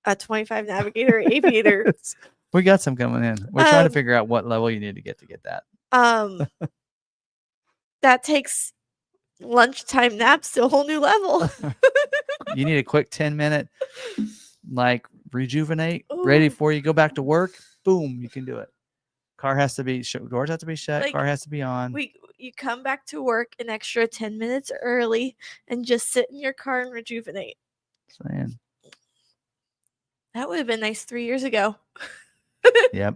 a 25 Navigator Aviator. We got some coming in. We're trying to figure out what level you need to get that. That takes lunchtime naps to a whole new level. You need a quick 10-minute, like, rejuvenate, ready Ooh. before you go back to work. Boom, you can do it. Car has to be doors have to be shut. Like, Car has to be on. you come back to work an extra 10 minutes early and just sit in your car and rejuvenate. Saying, That would have been nice 3 years ago. yep.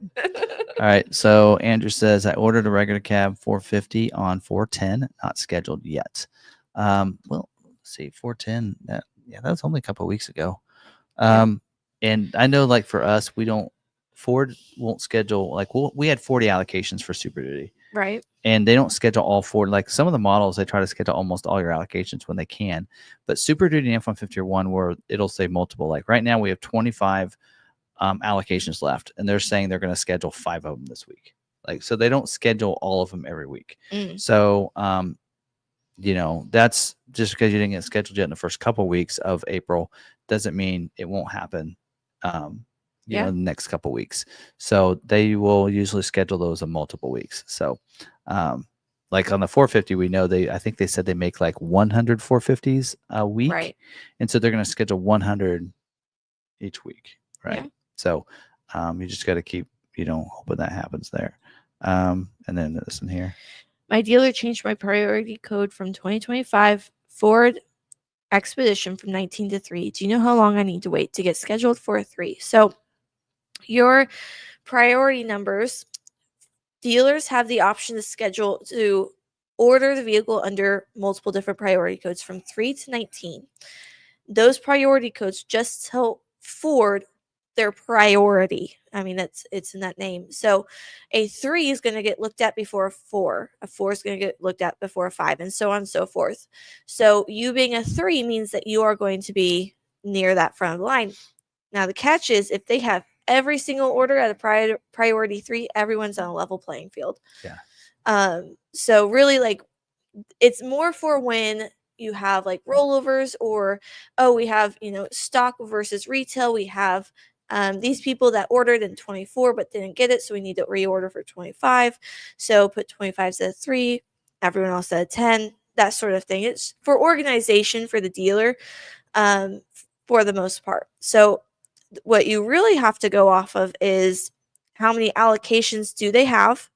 All right. So Andrew says I ordered a regular cab 450 on 410, not scheduled yet. Well, let's see, 410. That was only a couple of weeks ago. And I know, like, for us, Ford won't schedule, like, we had 40 allocations for Super Duty. Right. And they don't schedule all 40. Like, some of the models, they try to schedule almost all your allocations when they can. But Super Duty and F-150 are one where it'll say multiple. Like, right now we have 25 allocations left, and they're saying they're going to schedule 5 of them this week. Like, so they don't schedule all of them every week. So, that's just because you didn't get scheduled yet in the first couple of weeks of April doesn't mean it won't happen. In the next couple of weeks. So they will usually schedule those in multiple weeks. So, like on the 450, we know I think they said they make like 100 450s a week. Right. And so they're going to schedule 100 each week. Right. Yeah. So, you just got to keep, hoping that happens there. And then this in here. My dealer changed my priority code from 2025 Ford Expedition from 19 to 3. Do you know how long I need to wait to get scheduled for a 3? So your priority numbers, dealers have the option to order the vehicle under multiple different priority codes from 3 to 19. Those priority codes just tell Ford their priority. I mean, it's in that name. So a 3 is going to get looked at before a 4. A 4 is going to get looked at before a 5, and so on and so forth. So you being a 3 means that you are going to be near that front of the line. Now, the catch is if they have every single order at a priority 3, everyone's on a level playing field. Yeah. So really, like, it's more for when you have like rollovers or, we have, stock versus retail. We have these people that ordered in 24 but didn't get it, so we need to reorder for 25. So put 25s at a 3, everyone else at a 10, that sort of thing. It's for organization for the dealer, for the most part. So what you really have to go off of is how many allocations do they have,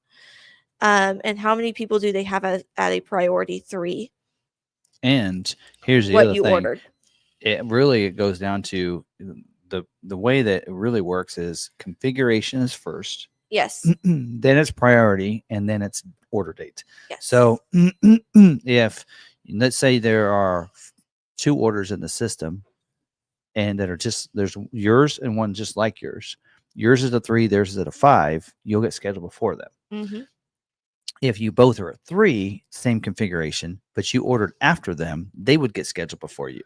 and how many people do they have at a priority 3. And here's the what other you thing. Ordered. It goes down to the way that it really works is configuration is first. Yes. Then it's priority, and then it's order date. Yes. So if, let's say there are 2 orders in the system and that are there's yours and one just like yours. Yours is a 3, theirs is at a 5, you'll get scheduled before them. Mm-hmm. If you both are a 3, same configuration, but you ordered after them, they would get scheduled before you.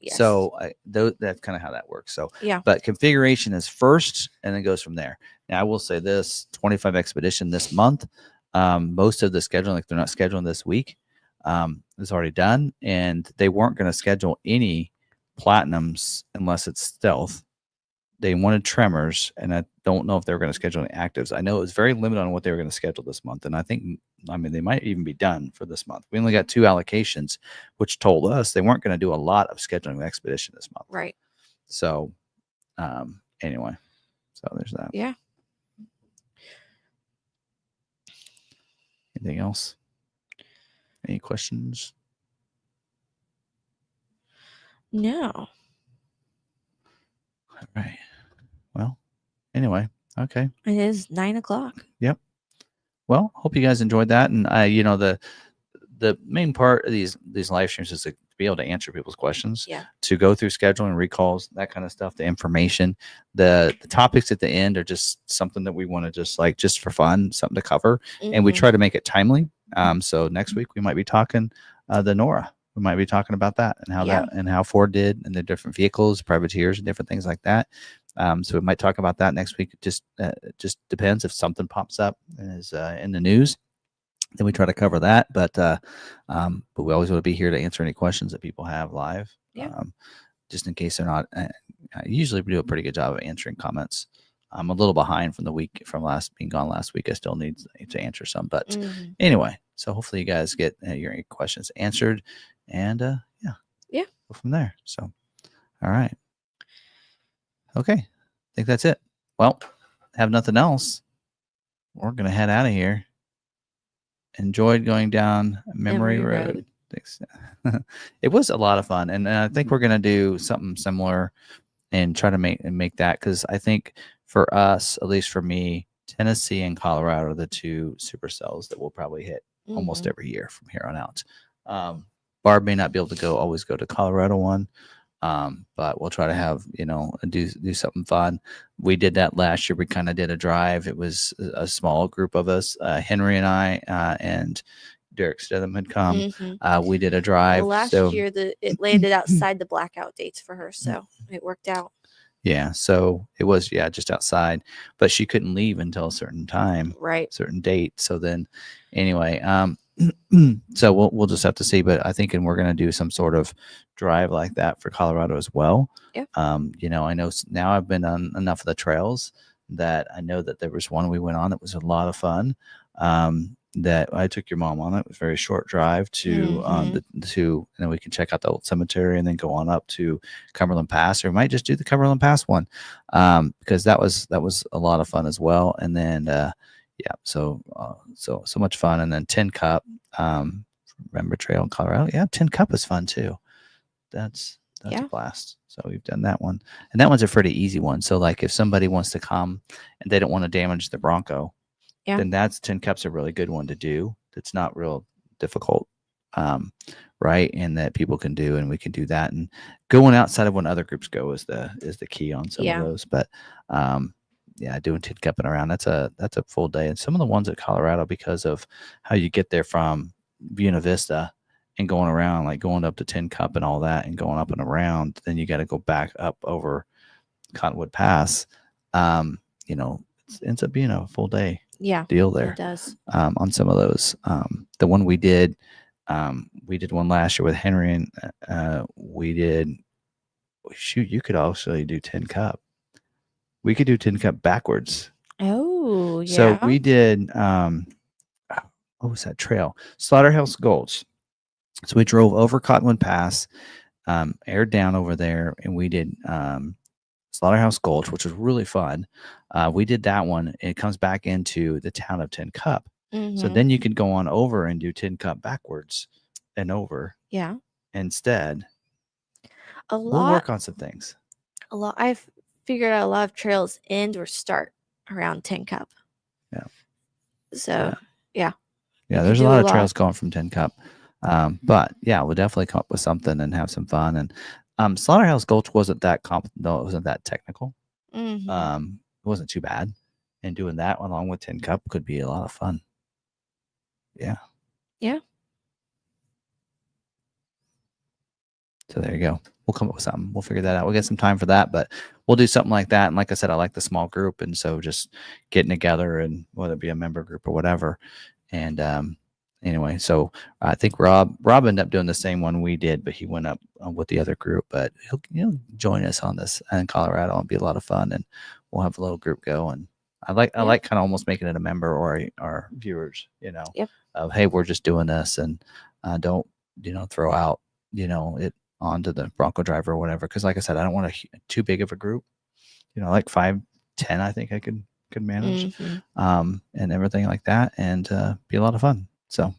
Yes. So that's kind of how that works. So, but configuration is first, and then goes from there. Now, I will say this: 25 Expedition this month, most of the scheduling, like they're not scheduling this week, is already done, and they weren't going to schedule any Platinums unless it's stealth. They wanted Tremors, and I don't know if they were going to schedule any actives. I know it was very limited on what they were going to schedule this month, and they might even be done for this month. We only got 2 allocations, which told us they weren't going to do a lot of scheduling of Expedition this month. Right. So, anyway, so there's that. Yeah. Anything else? Any questions? No. All right. Well, anyway, okay. It is 9:00. Yep. Well, hope you guys enjoyed that. And the main part of these live streams is to be able to answer people's questions. Yeah. To go through scheduling, recalls, that kind of stuff, the information. The topics at the end are just something that we want to just for fun, something to cover. Mm-hmm. And we try to make it timely. So next week we might be talking the NORA. We might be talking about that and how Ford did and the different vehicles, privateers, and different things like that. So we might talk about that next week. It just depends if something pops up is in the news. Then we try to cover that, but we always want to be here to answer any questions that people have live. Yeah. Just in case they're not. I usually do a pretty good job of answering comments I'm a little behind from the week from being gone last week. I still need to answer some, but Mhm. anyway, so hopefully you guys get your questions answered, and Yeah. go from there. So, all right, okay, I think that's it. Well, have nothing else. We're gonna head out of here. Enjoyed going down memory road. Thanks. It was a lot of fun, and I think we're gonna do something similar and try to make that, because I think for us, at least for me, Tennessee and Colorado are the two supercells that we'll probably hit almost Mhm. every year from here on out. Barb may not be able to always go to Colorado one, but we'll try to have do something fun. We did that last year. We kind of did a drive. It was a small group of us. Henry and I and Derek Stedham had come. Mhm. We did a drive. Well, last so year it landed outside the blackout dates for her, so it worked out. yeah, so it was just outside, but she couldn't leave until a certain time, Right. certain date. So then, anyway, so we'll just have to see. But I think, and we're going to do some sort of drive like that for Colorado as well. Yeah. I know now I've been on enough of the trails that I know that there was one we went on that was a lot of fun. That I took your mom on. It was a very short drive to and then we can check out the old cemetery and then go on up to Cumberland Pass, or we might just do the Cumberland Pass one, because that was a lot of fun as well. And then so much fun. And then Tin Cup, Remember Trail in Colorado. Yeah, Tin Cup is fun too. That's a blast. So we've done that one, and that one's a pretty easy one. So like if somebody wants to come and they don't want to damage the Bronco, then that's Tin Cup's a really good one to do. It's not real difficult, right? And that people can do, and we can do that. And going outside of when other groups go is the key on some of those. But doing Tin Cup and around, that's a full day. And some of the ones at Colorado, because of how you get there from Buena Vista and going around, like going up to Tin Cup and all that, and going up and around, then you got to go back up over Cottonwood Pass. It ends up being a full day deal there. It does. On some of those. The one we did one last year with Henry, and we did. Shoot, you could also do Tin Cup. We could do Tin Cup backwards. Oh, yeah. So we did. What was that trail? Slaughterhouse Gulch. So we drove over Cottonwood Pass, aired down over there, and we did Slaughterhouse Gulch, which was really fun. We did that one, and it comes back into the town of Tin Cup. So then you could go on over and do Tin Cup backwards and over. Yeah. Instead, we'll work on some things. I've figured out a lot of trails end or start around Tin Cup. Yeah. So yeah. Yeah, there's a lot of trails going from Tin Cup. But yeah, we'll definitely come up with something and have some fun. And Slaughterhouse Gulch wasn't that it wasn't that technical. It wasn't too bad. And doing that along with Tin Cup could be a lot of fun. Yeah. Yeah. So there you go. We'll come up with something. We'll figure that out. We'll get some time for that, but we'll do something like that. And like I said, I like the small group. And so just getting together, and whether it be a member group or whatever. And anyway, so I think Rob ended up doing the same one we did, but he went up with the other group. But he'll join us on this in Colorado. It'll be a lot of fun, and we'll have a little group go. And I like kind of almost making it a member or our viewers, of hey, we're just doing this, and don't throw out it onto the Bronco driver or whatever. Because like I said, I don't want too big of a group. Like 5-10, I think I could manage, and everything like that, and be a lot of fun. So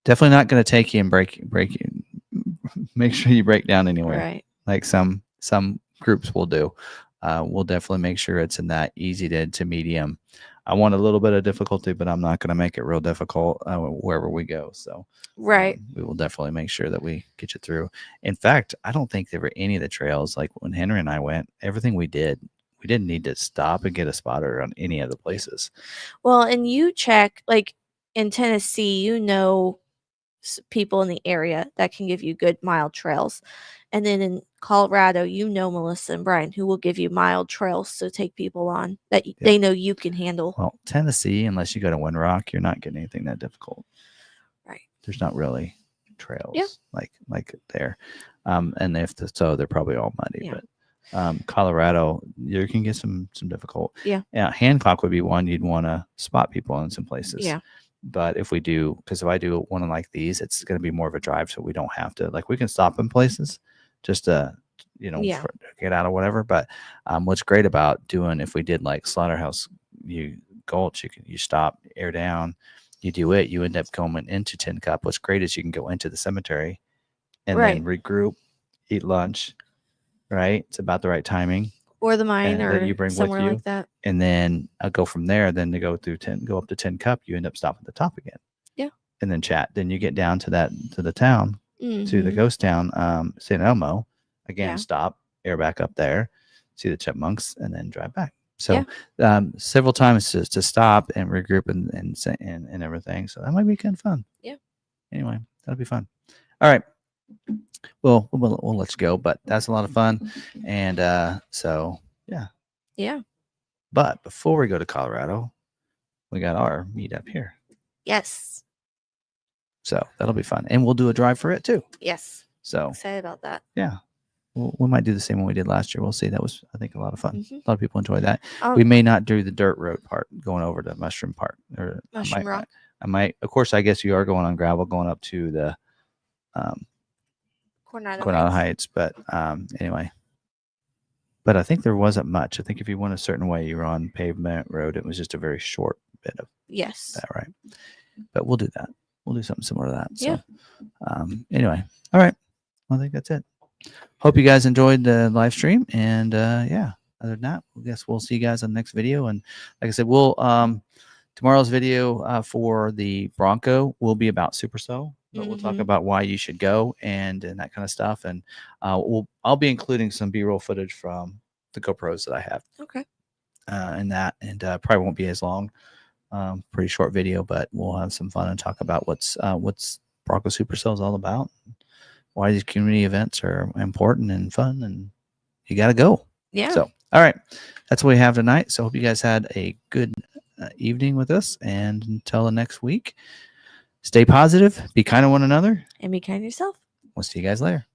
definitely not going to take you and break you. Make sure you break down anywhere, right? Like some groups will do. We'll definitely make sure it's in that easy to medium. I want a little bit of difficulty, but I'm not going to make it real difficult wherever we go. So right, we will definitely make sure that we get you through. In fact, I don't think there were any of the trails, like when Henry and I went, everything we didn't need to stop and get a spotter on any of the places. Well, and you check, like in Tennessee, people in the area that can give you good mild trails. And then in Colorado, Melissa and Brian, who will give you mild trails to take people on that they know you can handle. Well, Tennessee, unless you go to Windrock, you're not getting anything that difficult. Right. There's not really trails like there. And so they're probably all muddy. Colorado, you can get some difficult. Yeah. Hancock would be one you'd want to spot people in some places. Yeah. But if we do, because if I do one like these, it's going to be more of a drive, so we don't have to, like, we can stop in places just to, Yeah. get out or whatever. But what's great about doing, if we did like Slaughterhouse Gulch, you stop, air down, you do it, you end up going into Tin Cup. What's great is you can go into the cemetery and then regroup, eat lunch, right? It's about the right timing. Or the mine, that or you bring somewhere with you, like that. and then go from there. Then to go up to Tin Cup, you end up stopping at the top again. Yeah. And then chat. Then you get down to the town, to the ghost town, St. Elmo. Again, stop, air back up there, see the chipmunks, and then drive back. So several times to stop and regroup and everything. So that might be kind of fun. Yeah. Anyway, that'll be fun. All right. Well, we'll let you go, but that's a lot of fun. And so, yeah. Yeah. But before we go to Colorado, we got our meetup here. Yes. So that'll be fun. And we'll do a drive for it too. Yes. So excited about that. Yeah. We might do the same one we did last year. We'll see. That was, I think, a lot of fun. A lot of people enjoyed that. We may not do the dirt road part, going over to Mushroom Park. Or Mushroom Rock. I might. Of course, I guess you are going on gravel, going up to the Coronado Heights. But anyway. But I think there wasn't much. I think if you went a certain way, you were on pavement road. It was just a very short bit of that, right? But we'll do that. We'll do something similar to that. So, anyway. All right. Well, I think that's it. Hope you guys enjoyed the live stream. And yeah, other than that, I guess we'll see you guys on the next video. And like I said, we'll tomorrow's video for the Bronco will be about Supercell. But we'll talk about why you should go and that kind of stuff. And I'll be including some B-roll footage from the GoPros that I have. Okay. And probably won't be as long. Pretty short video, but we'll have some fun and talk about what's Bronco Supercell is all about, why these community events are important and fun, and you got to go. Yeah. So, all right, that's what we have tonight. So, hope you guys had a good evening with us. And until the next week, stay positive, be kind to one another, and be kind to yourself. We'll see you guys later.